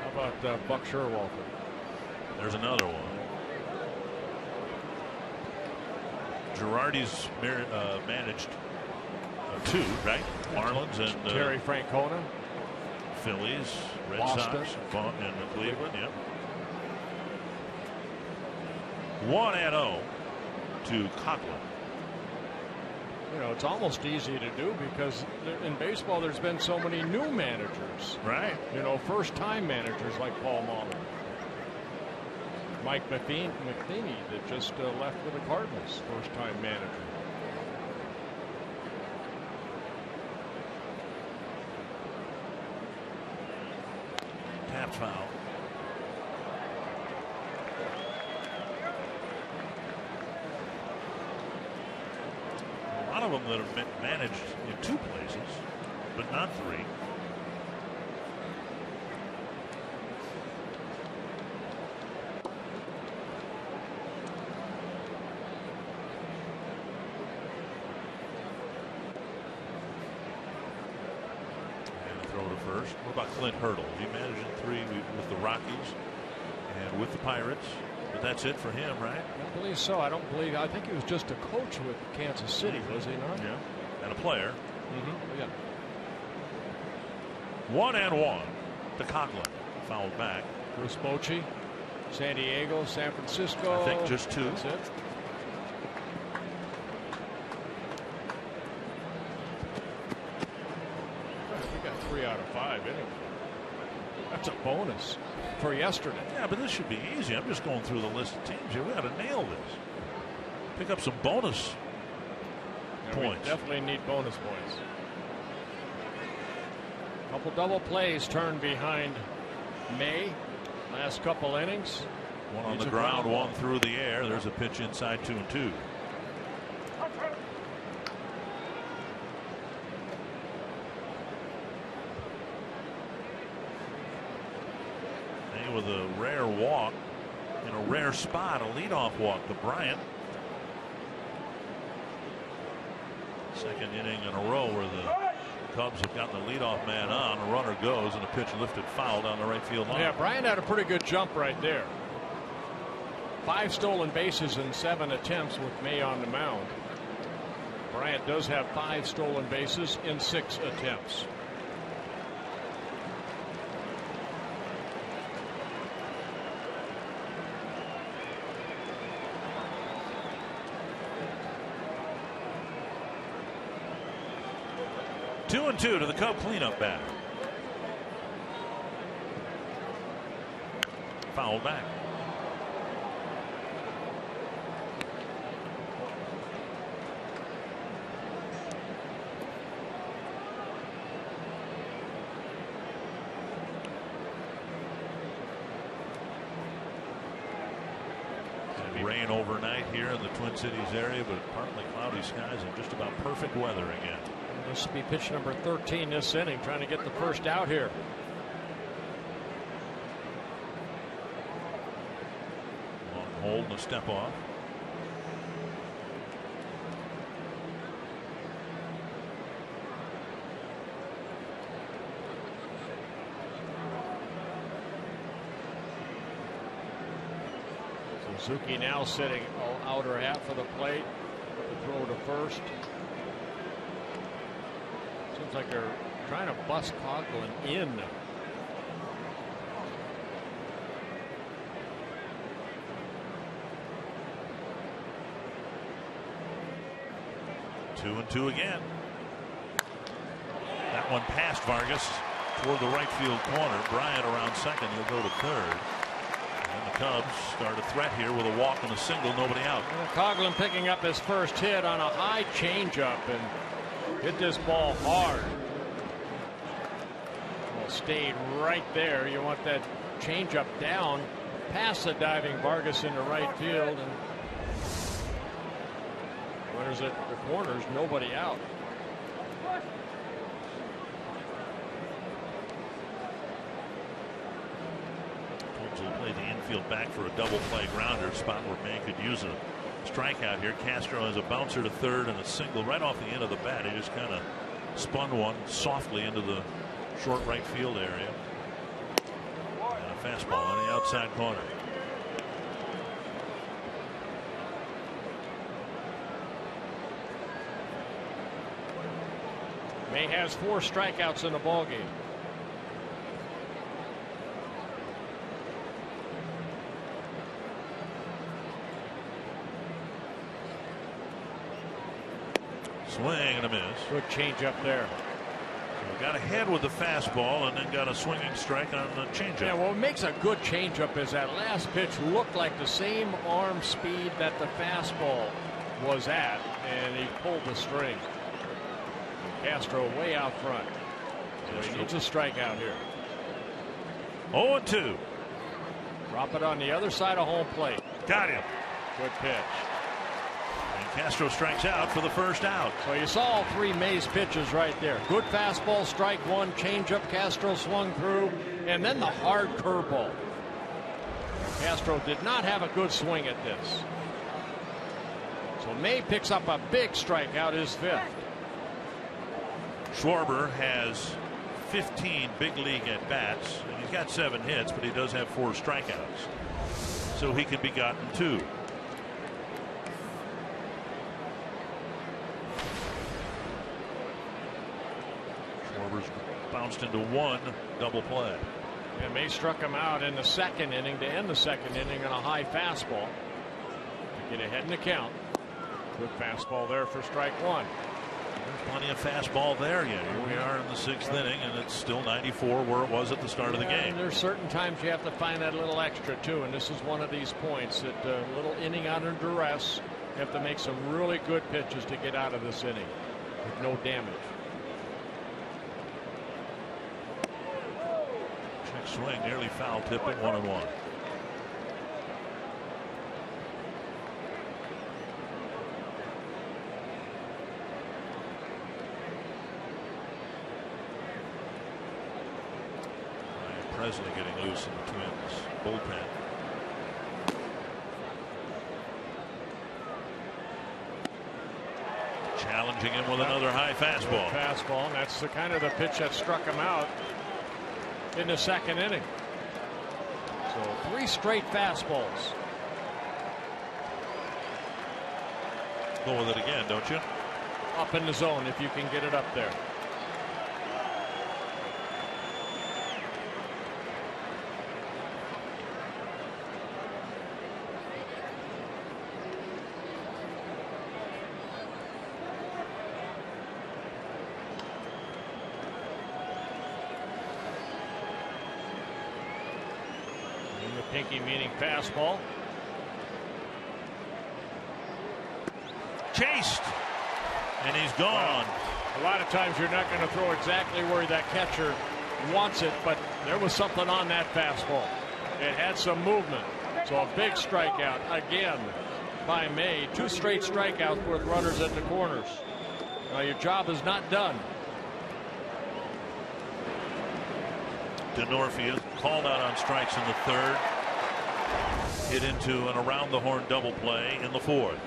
How about Buck Sherwalter? There's another one. Girardi's managed 2, right? Marlins and Terry Francona. Phillies, Red Boston. Sox, and Cleveland. Yep. 1-0 to Coughlin. You know, it's almost easy to do because in baseball there's been so many new managers. Right. You know, first-time managers like Paul Mahler. Mike Matheny that just left with the Cardinals, first-time manager. Tap foul. A lot of them that have been managed in 2 places, but not 3. First. What about Clint Hurdle? He managed in 3 with the Rockies and with the Pirates, but that's it for him, right? I believe so. I think he was just a coach with Kansas City, was he not? Yeah, and a player. Yeah. 1-1 to Coughlin. Fouled back. Bruce Bochy, San Diego, San Francisco. I think just 2. That's it. We got 3 out of 5 anyway. That's a bonus for yesterday. Yeah, but this should be easy. I'm just going through the list of teams here. We got to nail this. Pick up some bonus points. We definitely need bonus points. Couple double plays turned behind May. Last couple innings. One on the ground, one through the air. There's a pitch inside 2-2. With a rare walk in a rare spot, a leadoff walk to Bryant. Second inning in a row where the Cubs have gotten the leadoff man on. A runner goes and a pitch lifted foul down the right field line. Yeah, Bryant had a pretty good jump right there. 5 stolen bases in 7 attempts with May on the mound. Bryant does have 5 stolen bases in 6 attempts. Two and 2 to the Cub cleanup batter. Foul back. Rain overnight here in the Twin Cities area, but partly cloudy skies and just about perfect weather again. This will be pitch number 13 this inning, trying to get the first out here. Long hold and a step off. Suzuki now sitting outer half of the plate. The throw to first. Seems like they're trying to bust Coughlin in. Two and 2 again. That one past Vargas toward the right field corner. Bryant around second. He'll go to third. And the Cubs start a threat here with a walk and a single, nobody out. Coughlin picking up his first hit on a high changeup and hit this ball hard. Well, stayed right there. You want that changeup down past the diving Vargas into right field, and runners at the corners, nobody out. Will play the infield back for a double play grounder, spot where May could use a strikeout here. Castro has a bouncer to third and a single right off the end of the bat. He just kind of spun one softly into the short right field area. And a fastball on the outside corner. May has 4 strikeouts in the ballgame. Swing and a miss. Good change up there. So got ahead with the fastball and then got a swinging strike on the changeup. Yeah, what makes a good changeup is that last pitch looked like the same arm speed that the fastball was at, and he pulled the string. Castro way out front. So he needs a strikeout here. 0-2. Drop it on the other side of home plate. Got him. Good pitch. And Castro strikes out for the first out. So you saw all three Mays pitches right there. Good fastball, strike one, changeup, Castro swung through, and then the hard curveball. Castro did not have a good swing at this. So May picks up a big strikeout, his fifth. Schwarber has 15 big league at bats, and he's got 7 hits, but he does have 4 strikeouts. So he can be gotten 2. Schwarber's bounced into 1 double play. And May struck him out in the second inning to end the second inning on a high fastball to get ahead in the count. Good fastball there for strike one. There's plenty of fastball there yet. Here we are in the 6th inning, and it's still 94 where it was at the start of the game. And there's certain times you have to find that little extra too, and this is one of these points that a little inning under duress. You have to make some really good pitches to get out of this inning with no damage. Check swing, nearly foul tipping, 1-1. Presley getting loose in the Twins bullpen. Challenging him with another high fastball. Fastball, and that's the kind of the pitch that struck him out in the second inning. So 3 straight fastballs. Go with it again, don't you? Up in the zone if you can get it up there. Pinky meaning fastball. Chased, and he's gone. Well, a lot of times you're not going to throw exactly where that catcher wants it, but there was something on that fastball. It had some movement. So a big strikeout again by May. 2 straight strikeouts with runners at the corners. Now your job is not done. Denorfia called out on strikes in the 3rd. Hit into an around the horn double play in the 4th.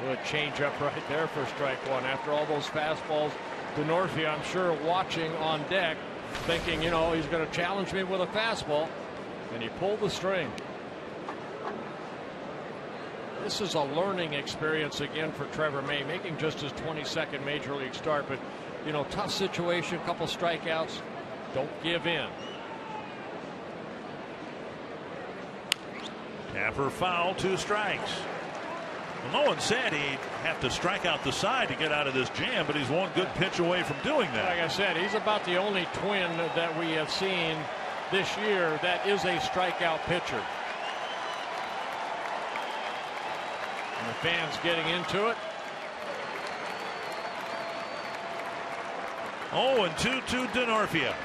Good changeup right there for strike one. After all those fastballs, Denorfia, I'm sure, watching on deck, thinking, you know, he's going to challenge me with a fastball, and he pulled the string. This is a learning experience again for Trevor May, making just his 22nd major league start. But, you know, tough situation, couple strikeouts. Don't give in. Tapper foul, 2 strikes. Well, no one said he'd have to strike out the side to get out of this jam, but he's one good pitch away from doing that. Like I said, he's about the only Twin that we have seen this year that is a strikeout pitcher. And the fans getting into it. 0-2 to Denorfia.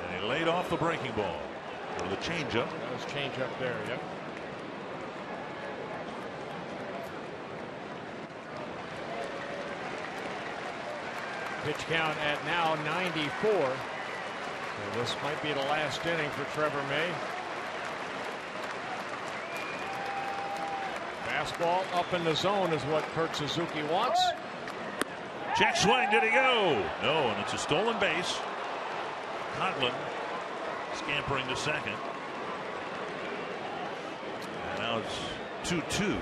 And he laid off the breaking ball. Or the changeup. That was changeup there, yep. Pitch count at now 94. So this might be the last inning for Trevor May. Fastball up in the zone is what Kurt Suzuki wants. Check swing, did he go? No, and it's a stolen base. Conklin scampering to second. And now it's 2-2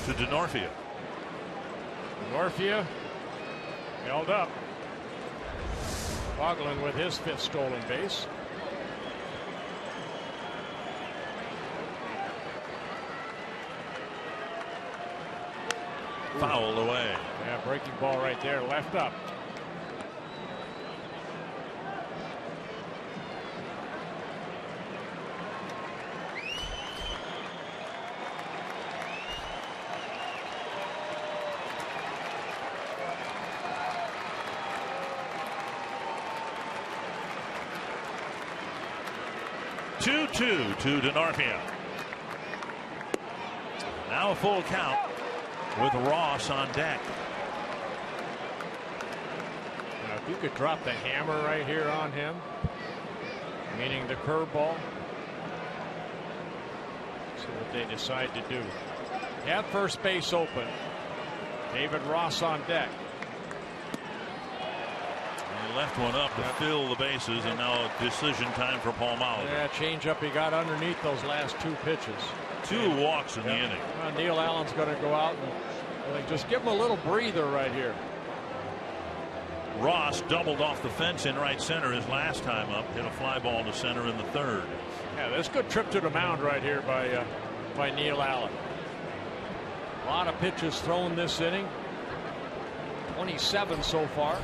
to Denorfia. Denorfia Held up. Oakland with his 5th stolen base. Fouled away. Yeah, breaking ball right there, left up. Two to Denarpia. Now a full count with Ross on deck. Now, if you could drop the hammer right here on him, meaning the curveball, see what they decide to do. Have first base open. David Ross on deck. He left one up to fill the bases, and now a decision time for Paul Molitor. Yeah, changeup. He got underneath those last 2 pitches. 2 walks in the inning. Neil Allen's going to go out and just give him a little breather right here. Ross doubled off the fence in right center his last time up. Hit a fly ball to center in the 3rd. Yeah, that's a good trip to the mound right here by Neil Allen. A lot of pitches thrown this inning. 27 so far.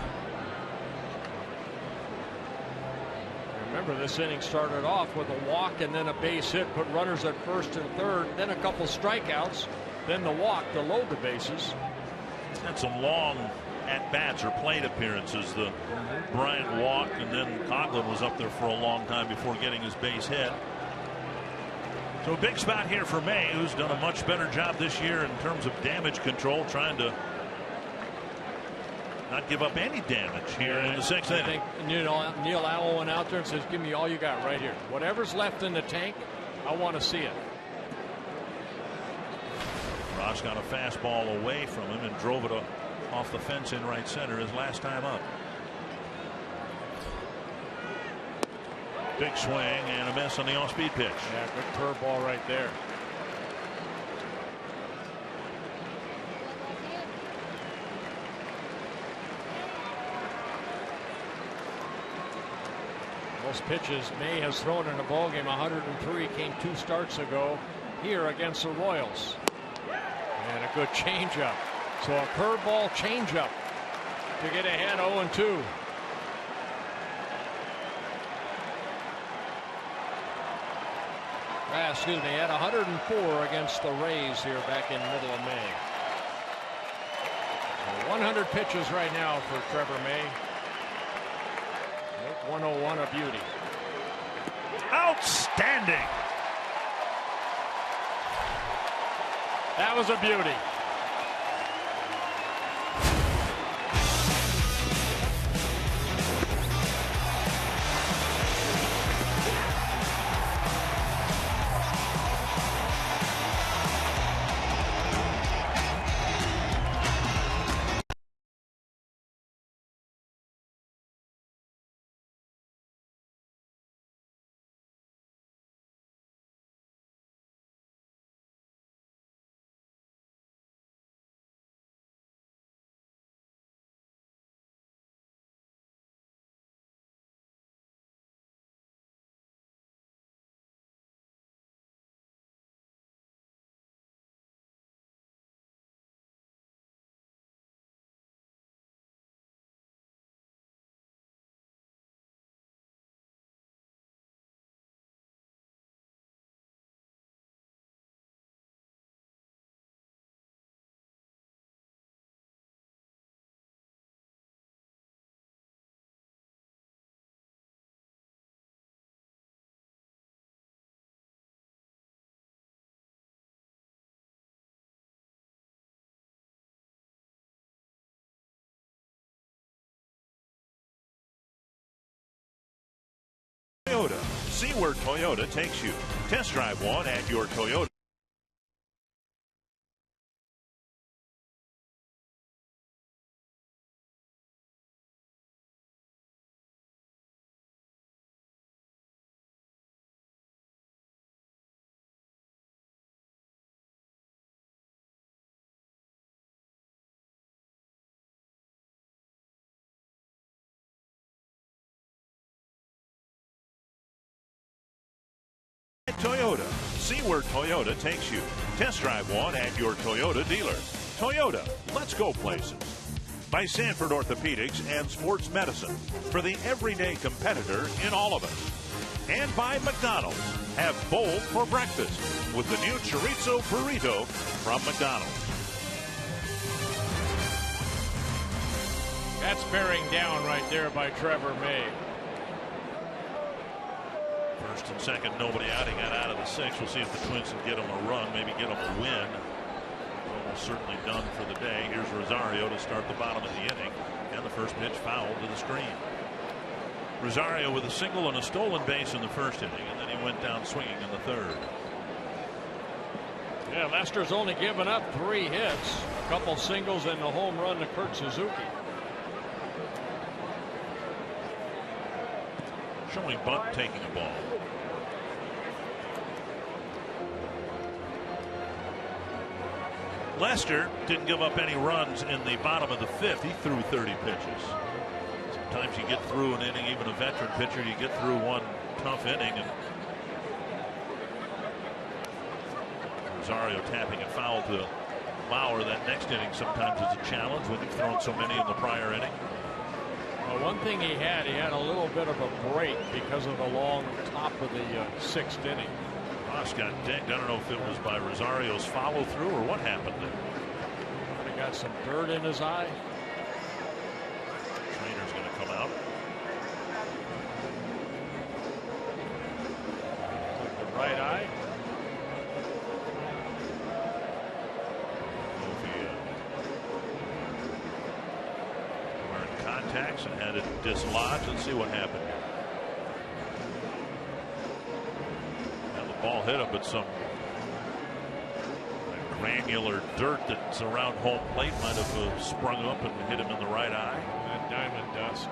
Remember, this inning started off with a walk and then a base hit, put runners at 1st and 3rd, then a couple strikeouts, then the walk to load the bases. He's had some long at-bats or plate appearances. The Bryant walked, and then Coughlin was up there for a long time before getting his base hit. So a big spot here for May, who's done a much better job this year in terms of damage control, trying to not give up any damage here in the 6th inning. I think Neil Allen went out there and says, give me all you got right here. Whatever's left in the tank, I want to see it. Ross got a fastball away from him and drove it off the fence in right center his last time up. Big swing and a miss on the off-speed pitch. Yeah, good curveball right there. Most pitches May has thrown in a ball game. 103 came 2 starts ago here against the Royals. And a good changeup. So a curveball changeup to get ahead 0-2. Excuse me, at 104 against the Rays here back in middle of May. So 100 pitches right now for Trevor May. 101 a beauty. Outstanding. That was a beauty. Toyota. See where Toyota takes you. Test drive one at your Toyota. Toyota. See where Toyota takes you. Test drive one at your Toyota dealer. Toyota, let's go places. By Sanford Orthopedics and Sports Medicine for the everyday competitor in all of us. And by McDonald's. Have bowl for breakfast with the new chorizo burrito from McDonald's. That's bearing down right there by Trevor May. First and second, nobody out. He got out of the sixth. We'll see if the Twins can get him a run, maybe get him a win. Almost certainly done for the day. Here's Rosario to start the bottom of the inning. And the first pitch fouled to the screen. Rosario with a single and a stolen base in the first inning, and then he went down swinging in the third. Yeah, Lester's only given up 3 hits, a couple singles and a home run to Kurt Suzuki. Showing bunt taking a ball. Lester didn't give up any runs in the bottom of the 5th. He threw 30 pitches. Sometimes you get through an inning, even a veteran pitcher, you get through one tough inning, and Rosario tapping a foul to Lauer that next inning sometimes is a challenge when you've thrown so many in the prior inning. Well, one thing he had a little bit of a break because of the long top of the 6th inning. Ross got dinged. I don't know if it was by Rosario's follow through or what happened there. Might have got some dirt in his eye. Trainer's going to come out. The right eye. Wearing contacts and had it dislodged. Let's see what happened here. Ball hit him, but some granular dirt that's around home plate might have sprung up and hit him in the right eye. That diamond dust.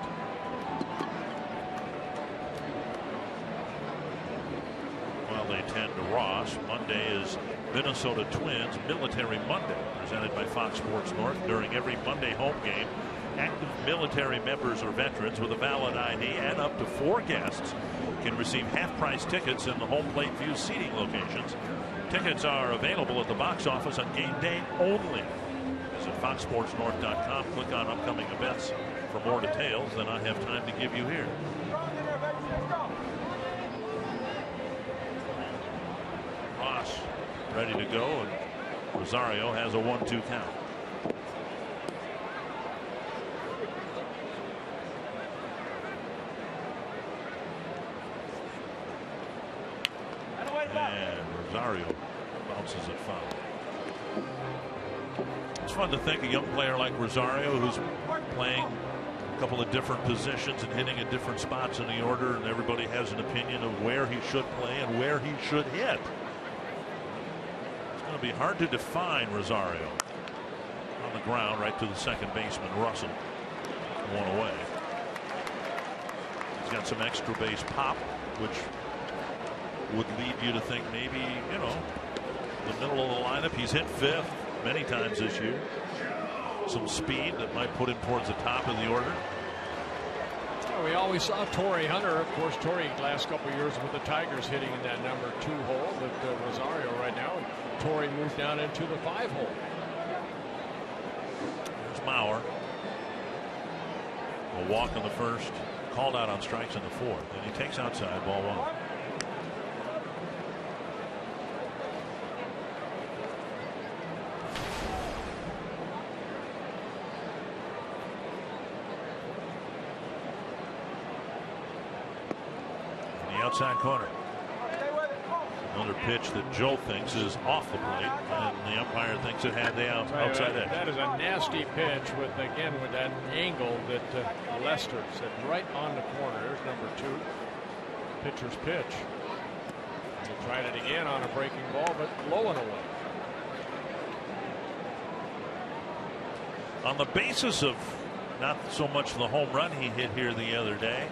Well, they tend to Ross. Monday is Minnesota Twins Military Monday, presented by Fox Sports North. During every Monday home game, active military members or veterans with a valid ID and up to 4 guests can receive half-price tickets in the home plate view seating locations. Tickets are available at the box office on game day only. Visit foxsportsnorth.com, click on upcoming events for more details than I have time to give you here. Ross ready to go, and Rosario has a 1-2 count. And Rosario bounces it foul. It's fun to think a young player like Rosario, who's playing a couple of different positions and hitting at different spots in the order, and everybody has an opinion of where he should play and where he should hit. It's going to be hard to define Rosario. On the ground, right to the second baseman, Russell. 1 away. He's got some extra base pop, which would lead you to think maybe, you know, the middle of the lineup. He's hit 5th many times this year. Some speed that might put him towards the top of the order. Well, we always saw Torrey Hunter. Of course, Torrey last couple of years with the Tigers hitting in that number 2 hole. But Rosario right now, Torrey moved down into the 5 hole. There's Mauer. A walk in the first, called out on strikes in the 4th, and he takes outside, ball 1. Outside corner. Another pitch that Joe thinks is off the plate, and the umpire thinks it had the outside edge. That is a nasty pitch with that angle that Lester said right on the corner. There's number 2. Pitcher's pitch. He tried it again on a breaking ball, but low and away. On the basis of not so much the home run he hit here the other day,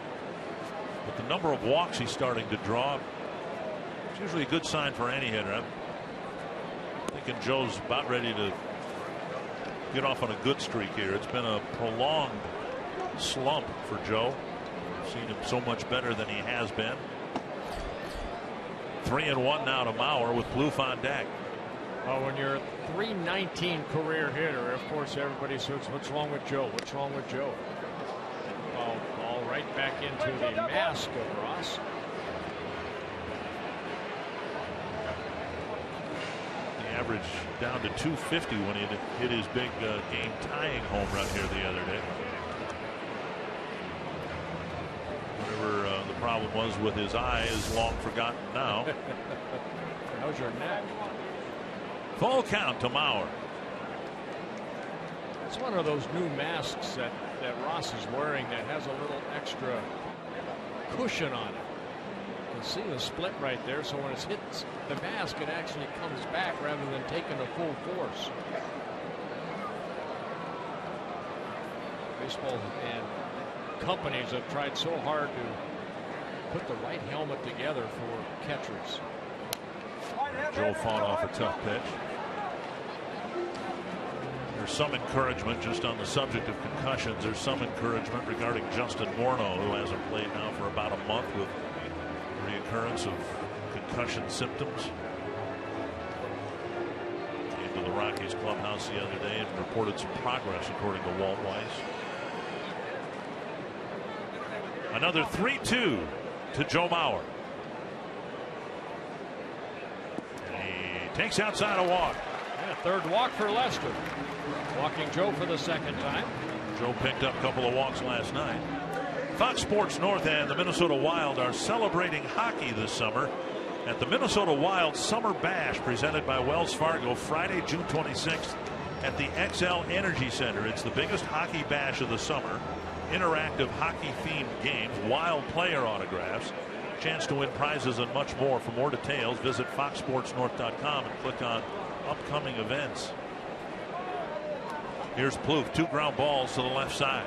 but the number of walks he's starting to draw, it's usually a good sign for any hitter. I'm thinking Joe's about ready to get off on a good streak here. It's been a prolonged slump for Joe. I've seen him so much better than he has been. 3-1 now to Mauer with Plouffe on deck. Well, when you're a .319 career hitter, of course everybody says, what's wrong with Joe? What's wrong with Joe? Well, ball right back into the mask of Ross. The average down to 250 when he hit his big game-tying home run here the other day. Whatever the problem was with his eye is long forgotten now. How's your neck? Full count to Mauer. It's one of those new masks that Ross is wearing that has a little extra cushion on it. You can see the split right there, so when it hits the mask, it actually comes back rather than taking a full force. Baseball and companies have tried so hard to put the right helmet together for catchers. Joe fought off a tough pitch. There's some encouragement just on the subject of concussions. There's some encouragement regarding Justin Morneau, who hasn't played now for about a month with reoccurrence of concussion symptoms. Came to the Rockies clubhouse the other day and reported some progress, according to Walt Weiss. Another 3-2 to Joe Mauer. Takes outside a walk. Yeah, third walk for Lester. Walking Joe for the second time. Joe picked up a couple of walks last night. Fox Sports North and the Minnesota Wild are celebrating hockey this summer at the Minnesota Wild Summer Bash, presented by Wells Fargo, Friday, June 26th at the XL Energy Center. It's the biggest hockey bash of the summer. Interactive hockey-themed games, Wild player autographs, chance to win prizes and much more. For more details, visit foxsportsnorth.com and click on upcoming events. Here's Plouffe, 2 ground balls to the left side.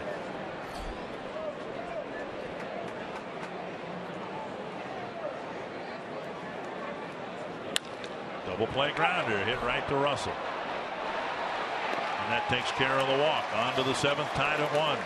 Double play grounder hit right to Russell, and that takes care of the walk. On to the 7th, tied at 1.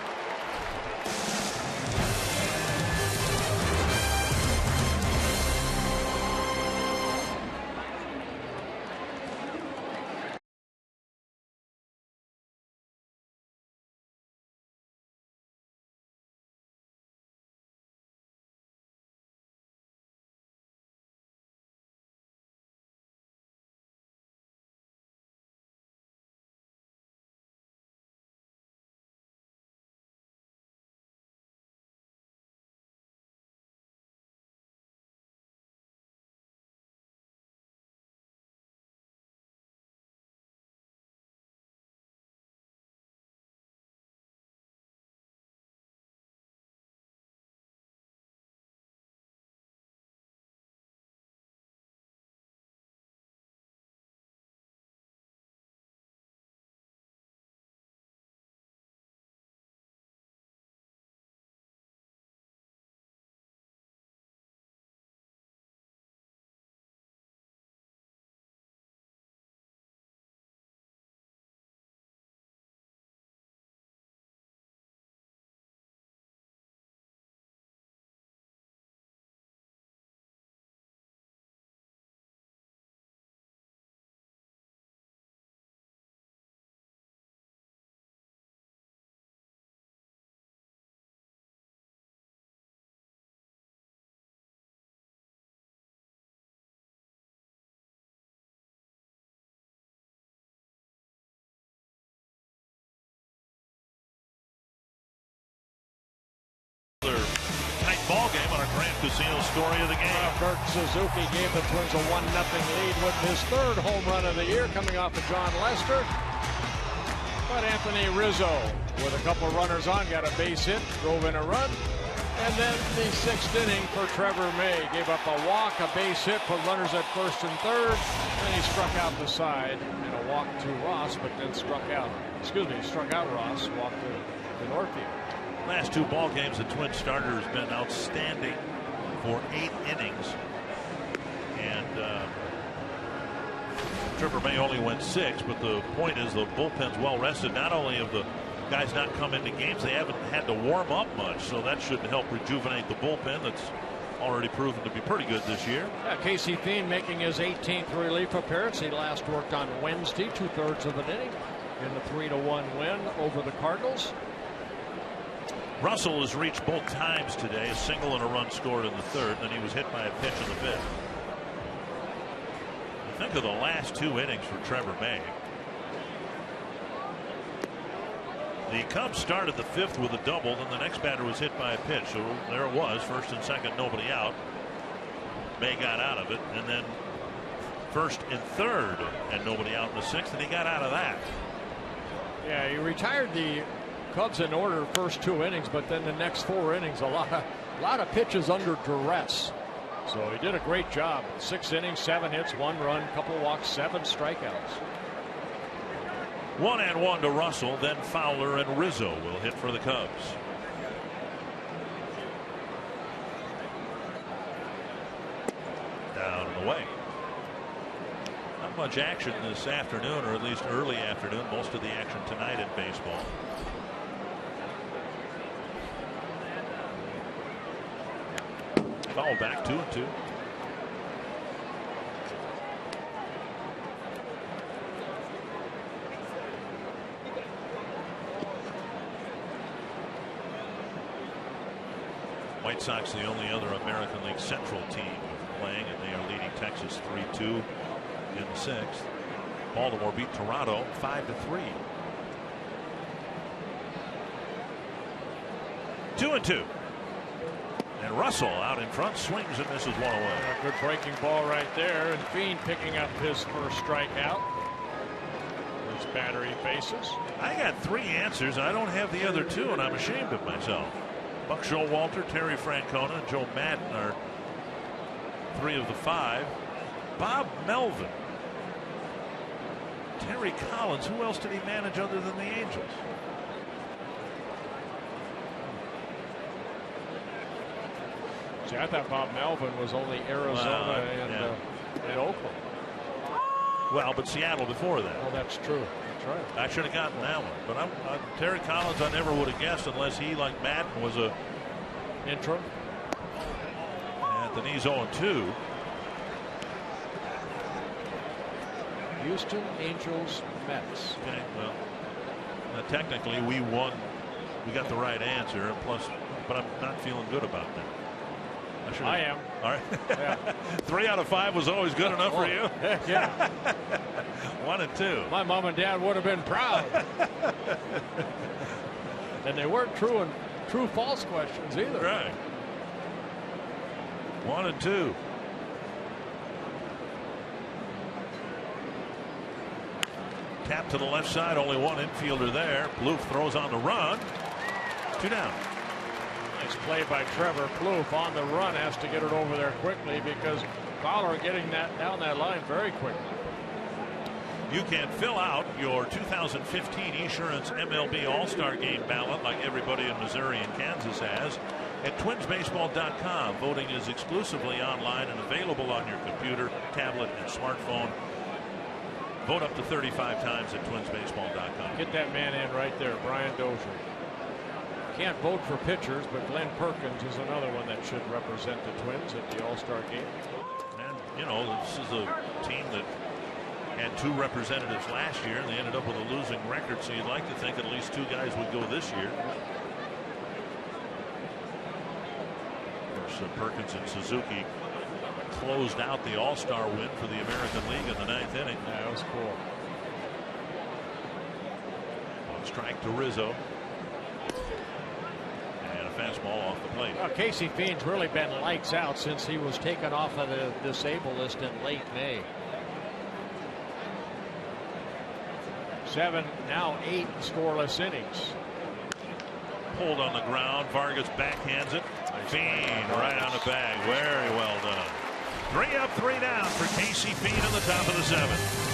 Ball game on our Grand Casino story of the game. Kurt Suzuki gave the Twins a 1-0 lead with his 3rd home run of the year, coming off of John Lester. But Anthony Rizzo, with a couple of runners on, got a base hit, drove in a run. And then the 6th inning for Trevor May. Gave up a walk, a base hit, put runners at 1st and 3rd. Then he struck out the side and a walk to Ross, but then struck out Ross, walked to Northfield. Last 2 ball games, the Twins starter has been outstanding for 8 innings. And Trevor May only went 6, but the point is the bullpen's well rested. Not only have the guys not come into games, they haven't had to warm up much, so that should help rejuvenate the bullpen that's already proven to be pretty good this year. Yeah, Casey Fiend making his 18th relief appearance. He last worked on Wednesday, 2/3 of an inning in the 3-1 win over the Cardinals. Russell has reached both times today, a single and a run scored in the third, and he was hit by a pitch in the fifth. Think of the last 2 innings for Trevor May. The Cubs started the fifth with a double, then the next batter was hit by a pitch. So there it was, first and second, nobody out. May got out of it, and then first and third, and nobody out in the sixth, and he got out of that. Yeah, he retired the Cubs in order first 2 innings, but then the next 4 innings, a lot of pitches under duress. So he did a great job. 6 innings, 7 hits, 1 run, couple walks, 7 strikeouts. 1-1 to Russell, then Fowler and Rizzo will hit for the Cubs. Down and away. Not much action this afternoon, or at least early afternoon. Most of the action tonight in baseball. Foul back, 2-2. White Sox the only other American League Central team playing, and they are leading Texas 3-2 in the sixth. Baltimore beat Toronto 5-3. 2-2. And Russell out in front, swings and misses one away. A good breaking ball right there, and Fiend picking up his first strikeout. His battery faces. I got 3 answers. I don't have the other 2, and I'm ashamed of myself. Buck Showalter, Terry Francona, and Joe Madden are 3 of the 5. Bob Melvin, Terry Collins. Who else did he manage other than the Angels? See, I thought Bob Melvin was only Arizona and Oakland. Well, but Seattle before that. Oh, that's true. That's right. I should have gotten that one. But Terry Collins, I never would have guessed unless he, like Madden, was a interim. At the knees 0-2. Houston Angels Mets. Okay, well, technically we won. We got the right answer, and plus, but I'm not feeling good about that. I am. All right. Yeah. 3 out of 5 was always good enough for you. Heck yeah. 1 and 2. My mom and dad would have been proud. And they weren't true false questions either. Right. 1 and 2. Tap to the left side, only one infielder there. Plouffe throws on the run. 2 down. Nice play by Trevor Plouffe on the run. Has to get it over there quickly because Fowler getting that down that line very quickly. You can fill out your 2015 Esurance MLB All-Star Game ballot like everybody in Missouri and Kansas has at twinsbaseball.com. Voting is exclusively online and available on your computer, tablet, and smartphone. Vote up to 35 times at twinsbaseball.com. Get that man in right there, Brian Dozier. Can't vote for pitchers, but Glenn Perkins is another one that should represent the Twins at the All-Star game. And, you know, this is a team that had 2 representatives last year, and they ended up with a losing record, so you'd like to think at least 2 guys would go this year. Of course, Perkins and Suzuki closed out the All-Star win for the American League in the 9th inning. Yeah, that was cool. One strike to Rizzo. And a fastball off the plate. Well, Casey Fiend's really been lights out since he was taken off of the disabled list in late May. 7, now 8 scoreless innings. Pulled on the ground. Vargas backhands it. Fiend right on the bag. Very well done. 3 up, 3 down for Casey Fiend on the top of the 7th.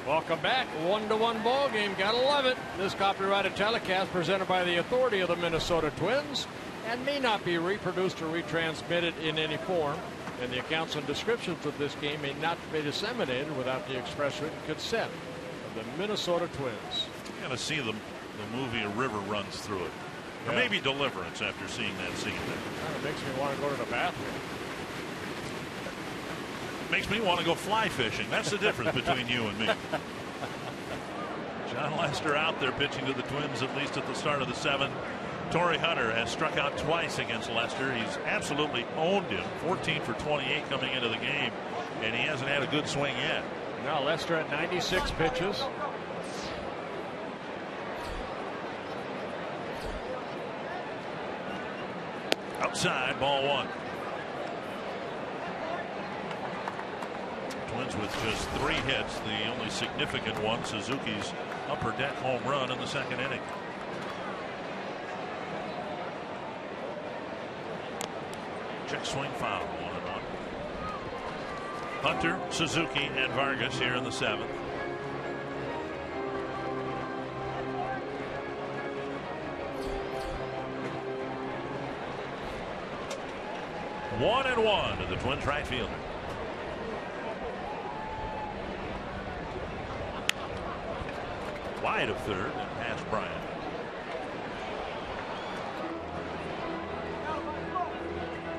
Welcome back. 1-1 ball game. Gotta love it. This copyrighted telecast presented by the authority of the Minnesota Twins and may not be reproduced or retransmitted in any form. And the accounts and descriptions of this game may not be disseminated without the express written consent of the Minnesota Twins. You gotta see the movie A River Runs Through It. Yeah. Or maybe Deliverance after seeing that scene. Kind of makes me want to go to the bathroom. Makes me want to go fly fishing. That's the difference between you and me. John Lester out there pitching to the Twins, at least at the start of the 7th. Torrey Hunter has struck out twice against Lester. He's absolutely owned him. 14 for 28 coming into the game, and he hasn't had a good swing yet. Now Lester at 96 pitches. Outside, ball 1. Twins with just 3 hits, the only significant one, Suzuki's upper deck home run in the 2nd inning. Check swing foul, 1-1. Hunter, Suzuki, and Vargas here in the 7th. One and one to the Twins right fielder. Wide of third and past Bryant.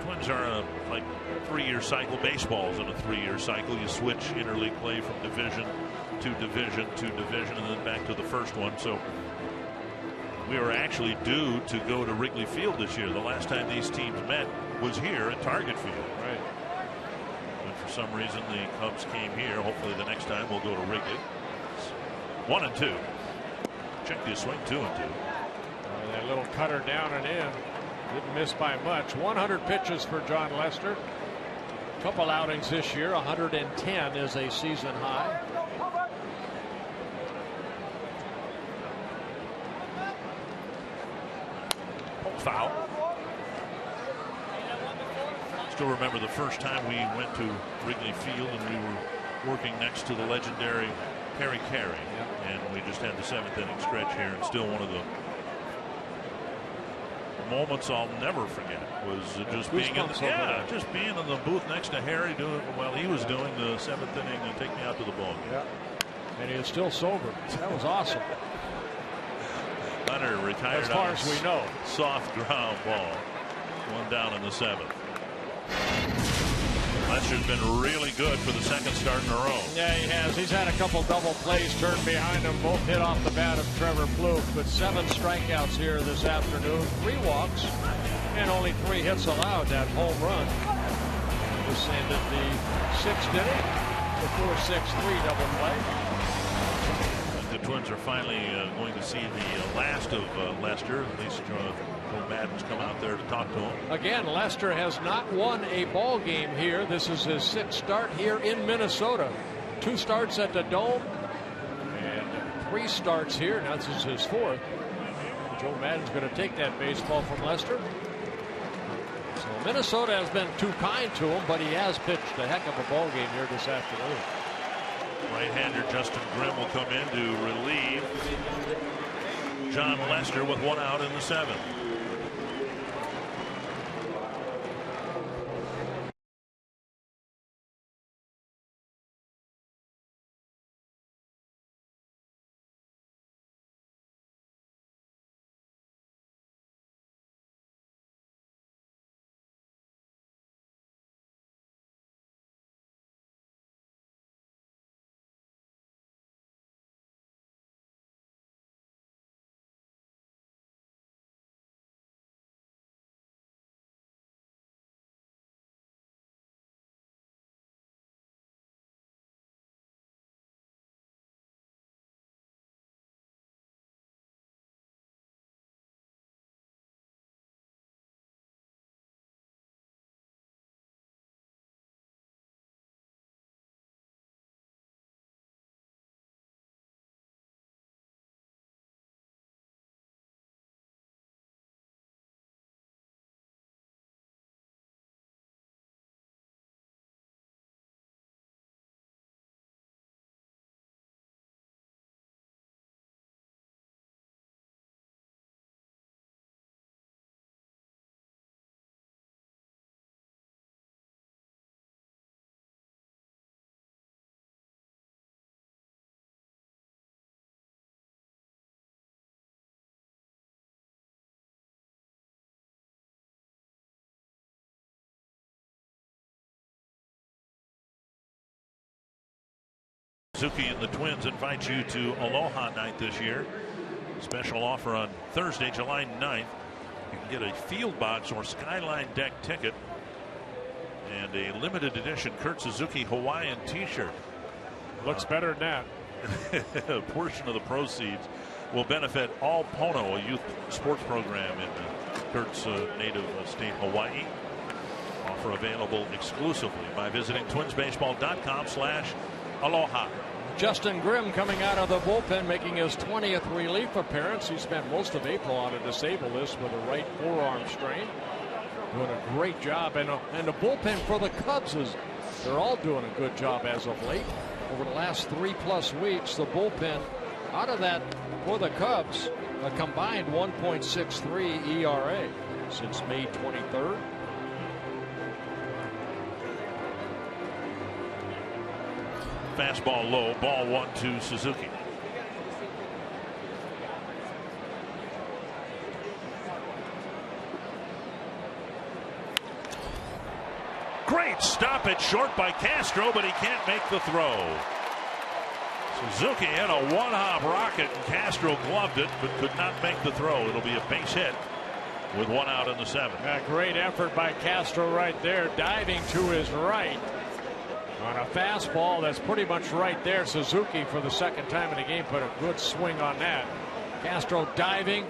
Twins are like 3-year cycle. Baseball's in a 3-year cycle. You switch interleague play from division to division to division and then back to the first one. So we were actually due to go to Wrigley Field this year. The last time these teams met was here at Target Field. Right. But for some reason the Cubs came here. Hopefully the next time we'll go to Wrigley. 1-2. Check the swing. 2-2. That little cutter down and in. Didn't miss by much. 100 pitches for John Lester. Couple outings this year. 110 is a season high. Foul. Still remember the first time we went to Wrigley Field and we were working next to the legendary Harry Carey. Yep. And we just had the 7th inning stretch here, and still one of the moments I'll never forget was just being in the booth next to Harry doing while he was doing the 7th inning and take me out to the ball game. Yep. And he is still sober. That was awesome. Hunter retired as far as we know. Soft ground ball. 1 down in the 7th. Lester's been really good for the 2nd start in a row. Yeah, he has. He's had a couple double plays turned behind him, both hit off the bat of Trevor Plouffe, but 7 strikeouts here this afternoon, 3 walks, and only 3 hits allowed. That home run. This ended the 6th inning, the 4-6-3 double play. The Twins are finally going to see the last of Lester. At least Joe Maddon's come out there to talk to him. Again, Lester has not won a ball game here. This is his 6th start here in Minnesota. 2 starts at the Dome and 3 starts here. Now this is his 4th. Joe Maddon's going to take that baseball from Lester. So Minnesota has been too kind to him, but he has pitched a heck of a ball game here this afternoon. Right-hander Justin Grimm will come in to relieve John Lester with 1 out in the 7th. Suzuki and the Twins invite you to Aloha Night this year. Special offer on Thursday, July 9th. You can get a Field Box or Skyline Deck ticket and a limited edition Kurt Suzuki Hawaiian t-shirt. Looks better than that. A portion of the proceeds will benefit All Pono, a youth sports program in Kurt's native state, Hawaii. Offer available exclusively by visiting twinsbaseball.com/aloha. Justin Grimm coming out of the bullpen, making his 20th relief appearance. He spent most of April on a disabled list with a right forearm strain. Doing a great job, and the bullpen for the Cubs they're all doing a good job as of late. Over the last 3+ weeks, the bullpen out of that for the Cubs, a combined 1.63 ERA since May 23rd. Fastball low, ball 1 to Suzuki. Great stop at short by Castro, but he can't make the throw. Suzuki had a one-hop rocket, and Castro gloved it, but could not make the throw. It'll be a base hit with 1 out in the 7th. A great effort by Castro right there, diving to his right on a fastball that's pretty much right there. Suzuki, for the second time in the game, put a good swing on that. Castro diving,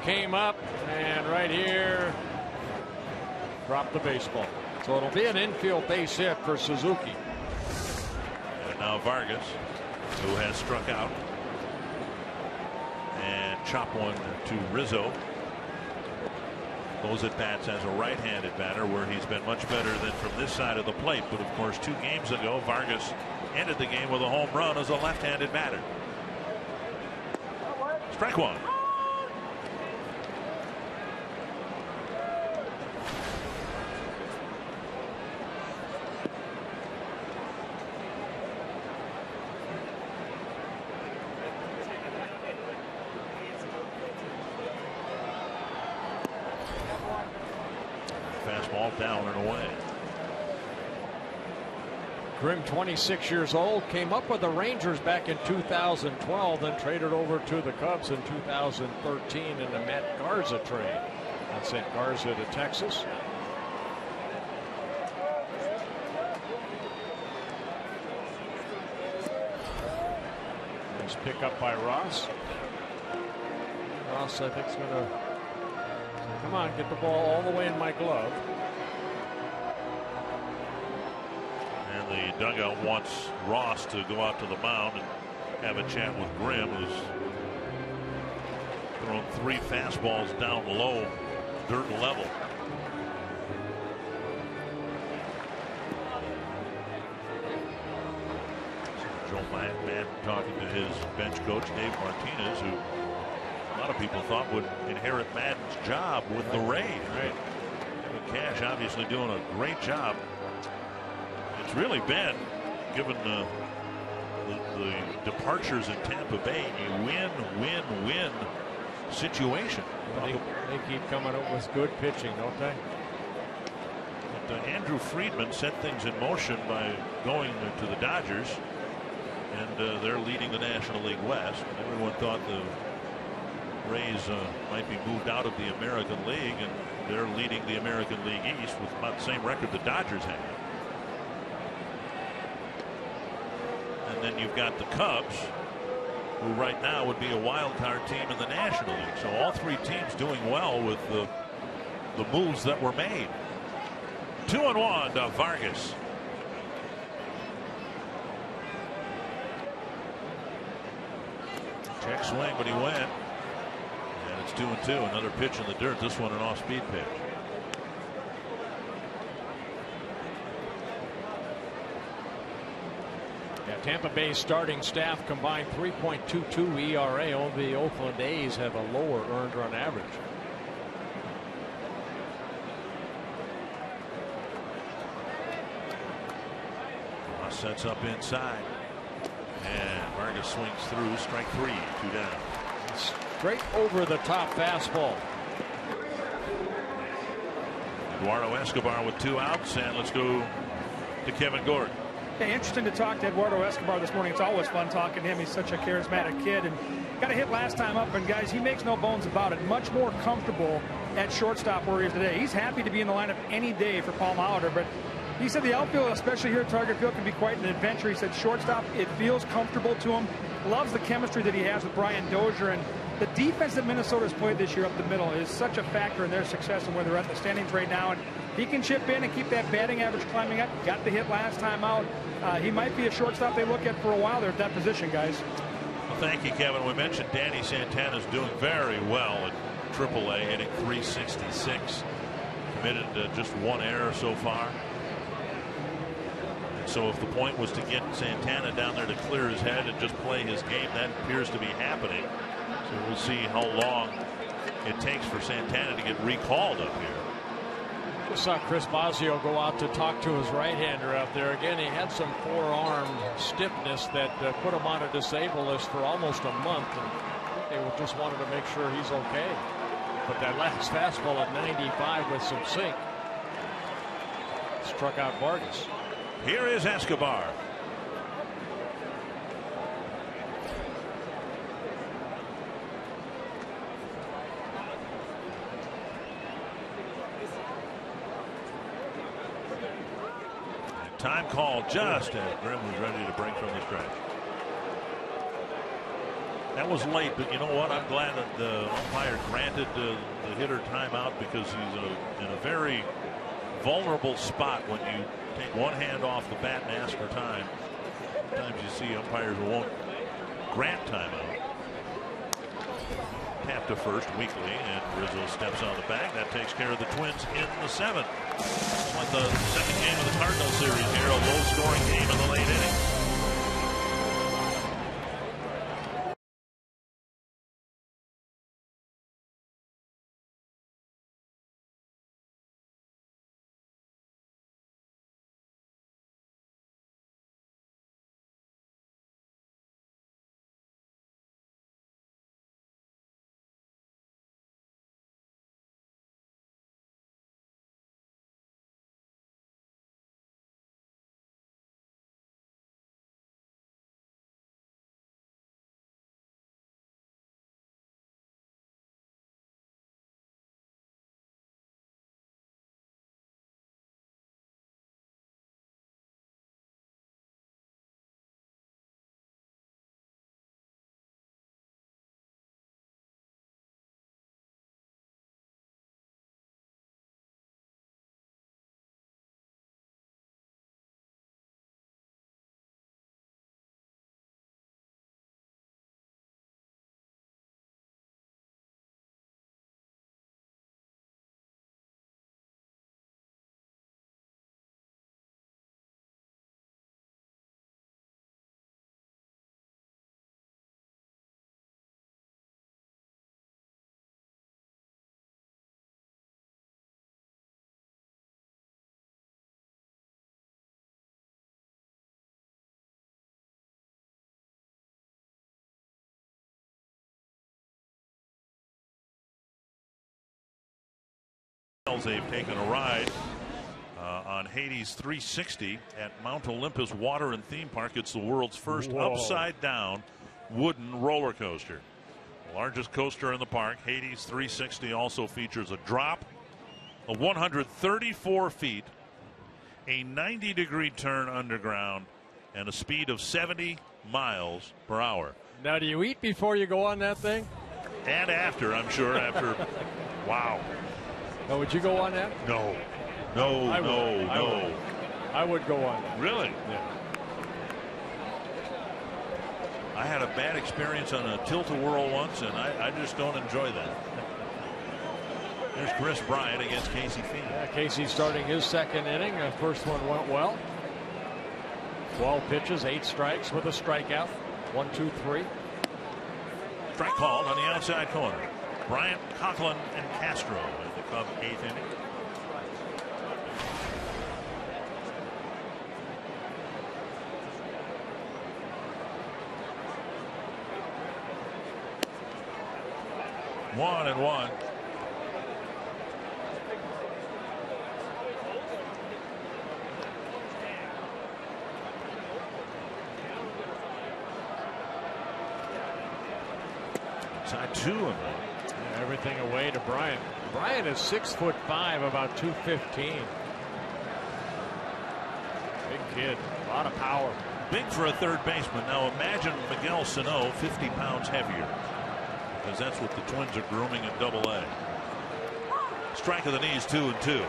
came up, and right here dropped the baseball. So it'll be an infield base hit for Suzuki. And now Vargas, who has struck out, and chop one to Rizzo. Those at bats as a right-handed batter, where he's been much better than from this side of the plate. But of course, 2 games ago, Vargas ended the game with a home run as a left-handed batter. Strike 1. Fastball down and away. Grimm, 26 years old, came up with the Rangers back in 2012, then traded over to the Cubs in 2013 in the Matt Garza trade. That sent Garza to Texas. Nice pick up by Ross. Ross, I think, is going to come on, get the ball all the way in my glove. And the dugout wants Ross to go out to the mound and have a chat with Grimm, who's thrown 3 fastballs down low, dirt level. Joe Madden talking to his bench coach, Dave Martinez, who a lot of people thought would inherit Madden's job with the Rays. Right. But Cash obviously doing a great job. It's really been, given the departures in Tampa Bay, a win situation. They keep coming up with good pitching, don't they? But Andrew Friedman set things in motion by going to the Dodgers, and they're leading the National League West. Everyone thought the Rays might be moved out of the American League, and they're leading the American League East with about the same record the Dodgers have. And then you've got the Cubs, who right now would be a wild card team in the National League. So all 3 teams doing well with the moves that were made. 2-1 to Vargas. Check swing, but he went. And it's 2-2. Another pitch in the dirt. This one an off-speed pitch. Yeah, Tampa Bay's starting staff combined 3.22 ERA. Only the Oakland A's have a lower earned run average. Sets up inside, and Vargas swings through. Strike 3, 2 down. Straight over the top fastball. Eduardo Escobar with 2 outs, and let's go to Kevin Gordon. Yeah, interesting to talk to Eduardo Escobar this morning. It's always fun talking to him. He's such a charismatic kid, and got a hit last time up. And guys, he makes no bones about it. Much more comfortable at shortstop where he is today. He's happy to be in the lineup any day for Paul Molitor, but he said the outfield, especially here at Target Field, can be quite an adventure. He said shortstop, it feels comfortable to him. Loves the chemistry that he has with Brian Dozier, and the defense that Minnesota's played this year up the middle is such a factor in their success and where they're at the standings right now. And he can chip in and keep that batting average climbing up. Got the hit last time out. He might be a shortstop they look at for a while there at that position, guys. Well, thank you, Kevin. We mentioned Danny Santana's doing very well at AAA, hitting .366. Committed just one error so far. And so if the point was to get Santana down there to clear his head and just play his game, that appears to be happening. So we'll see how long it takes for Santana to get recalled up here. Just saw Chris Bosio go out to talk to his right-hander out there. Again, he had some forearm stiffness that put him on a disabled list for almost a month. And they just wanted to make sure he's okay. But that last fastball at 95 with some sink struck out Vargas. Here is Escobar. Time called just as Grimm was ready to break from the stretch. That was late, but you know what? I'm glad that the umpire granted the hitter timeout, because he's in a very vulnerable spot when you take one hand off the bat and ask for time. Sometimes you see umpires won't grant timeout. Tap to first weakly, and Rizzo steps on the bag. That takes care of the Twins in the seventh. Like the second game of the Cardinals series here, a low-scoring game in the late innings. They've taken a ride on Hades 360 at Mount Olympus Water and Theme Park. It's the world's first upside-down wooden roller coaster. The largest coaster in the park, Hades 360, also features a drop of 134 feet, a 90-degree turn underground, and a speed of 70 miles per hour. Now, do you eat before you go on that thing? And after, I'm sure, after. Wow. Oh, would you go on that? No. I would go on that. Really? Yeah. I had a bad experience on a tilt-a-whirl once, and I just don't enjoy that. There's Chris Bryant against Casey Phoenix. Yeah, Casey starting his second inning. The first one went well. 12 pitches, 8 strikes with a strikeout. 1, 2, 3. Strike called on the outside corner. Bryant, Conklin, and Castro in the Cubs' 8th inning. One and one. Outside 2-1. Everything away to Bryant. Bryant is 6'5", about 215. Big kid, a lot of power. Big for a third baseman. Now imagine Miguel Sano 50 pounds heavier, because that's what the Twins are grooming in Double-A. Strike of the knees, 2-2.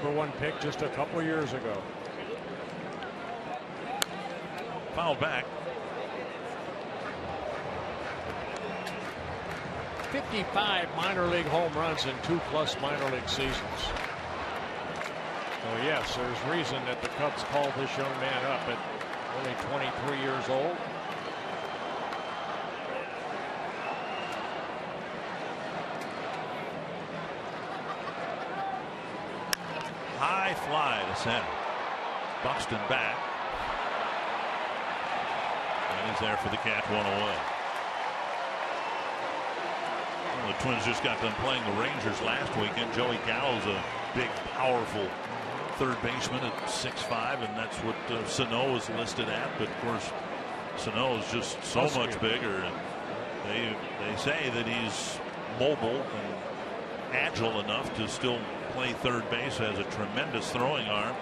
#1 pick just a couple years ago. Foul back. 55 minor league home runs in 2+ minor league seasons. So yes, there's reason that the Cubs called this young man up at only 23 years old. High fly to center. Buxton back. And he's there for the catch, 1 away. Well, the Twins just got done playing the Rangers last weekend. Joey Gallo's a big, powerful third baseman at 6'5", and that's what Sano is listed at. But of course, Sano is just so much bigger. And they say that he's mobile and agile enough to still play third base, has a tremendous throwing arm.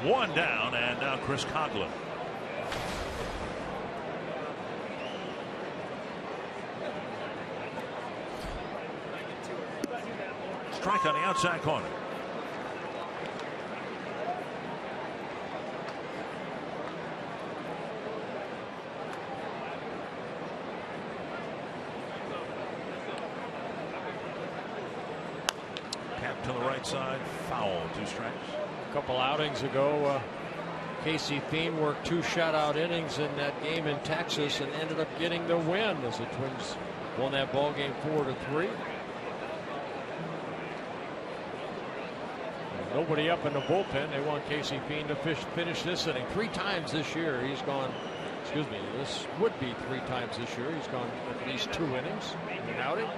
1 down, and now Chris Coghlan. Strike on the outside corner. To the right side, foul, 2 strikes. A couple outings ago, Casey Thien worked 2 shutout innings in that game in Texas and ended up getting the win as the Twins won that ball game 4-3. Nobody up in the bullpen. They want Casey Thien to finish this inning 3 times this year. He's gone. Excuse me. This would be 3 times this year. He's gone at least 2 innings in an outing.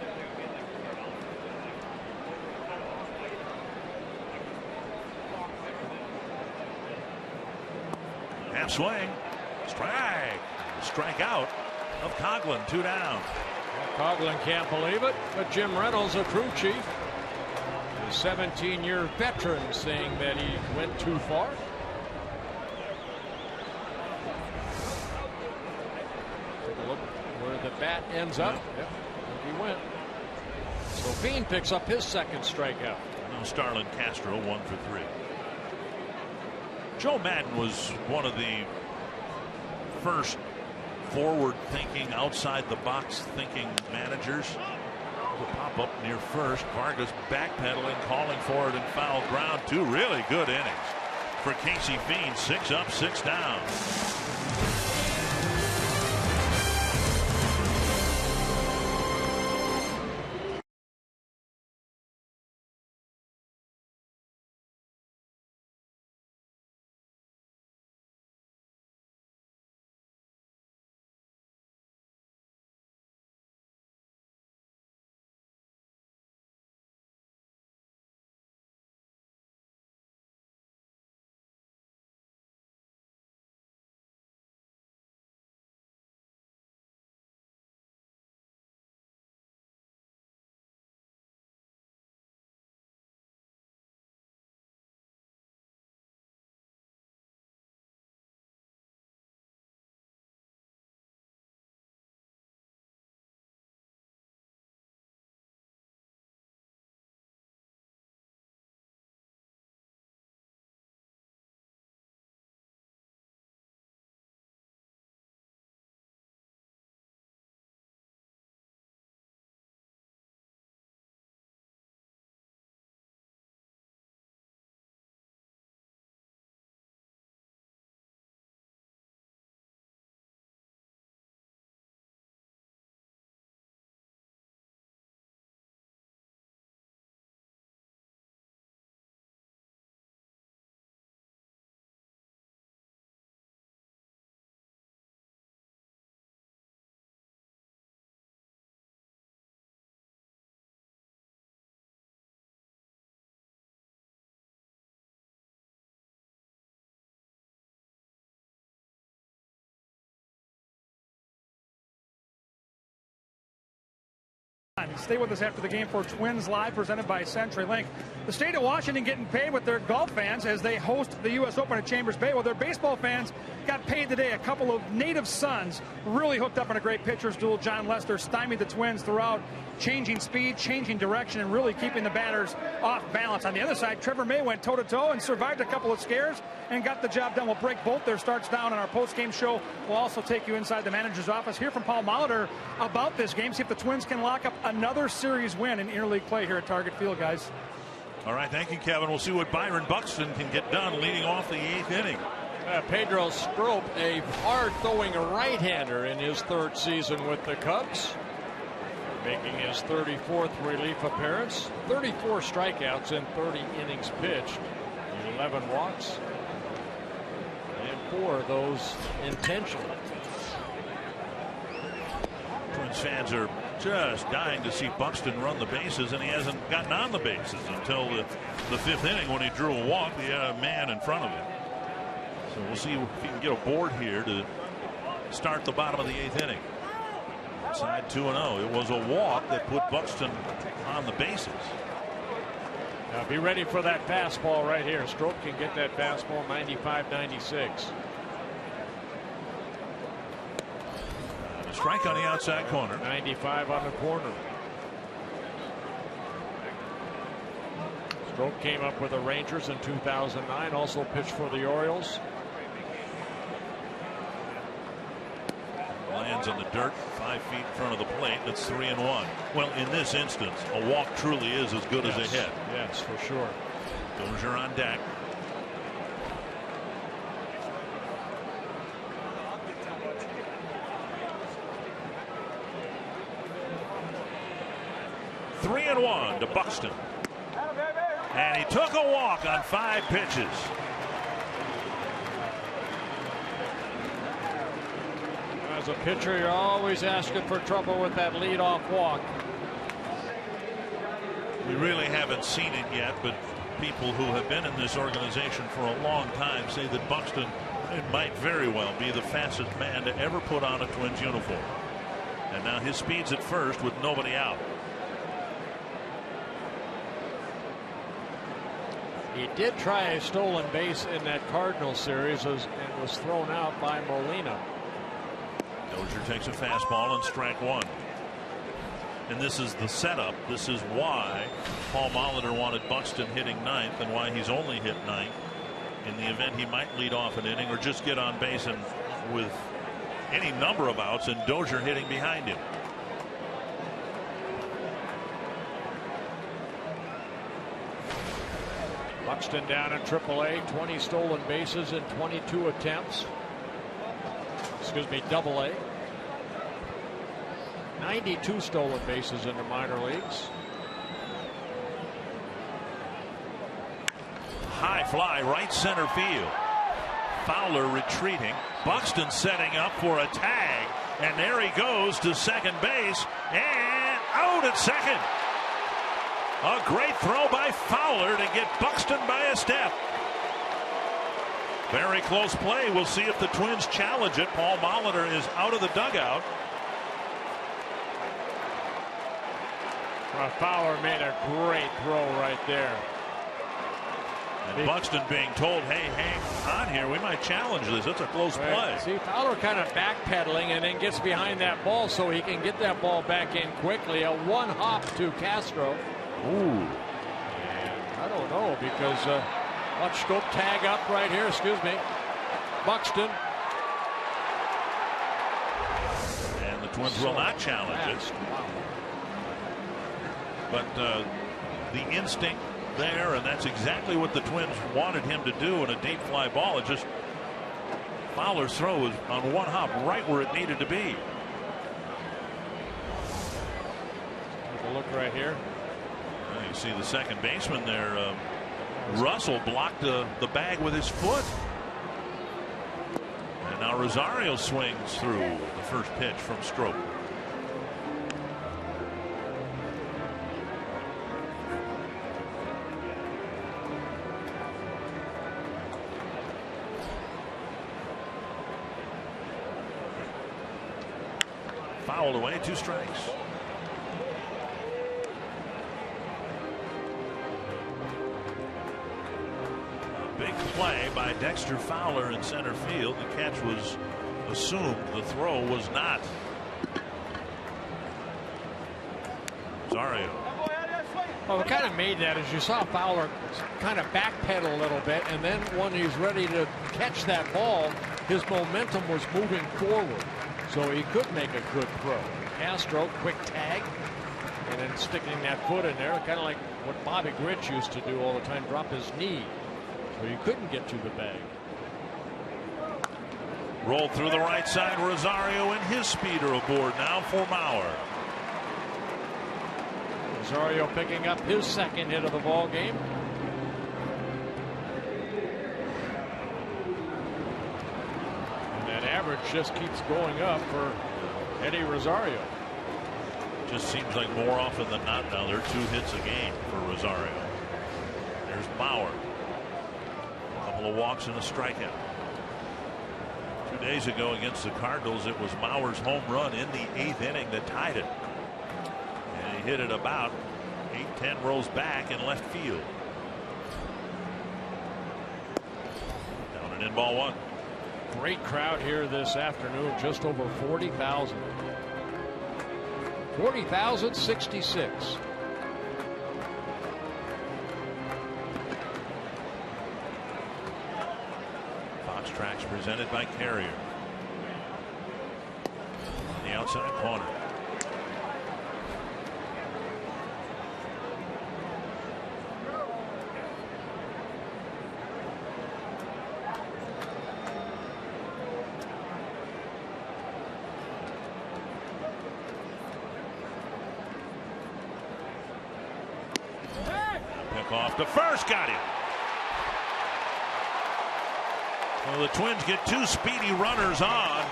Half swing, strike out of Coghlan, 2 down. Well, Coghlan can't believe it, but Jim Reynolds, a crew chief, a 17-year veteran, saying that he went too far. Take a look where the bat ends up. Yep, he went. So Thien picks up his 2nd strikeout. Now Starlin Castro 1 for 3. Joe Madden was one of the first forward-thinking, outside-the-box thinking managers. The pop-up near first. Vargas backpedaling, calling for it in foul ground. 2 really good innings for Casey Thien. 6 up, 6 down. Stay with us after the game for Twins Live, presented by CenturyLink. The state of Washington getting paid with their golf fans as they host the U.S. Open at Chambers Bay. Well, their baseball fans got paid today. A couple of native sons really hooked up in a great pitcher's duel. John Lester stymied the Twins throughout, changing speed, changing direction, and really keeping the batters off balance. On the other side, Trevor May went toe-to-toe and survived a couple of scares and got the job done. We'll break both their starts down in our post-game show. We'll also take you inside the manager's office, hear from Paul Molitor about this game, see if the Twins can lock up another series win in interleague play here at Target Field, guys. All right, thank you, Kevin. We'll see what Byron Buxton can get done leading off the 8th inning. Pedro Strop, a hard-throwing right-hander in his 3rd season with the Cubs, making his 34th relief appearance. 34 strikeouts in 30 innings pitched, 11 walks, and 4 of those intentional. Twins fans are just dying to see Buxton run the bases, and he hasn't gotten on the bases until the 5th inning when he drew a walk. He had a man in front of him. So we'll see if he can get a board here to start the bottom of the 8th inning. Side 2-0. It was a walk that put Buxton on the bases. Now be ready for that fastball right here. Strop can get that fastball 95-96. Strike on the outside corner. 95 on the corner. Strop came up with the Rangers in 2009. Also pitched for the Orioles. Lands on the dirt 5 feet in front of the plate. That's 3-1. Well, in this instance, a walk truly is as good as a hit. Yes, for sure. Dozier on deck. Three and 1 to Buxton. And he took a walk on 5 pitches. As a pitcher, you're always asking for trouble with that leadoff walk. We really haven't seen it yet, but people who have been in this organization for a long time say that Buxton might very well be the fastest man to ever put on a Twins uniform. And now his speed's at first with nobody out. He did try a stolen base in that Cardinals series and was thrown out by Molina. Dozier takes a fastball and strike 1. And this is the setup. This is why Paul Molitor wanted Buxton hitting 9th and why he's only hit 9th in the event he might lead off an inning or just get on base and with any number of outs, and Dozier hitting behind him. Buxton down in AAA, 20 stolen bases in 22 attempts. Excuse me, AA. 92 stolen bases in the minor leagues. High fly, right center field. Fowler retreating. Buxton setting up for a tag. And there he goes to second base. And out at second. A great throw by Fowler to get Buxton by a step. Very close play. We'll see if the Twins challenge it. Paul Molitor is out of the dugout. Fowler made a great throw right there. And Buxton being told, hey, hang on here. We might challenge this. It's a close play. See, Fowler kind of backpedaling and then gets behind that ball so he can get that ball back in quickly. A one hop to Castro. Ooh. And I don't know because watch Strop tag up right here. Excuse me. Buxton. And the Twins will not challenge it. Wow. But the instinct there, and that's exactly what the Twins wanted him to do in a deep fly ball. It just Fowler's throw was on one hop right where it needed to be. Take a look right here. Well, you see the second baseman there. Russell blocked the bag with his foot. And now Rosario swings through the first pitch from Strop. Fouled away, 2 strikes. play by Dexter Fowler in center field. The catch was assumed. The throw was not. Rosario. Well, what kind of made that is you saw Fowler kind of backpedal a little bit, and then when he's ready to catch that ball, his momentum was moving forward, so he could make a good throw. Castro, quick tag, and then sticking that foot in there, kind of like what Bobby Grich used to do all the time, drop his knee, so he couldn't get to the bag. Rolled through the right side. Rosario and his speeder aboard now for Mauer. Rosario picking up his second hit of the ball game. And that average just keeps going up for Eddie Rosario. Just seems like more often than not now they're 2 hits a game for Rosario. There's Mauer. A couple of walks and a strikeout. 2 days ago against the Cardinals, it was Mauer's home run in the 8th inning that tied it. And he hit it about 8-10 rows back in left field. Down and in, ball 1. Great crowd here this afternoon, just over 40,000. 40,066. Fox Tracks presented by Carrier. On the outside corner. Off to first, got him. Well, the Twins get 2 speedy runners on,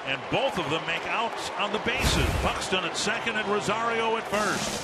and both of them make outs on the bases. Buxton at second and Rosario at first.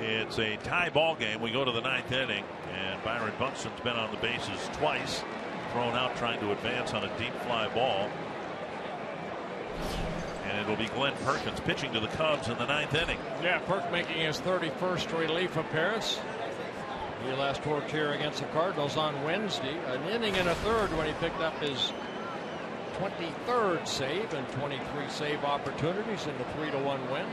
It's a tie ball game. We go to the 9th inning, and Byron Buxton's been on the bases twice, thrown out trying to advance on a deep fly ball. And it'll be Glenn Perkins pitching to the Cubs in the 9th inning. Yeah, Perk making his 31st relief appearance. He last worked here against the Cardinals on Wednesday. An inning and a third when he picked up his 23rd save and 23 save opportunities in the 3-1 win.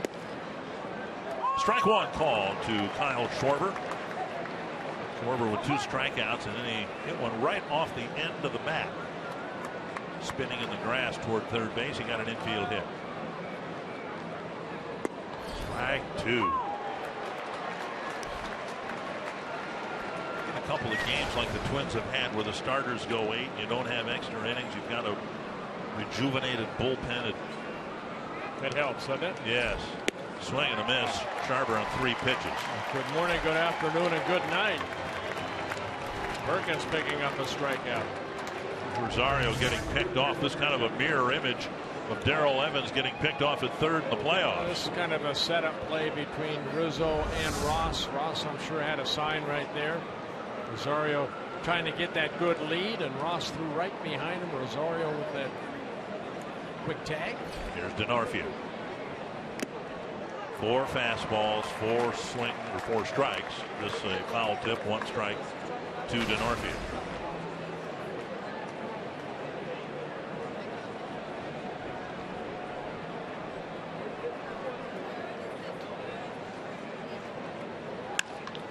Strike one called to Kyle Schwarber. Schwarber with 2 strikeouts, and then he hit one right off the end of the bat. spinning in the grass toward third base. He got an infield hit. Strike 2. In a couple of games like the Twins have had where the starters go 8 and you don't have extra innings, you've got a rejuvenated bullpen. That helps, doesn't it? Yes. Swing and a miss. Sharper on 3 pitches. Good morning, good afternoon, and good night. Perkins picking up a strikeout. Rosario getting picked off. This kind of a mirror image of Darrell Evans getting picked off at third in the playoffs. This is kind of a setup play between Rizzo and Ross. Ross, I'm sure, had a sign right there. Rosario trying to get that good lead, and Ross threw right behind him. Rosario with that quick tag. Here's DeNorfia. 4 fastballs, 4 strikes. This a foul tip, 1 strike to DeNorfia.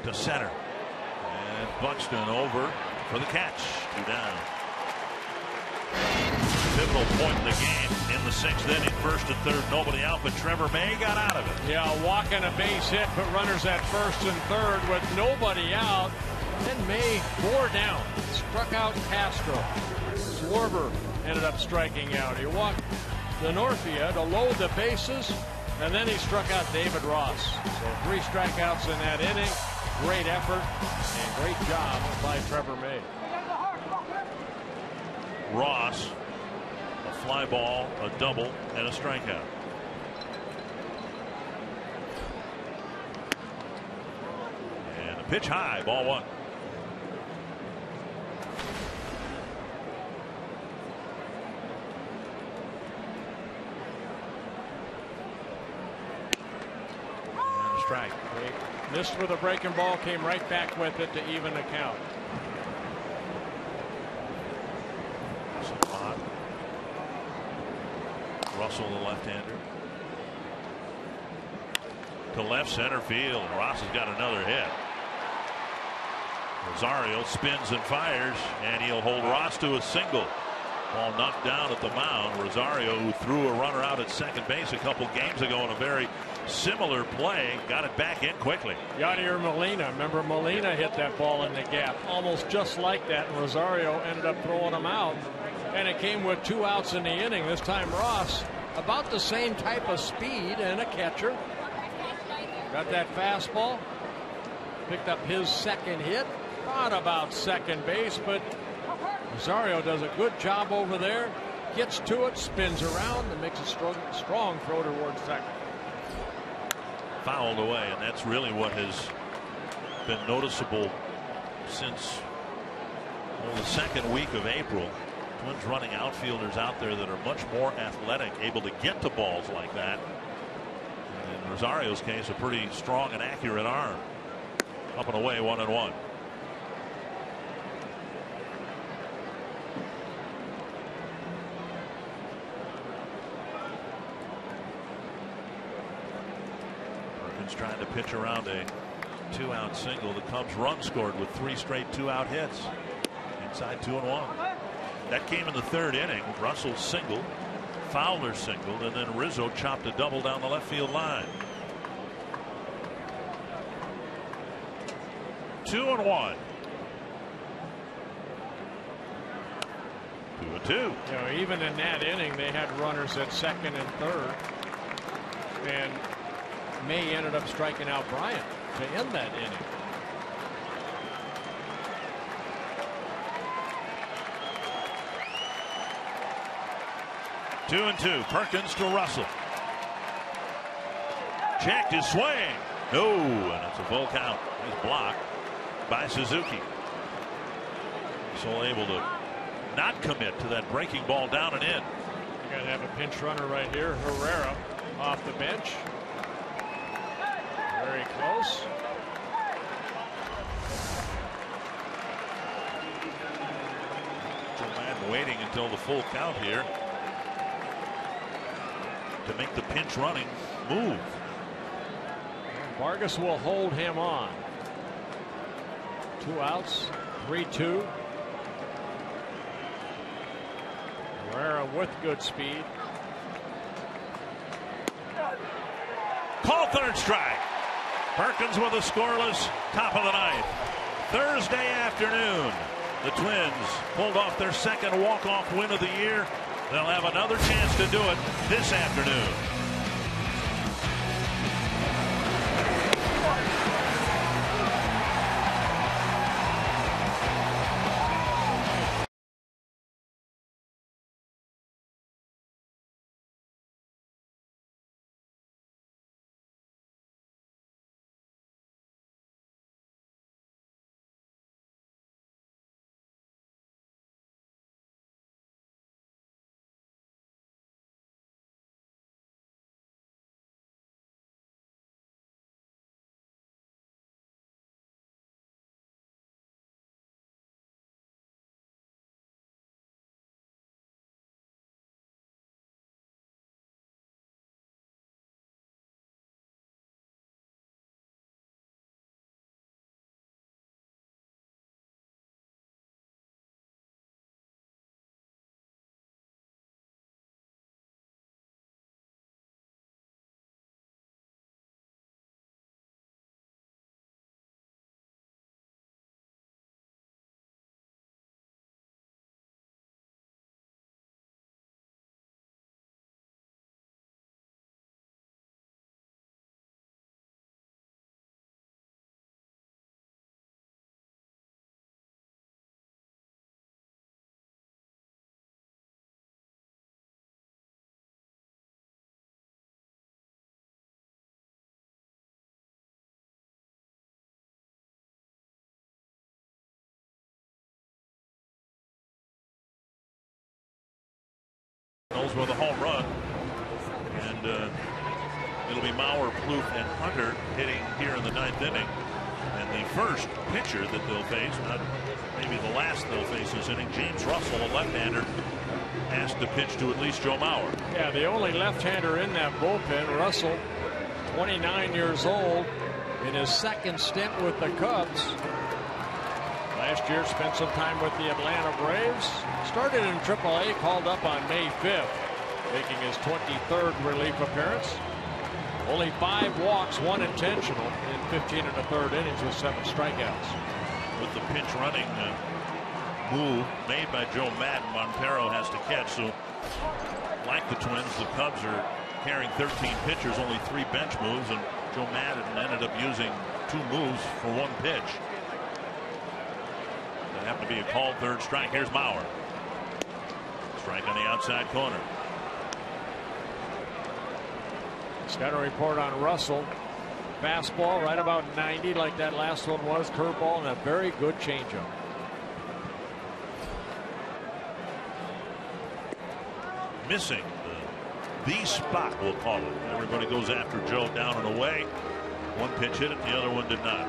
To center. And Buxton over for the catch. 2 down. Pivotal point in the game in the 6th inning. 1st and 3rd, nobody out, but Trevor May got out of it. Yeah, walking a base hit, put runners at 1st and 3rd with nobody out. Then May bore down, struck out Castro. Schwarber ended up striking out. He walked DeNorfia to load the bases, and then he struck out David Ross. So 3 strikeouts in that inning. Great effort and great job by Trevor May. Ross, a fly ball, a double, and a strikeout. And a pitch high, ball 1. And a strike. They missed with a breaking ball, came right back with it to even the count. Russell, the left-hander, to left center field. Ross has got another hit. Rosario spins and fires, and he'll hold Ross to a single. Ball knocked down at the mound. Rosario, who threw a runner out at second base a couple games ago in a very similar play, got it back in quickly. Yadier Molina. Remember, Molina hit that ball in the gap almost just like that, and Rosario ended up throwing him out. And it came with 2 outs in the inning. This time Ross, about the same type of speed and a catcher. Got that fastball. Picked up his 2nd hit. Thought about second base, but Rosario does a good job over there. Gets to it, spins around, and makes a strong throw towards second. Fouled away, and that's really what has been noticeable since the 2nd week of April. Twins running outfielders out there that are much more athletic, able to get to balls like that. In Rosario's case, a pretty strong and accurate arm. Up and away, 1-1. Perkins trying to pitch around a 2-out single. The Cubs run scored with 3 straight 2-out hits. Inside 2-1. That came in the 3rd inning. Russell singled, Fowler singled, and then Rizzo chopped a double down the left field line. 2-1. 2-2. You know, even in that inning, they had runners at 2nd and 3rd, and May ended up striking out Bryant to end that inning. Two and 2. Perkins to Russell. Checked his swing. No, and it's a full count. He's blocked by Suzuki. So able to not commit to that breaking ball down and in. You got to have a pinch runner right here. Herrera off the bench. Very close. Madden waiting until the full count here to make the pinch running move. Vargas will hold him on. 2 outs, 3-2. Herrera with good speed. Call third strike. Perkins with a scoreless top of the ninth. Thursday afternoon, the Twins pulled off their second walk-off win of the year. They'll have another chance to do it this afternoon. With a home run, and it'll be Mauer, Plouffe, and Hunter hitting here in the ninth inning. And the first pitcher that they'll face, not maybe the last they'll face this inning, James Russell, a left-hander, asked to pitch to at least Joe Mauer. Yeah, the only left-hander in that bullpen. Russell, 29 years old, in his second stint with the Cubs. Last year spent some time with the Atlanta Braves. Started in AAA, called up on May 5th, making his 23rd relief appearance. Only 5 walks, 1 intentional in 15 1/3 innings with 7 strikeouts. With the pinch running move made by Joe Madden, Montero has to catch. So, like the Twins, the Cubs are carrying 13 pitchers, only 3 bench moves, and Joe Madden ended up using 2 moves for 1 pitch. That happened to be a called third strike. Here's Mauer. Strike on the outside corner. Scouting report on Russell. Fastball right about 90 like that last one was. Curveball and a very good changeup. Missing the spot, we'll call it. Everybody goes after Joe down and away. One pitch hit it, the other one did not.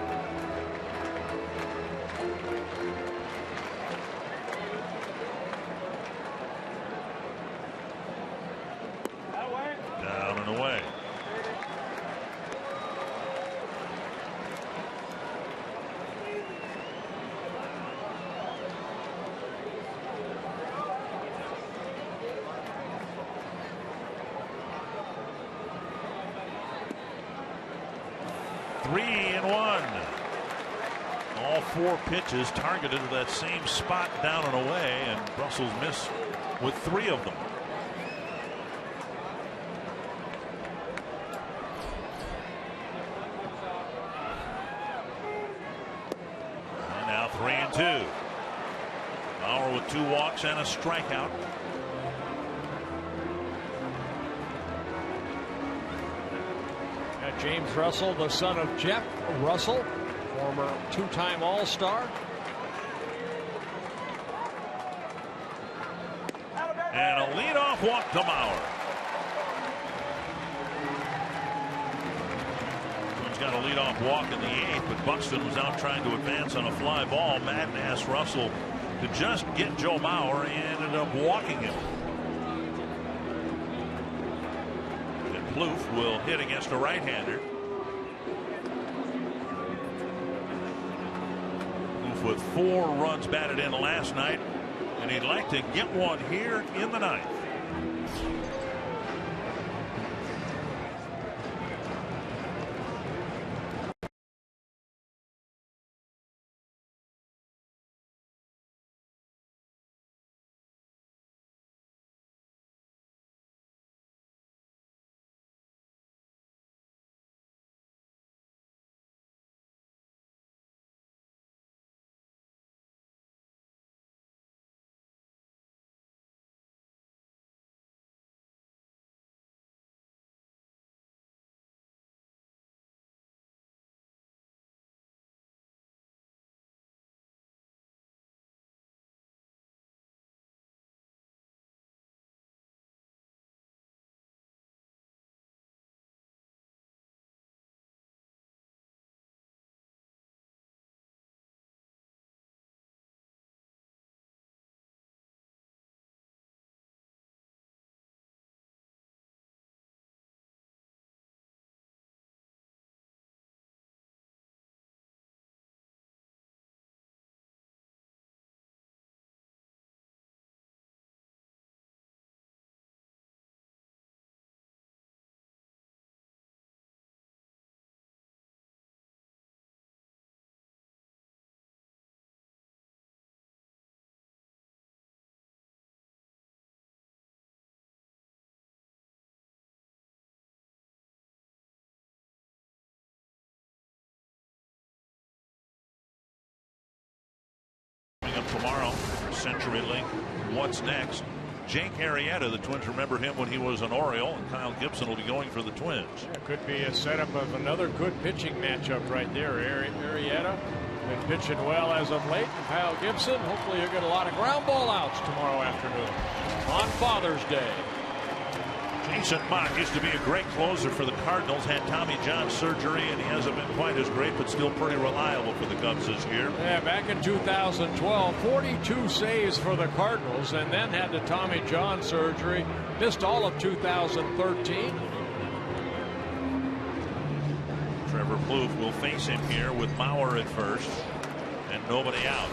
Down and away. All 4 pitches targeted to that same spot down and away, and Russell's missed with 3 of them. And now 3-2. Mauer with 2 walks and a strikeout. James Russell, the son of Jeff Russell, former 2-time All-Star. And a leadoff walk to Mauer. He's got a leadoff walk in the 8th, but Buxton was out trying to advance on a fly ball. Madden asked Russell to just get Joe Mauer. He ended up walking him. Plouffe will hit against a right-hander. Plouffe with 4 runs batted in last night and he'd like to get one here in the ninth. Up tomorrow for Century Link. What's next? Jake Arrieta, the Twins remember him when he was an Oriole, and Kyle Gibson will be going for the Twins. Yeah, could be a setup of another good pitching matchup right there. Arrieta been pitching well as of late, and Kyle Gibson, hopefully he'll get a lot of ground ball outs tomorrow afternoon on Father's Day. Jason Mock used to be a great closer for the Cardinals, had Tommy John surgery, and he hasn't been quite as great, but still pretty reliable for the Cubs this year. Yeah, back in 2012, 42 saves for the Cardinals, and then had the Tommy John surgery. Missed all of 2013. Trevor Plouffe will face him here with Mauer at first, and nobody out.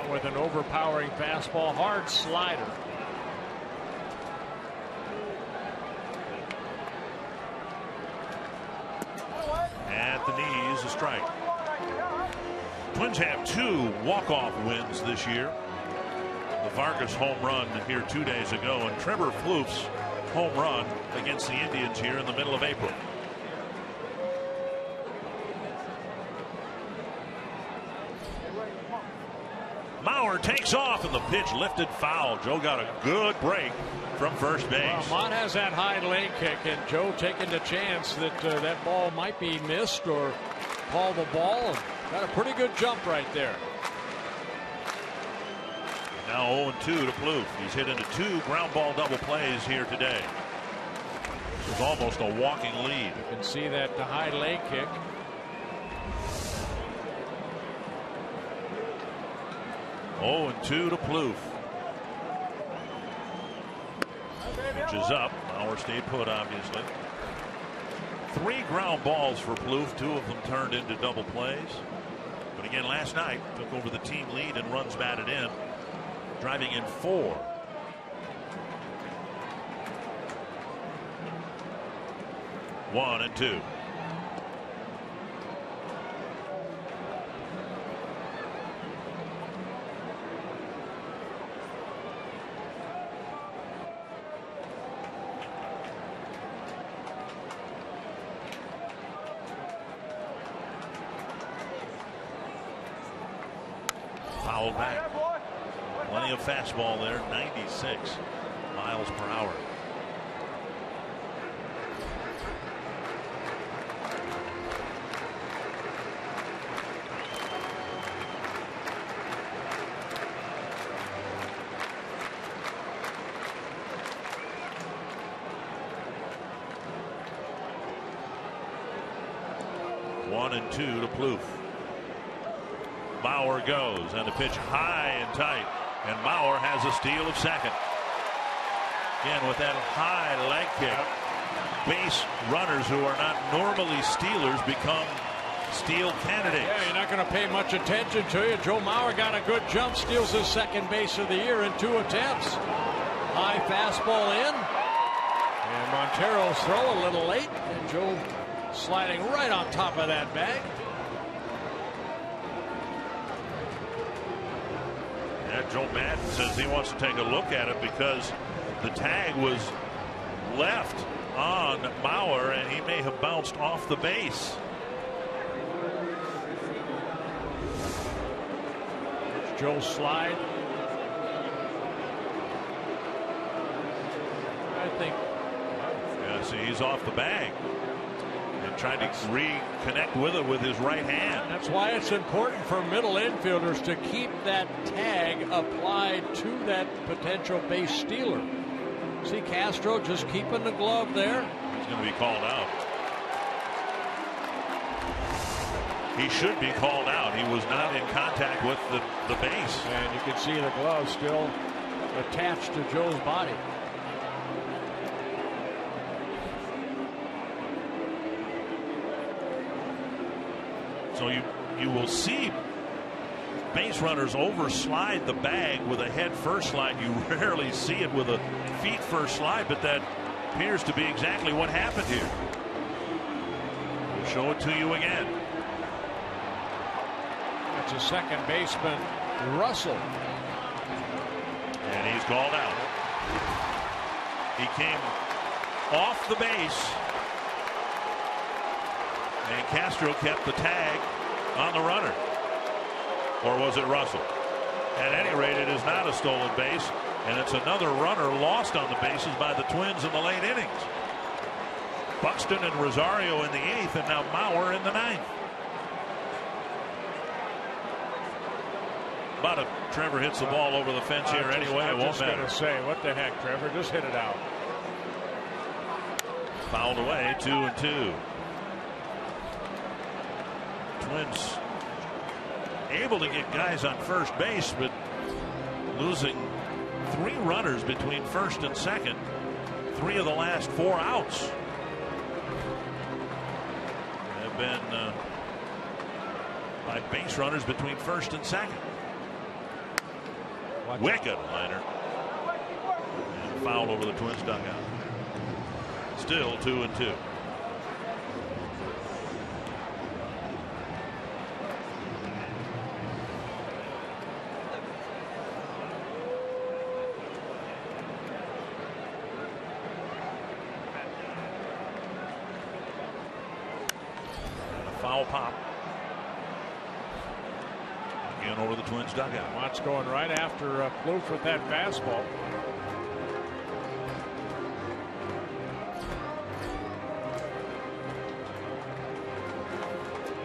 With an overpowering fastball, hard slider. At the knees, a strike. Twins have 2 walk-off wins this year. The Vargas home run here 2 days ago, and Trevor Plouffe's home run against the Indians here in the middle of April. Mauer takes off, and the pitch lifted foul. Joe got a good break from first base. Well, Mott has that high leg kick, and Joe taking the chance that that ball might be missed or call the ball. And got a pretty good jump right there. Now 0-2 to Plouffe. He's hit into 2 ground ball double plays here today. It was almost a walking lead. You can see that the high leg kick. Oh, 2 to Plouffe. Pitch is up. Mauer stayed put, obviously. 3 ground balls for Plouffe. 2 of them turned into double plays. But again, last night took over the team lead and runs batted in, driving in 4. One and 2. Fouled back. Plenty of fastball there. 96 miles per hour. One and 2 to Plouffe. Mauer goes, and the pitch high and tight, and Mauer has a steal of second. Again, with that high leg kick, base runners who are not normally stealers become steal candidates. Yeah, you're not going to pay much attention to you. Joe Mauer got a good jump, steals his second base of the year in 2 attempts. High fastball in. And Montero's throw a little late. And Joe sliding right on top of that bag. Yeah, Joe Madden says he wants to take a look at it because the tag was left on Mauer and he may have bounced off the base. Joe slide. I think. Yeah, see, he's off the bag and trying to reconnect with it with his right hand. That's why it's important for middle infielders to keep that tag applied to that potential base stealer. See Castro just keeping the glove there. He's going to be called out. He should be called out. He was not in contact with the base. And you can see the glove still attached to Joe's body. So you will see base runners overslide the bag with a head first slide. You rarely see it with a feet first slide, but that appears to be exactly what happened here. We'll show it to you again. That's a second baseman, Russell. And he's called out. He came off the base. And Castro kept the tag on the runner. Or was it Russell? At any rate, it is not a stolen base. And it's another runner lost on the bases by the Twins in the late innings. Buxton and Rosario in the 8th, and now Mauer in the 9th. But if Trevor hits the ball over the fence here anyway, it won't matter. I was just going to say, what the heck, Trevor? Just hit it out. Fouled away, 2-2. Twins able to get guys on first base, but losing 3 runners between first and second. 3 of the last 4 outs have been by base runners between first and second. Wicked liner. And foul over the Twins dugout. Still 2-2. Foul pop. Again over the Twins dugout. Watt's going right after Plouffe with that fastball.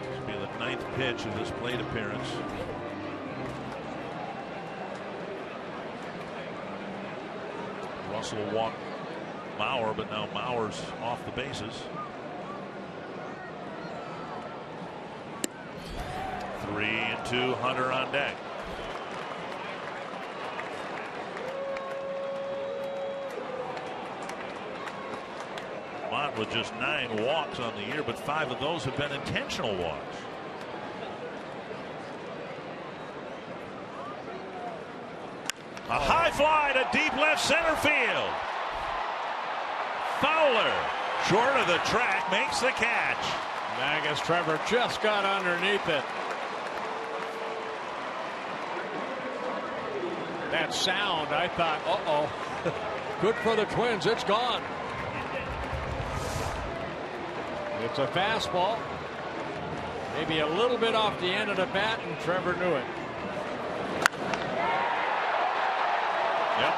This will be the 9th pitch of this plate appearance. Russell walked Mauer, but now Mauer's off the bases. 3-2, Hunter on deck. Mott with just 9 walks on the year, but 5 of those have been intentional walks. A high fly to deep left center field. Fowler, short of the track, makes the catch. I guess Trevor just got underneath it. That sound, I thought, uh-oh. Good for the Twins. It's gone. It's a fastball. Maybe a little bit off the end of the bat, and Trevor knew it. Yep.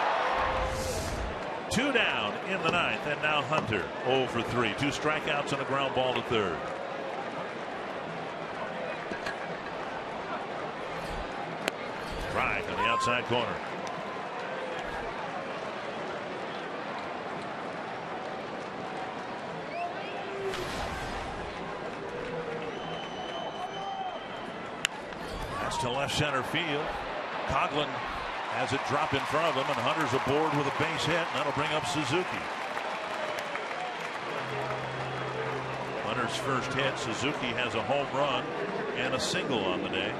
2 down in the 9th, and now Hunter 0 for 3. 2 strikeouts and a ground ball to third. Strike on the outside corner. That's to left center field. Coughlin has it drop in front of him, and Hunter's aboard with a base hit, and that'll bring up Suzuki. Hunter's first hit. Suzuki has a home run and a single on the day.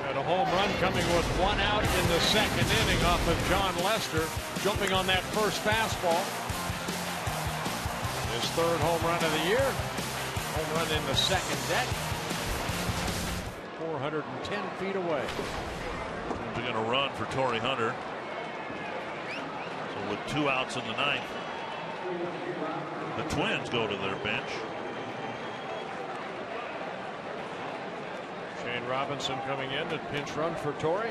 Got a home run coming with 1 out in the second inning off of John Lester, jumping on that first fastball. His 3rd home run of the year. Home run in the second deck. 410 feet away. We're going to run for Torrey Hunter. So with 2 outs in the 9th, the Twins go to their bench. Shane Robinson coming in to pinch run for Torrey.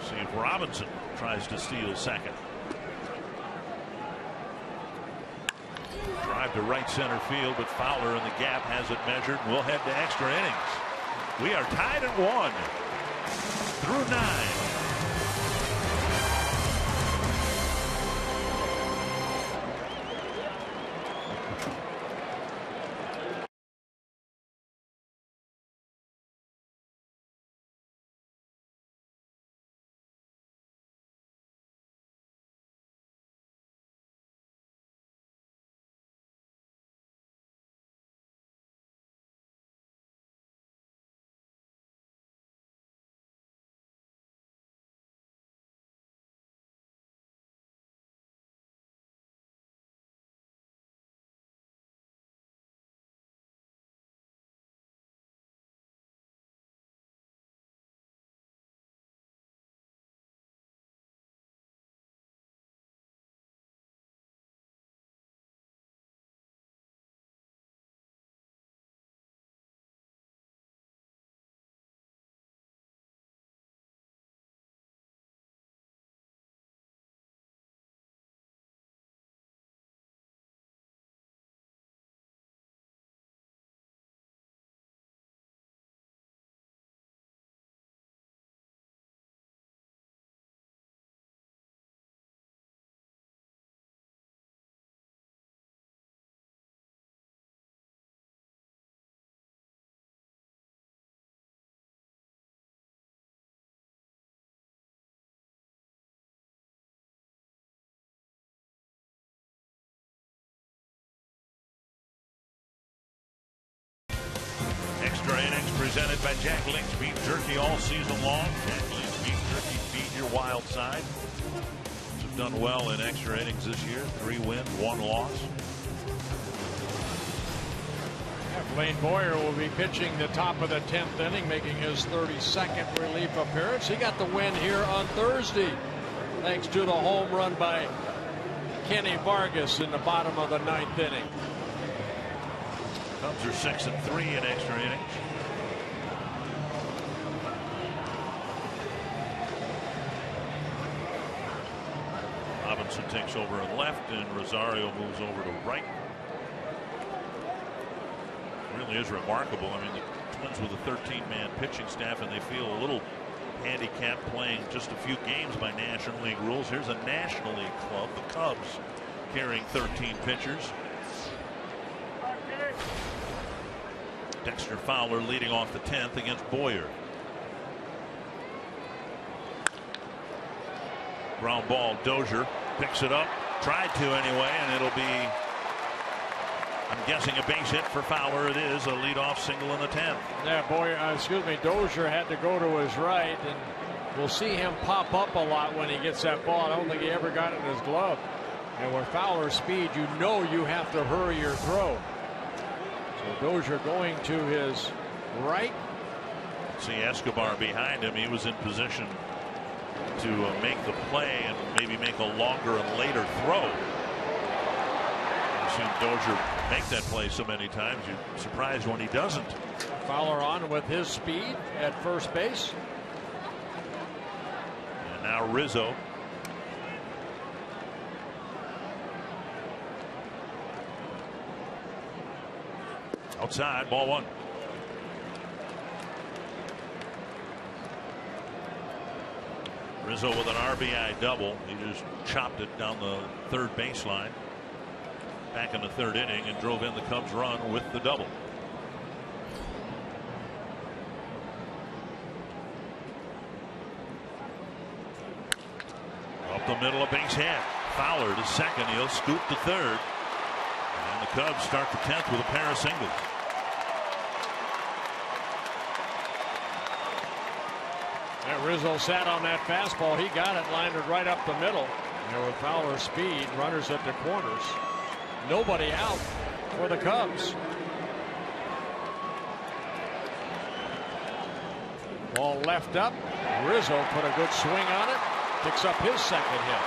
See if Robinson tries to steal second. Drive to right center field, but Fowler in the gap has it measured. We'll head to extra innings. We are tied at 1 through 9. Extra innings presented by Jack Link's Beef Jerky all season long. Jack Link's Beef Jerky, feed your wild side. Have done well in extra innings this year. 3 wins, 1 loss. Blaine Boyer will be pitching the top of the 10th inning, making his 32nd relief appearance. He got the win here on Thursday, thanks to the home run by Kenny Vargas in the bottom of the 9th inning. Cubs are 6-3 in extra innings. Robinson takes over on left, and Rosario moves over to right. Really is remarkable. I mean, the Twins with a 13-man pitching staff, and they feel a little handicapped playing just a few games by National League rules. Here's a National League club, the Cubs, carrying 13 pitchers. Dexter Fowler leading off the 10th against Boyer. Ground ball, Dozier picks it up, tried to anyway, and it'll be, I'm guessing, a base hit for Fowler. It is a leadoff single in the 10th. Yeah, Dozier had to go to his right, and we'll see him pop up a lot when he gets that ball. I don't think he ever got it in his glove. And with Fowler's speed, you know you have to hurry your throw. So Dozier going to his right. See Escobar behind him. He was in position to make the play and maybe make a longer and later throw. You've seen Dozier make that play so many times, you're surprised when he doesn't. Fowler on with his speed at first base. And now Rizzo. Outside, ball 1. Rizzo with an RBI double. He just chopped it down the third baseline back in the 3rd inning and drove in the Cubs run with the double. Up the middle, a base hit. Fowler to second. He'll scoop to third. And the Cubs start the 10th with a pair of singles. Rizzo sat on that fastball. He got it, lined it right up the middle. And with Fowler's speed, runners at the corners. Nobody out for the Cubs. Ball left up. Rizzo put a good swing on it. Picks up his second hit.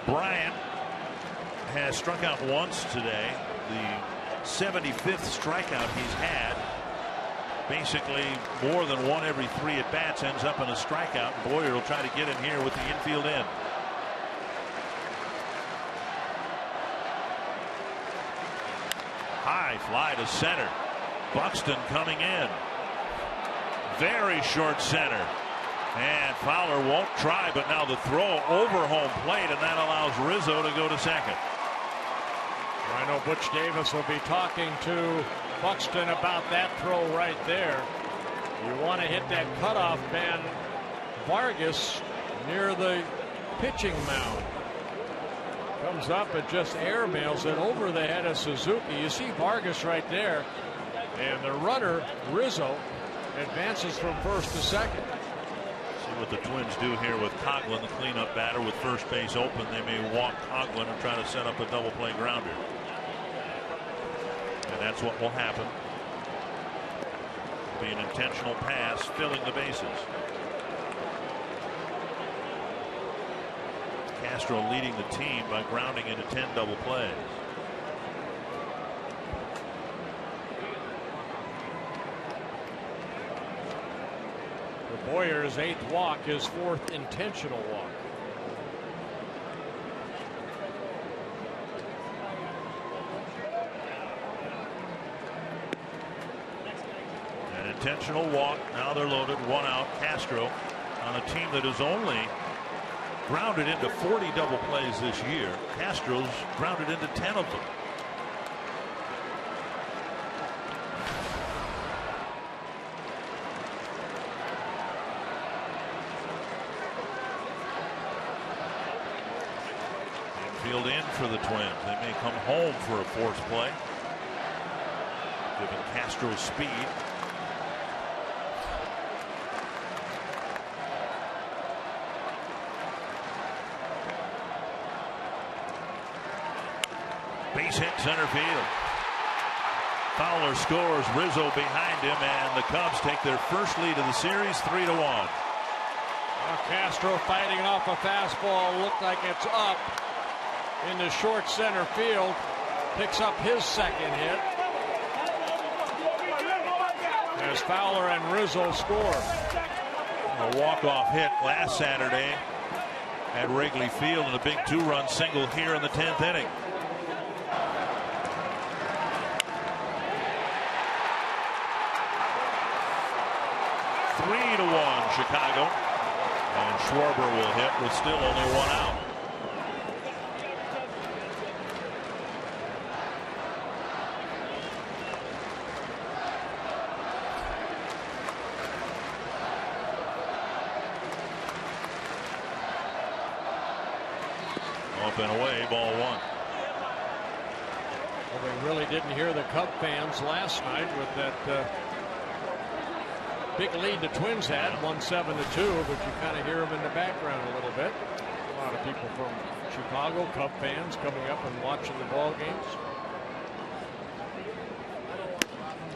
Bryant has struck out once today. The 75th strikeout he's had. Basically more than one every 3 at bats ends up in a strikeout. Boyer will try to get him here with the infield in. High fly to center. Buxton coming in. Very short center. And Fowler won't try, but now the throw over home plate, and that allows Rizzo to go to second. I know Butch Davis will be talking to Buxton about that throw right there. You want to hit that cutoff man Vargas near the pitching mound. Comes up and just airmails it over the head of Suzuki. You see Vargas right there. And the runner, Rizzo, advances from first to second. See what the Twins do here with Coghlan, the cleanup batter, with first base open. They may walk Coghlan and try to set up a double play grounder. And that's what will happen. It'll be an intentional pass filling the bases. Castro leading the team by grounding into 10 double plays. Boyer's 8th walk, his 4th intentional walk. An intentional walk. Now they're loaded. 1 out. Castro on a team that has only grounded into 40 double plays this year. Castro's grounded into 10 of them. Infield in for the Twins. They may come home for a forced play, given Castro's speed. Base hit center field. Fowler scores. Rizzo behind him, and the Cubs take their first lead of the series, 3-1. Castro fighting off a fastball. Looked like it's up in the short center field. Picks up his second hit as Fowler and Rizzo score. A walk-off hit last Saturday at Wrigley Field, and a big 2-run single here in the 10th inning. Three to 1 Chicago, and Schwarber will hit with still only 1 out. Up and away, ball 1. Well, they really didn't hear the Cub fans last night with that big lead the Twins had, 1-7-2, but you kind of hear them in the background a little bit. A lot of people from Chicago, Cub fans, coming up and watching the ball games.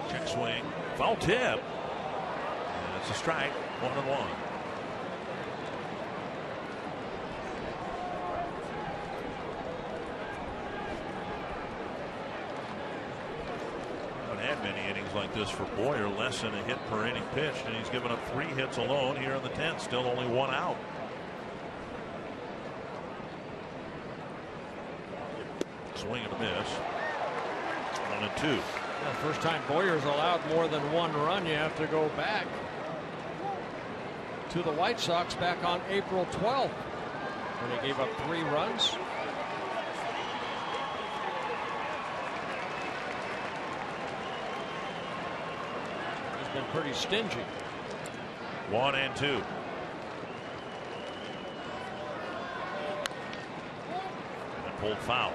Check swing, foul tip. And it's a strike, 1-1. Many innings like this for Boyer, less than a hit per inning pitched, and he's given up 3 hits alone here in the 10th. Still only 1 out. Swing and a miss. 1-2. Well, first time Boyer's allowed more than 1 run. You have to go back to the White Sox back on April 12th when he gave up 3 runs. Been pretty stingy. 1-2. And pulled foul.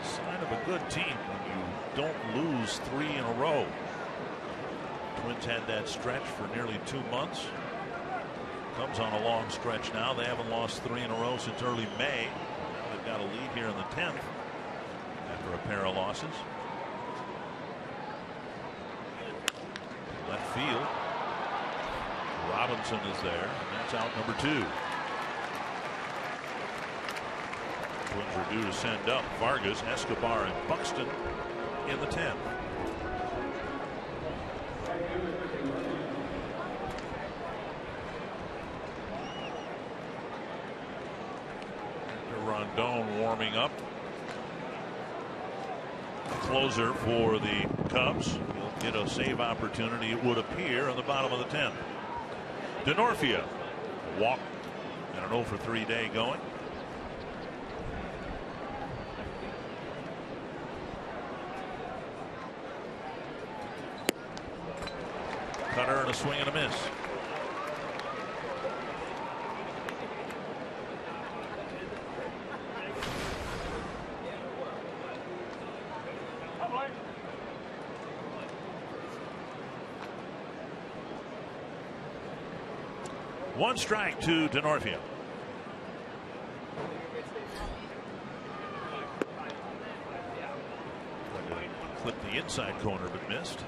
It's a sign of a good team when you don't lose 3 in a row. Twins had that stretch for nearly 2 months. Cubs on a long stretch now. They haven't lost 3 in a row since early May. They've got a lead here in the 10th after a pair of losses. Left field. Robinson is there. That's out number 2. Twins are due to send up Vargas, Escobar, and Buxton in the 10th. Rondon warming up. Closer for the Cubs. He'll get a save opportunity, it would appear, on the bottom of the 10th. Denorfia, walk, and an 0 for 3 day going. Cutter and a swing and a miss. One strike to Denorfia. Clipped the inside corner but missed.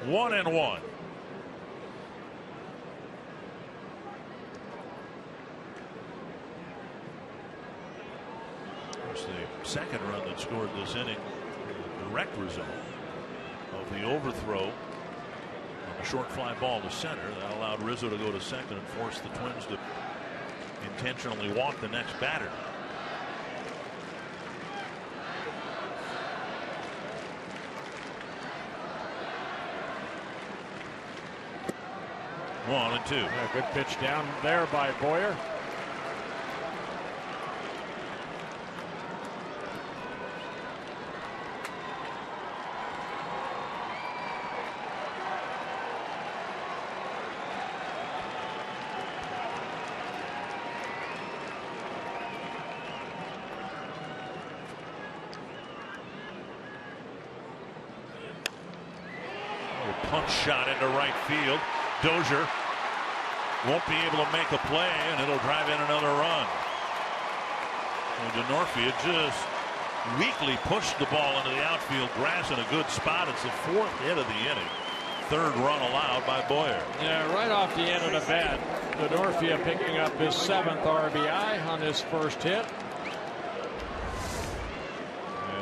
One and one. The second run that scored this inning, the direct result of the overthrow on a short fly ball to center that allowed Rizzo to go to second and forced the Twins to intentionally walk the next batter. One and two. Yeah, good pitch down there by Boyer. Punch shot into right field. Dozier won't be able to make a play, and it'll drive in another run. Denorfia just weakly pushed the ball into the outfield grass in a good spot. It's the 4th hit of the inning. 3rd run allowed by Boyer. Yeah, right off the end of the bat. Denorfia picking up his 7th RBI on his first hit.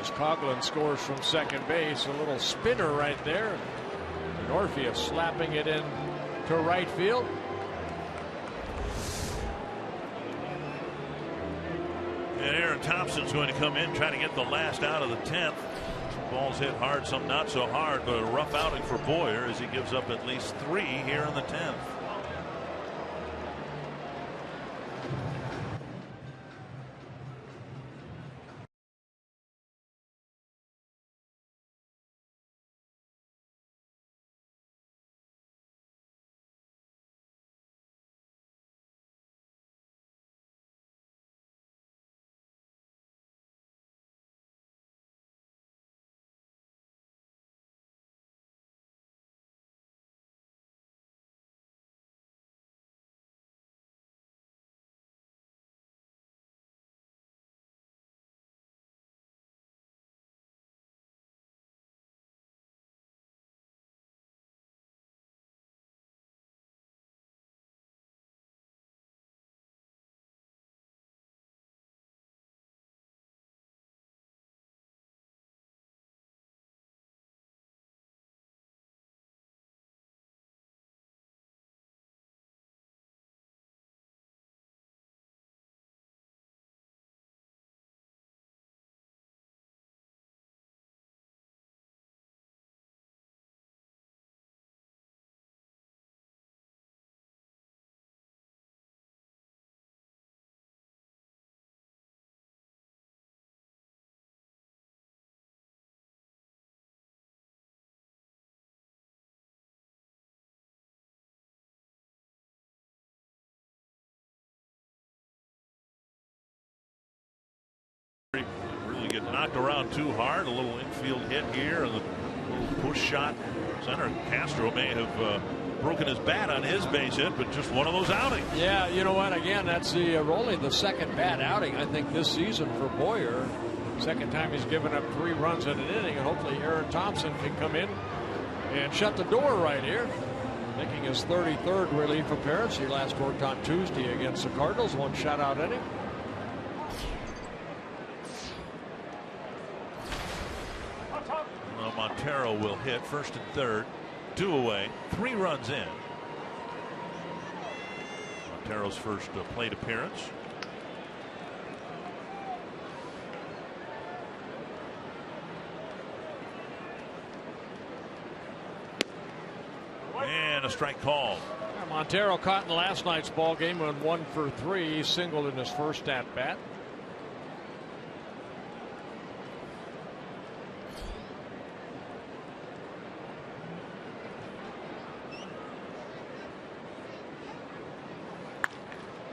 As Coughlin scores from second base, a little spinner right there. Denorfia slapping it in to right field. And Aaron Thompson's going to come in, try to get the last out of the 10th. Some balls hit hard, some not so hard, but a rough outing for Boyer as he gives up at least 3 here in the 10th. Really get knocked around too hard. A little infield hit here and a little push shot. Center Castro may have broken his bat on his base hit, but just one of those outings. Yeah, you know what? Again, that's only the second bad outing I think this season for Boyer. Second time he's given up 3 runs in an inning, and hopefully Aaron Thompson can come in and shut the door right here. Making his 33rd relief appearance. He last worked on Tuesday against the Cardinals. 1 shutout inning. Well, Montero will hit first and third. 2 away. 3 runs in. Montero's first plate appearance. And a strike called. Montero caught in last night's ball game when 1 for 3. He singled in his first at bat.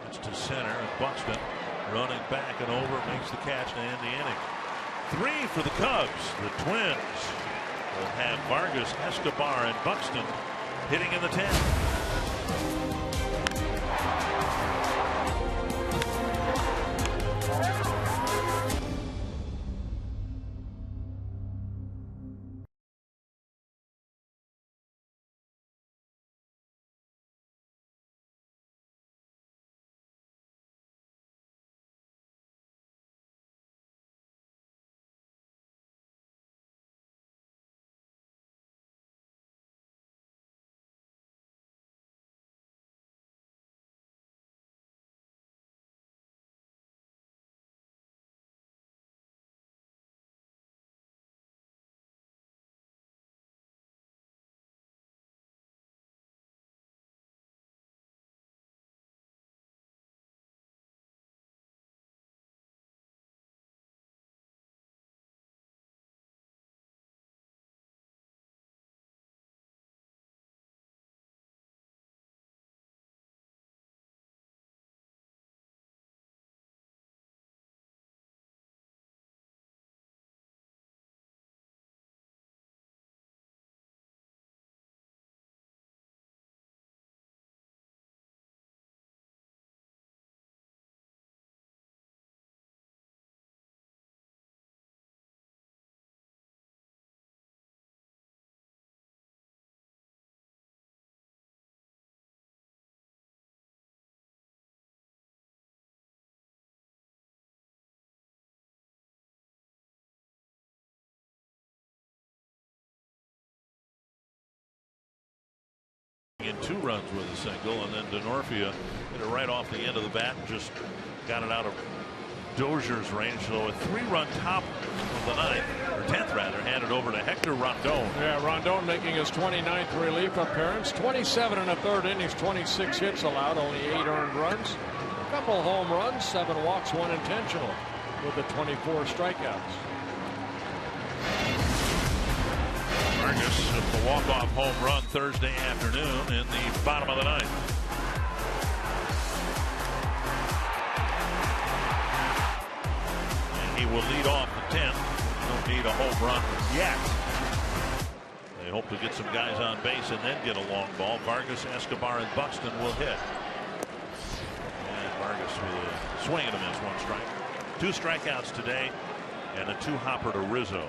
It's to center, and Buxton running back and over makes the catch to end the inning. 3 for the Cubs. The Twins will have Vargas, Escobar, and Buxton hitting in the 10th. In 2 runs with a single, and then Denorfia hit it right off the end of the bat and just got it out of Dozier's range. So a 3-run top of the 9th, or 10th rather, handed over to Hector Rondon. Yeah, Rondon making his 29th relief appearance. 27 1/3 innings, 26 hits allowed, only 8 earned runs, a couple home runs, 7 walks, 1 intentional, with the 24 strikeouts. Vargas with the walk-off home run Thursday afternoon in the bottom of the 9th. And he will lead off the 10th. Don't need a home run yet. They hope to get some guys on base and then get a long ball. Vargas, Escobar, and Buxton will hit. And Vargas with a swing and a miss, 1 strike. 2 strikeouts today and a 2-hopper to Rizzo.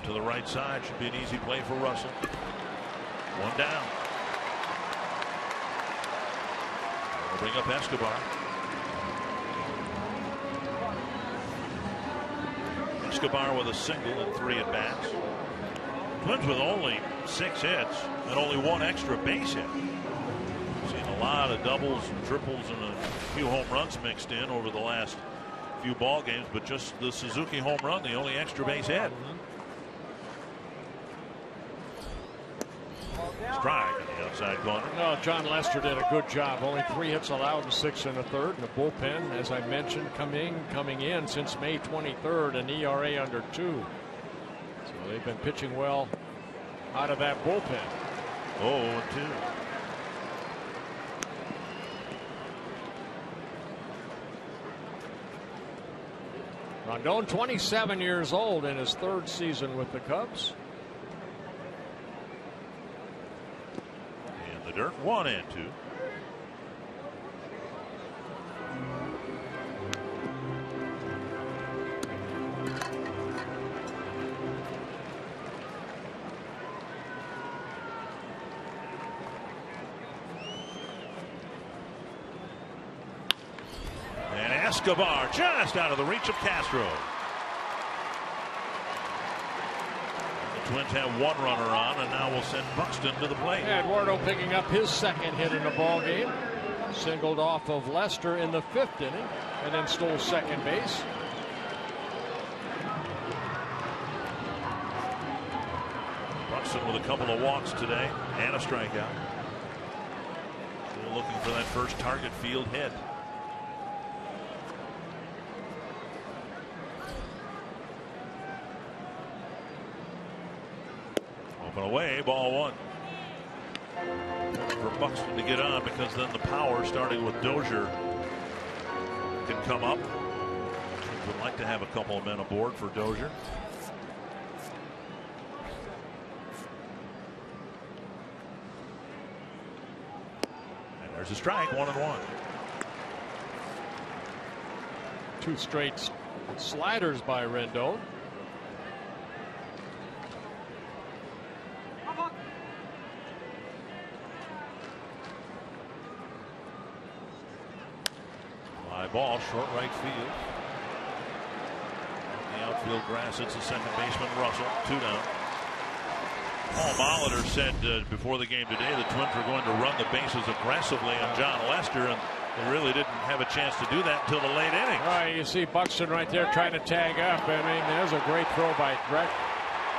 To the right side, should be an easy play for Russell. 1 down. We'll bring up Escobar. Escobar with a single and 3 at bats. Twins with only 6 hits and only 1 extra base hit. Seen a lot of doubles and triples and a few home runs mixed in over the last few ball games, but just the Suzuki home run, the only extra base hit. Strike in the outside corner. No, John Lester did a good job. Only 3 hits allowed and 6 1/3. And the bullpen, as I mentioned, coming in since May 23rd, an ERA under 2. So they've been pitching well out of that bullpen. 0-2. Rondon, 27 years old in his 3rd season with the Cubs. In the dirt, 1-2. Escobar just out of the reach of Castro. The Twins have 1 runner on, and now will send Buxton to the plate. Eduardo picking up his 2nd hit in the ball game. Singled off of Lester in the 5th inning, and then stole second base. Buxton with a couple of walks today and a strikeout. Still looking for that first target field hit. Away, ball 1. For Buxton to get on, because then the power, starting with Dozier, can come up. Would like to have a couple of men aboard for Dozier. And there's a strike, 1-1. 2 straight sliders by Rendon. Ball, short right field. The outfield grass, it's the second baseman, Russell. 2 down. Paul Molitor said before the game today the Twins were going to run the bases aggressively on John Lester, and they really didn't have a chance to do that until the late innings. Right, you see Buxton right there trying to tag up. I mean, there's a great throw by Brett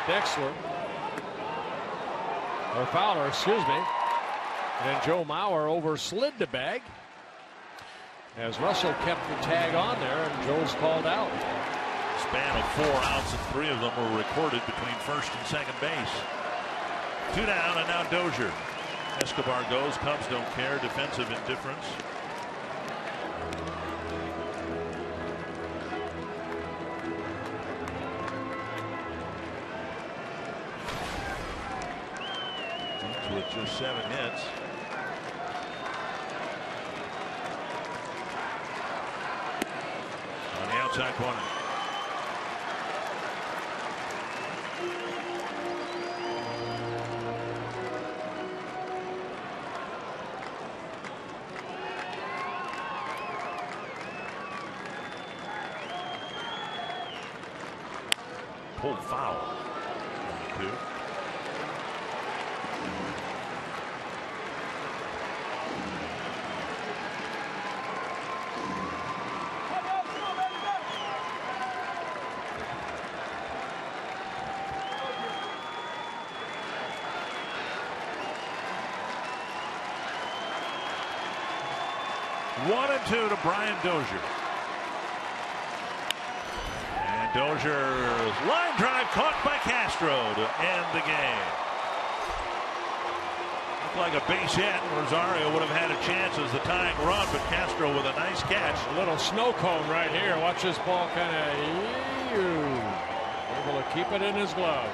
Dexler. Or Fowler, excuse me. And then Joe Mauer overslid the bag, as Russell kept the tag on there, and Joe's called out. Span of 4 outs, and 3 of them were recorded between first and second base. 2 down, and now Dozier. Escobar goes. Cubs don't care. Defensive indifference. With just 7 hits. Outside corner. Pulled foul. 2. One and 2 to Brian Dozier. And Dozier's line drive caught by Castro to end the game. Looked like a base hit. Rosario would have had a chance as the tying run, but Castro with a nice catch. A little snow cone right here. Watch this ball kind of able to keep it in his glove.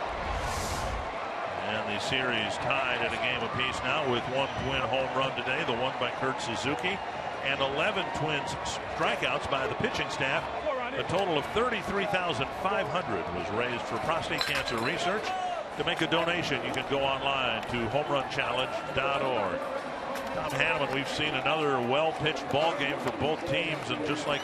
And the series tied at a game apiece now, with 1 Twin home run today, the one by Kurt Suzuki, and 11 Twins strikeouts by the pitching staff. A total of $33,500 was raised for prostate cancer research. To make a donation, you can go online to homerunchallenge.org. Tom Hanneman, we've seen another well-pitched ball game for both teams, and just like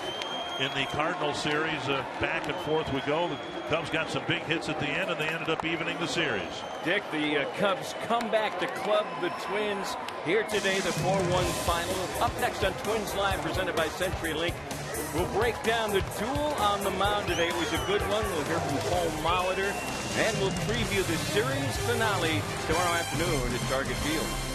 in the Cardinals series, back and forth we go. The Cubs got some big hits at the end, and they ended up evening the series. Dick, the Cubs come back to club the Twins here today, the 4-1 final. Up next on Twins Live, presented by CenturyLink. We'll break down the duel on the mound today. It was a good one. We'll hear from Paul Molitor, and we'll preview the series finale tomorrow afternoon at Target Field.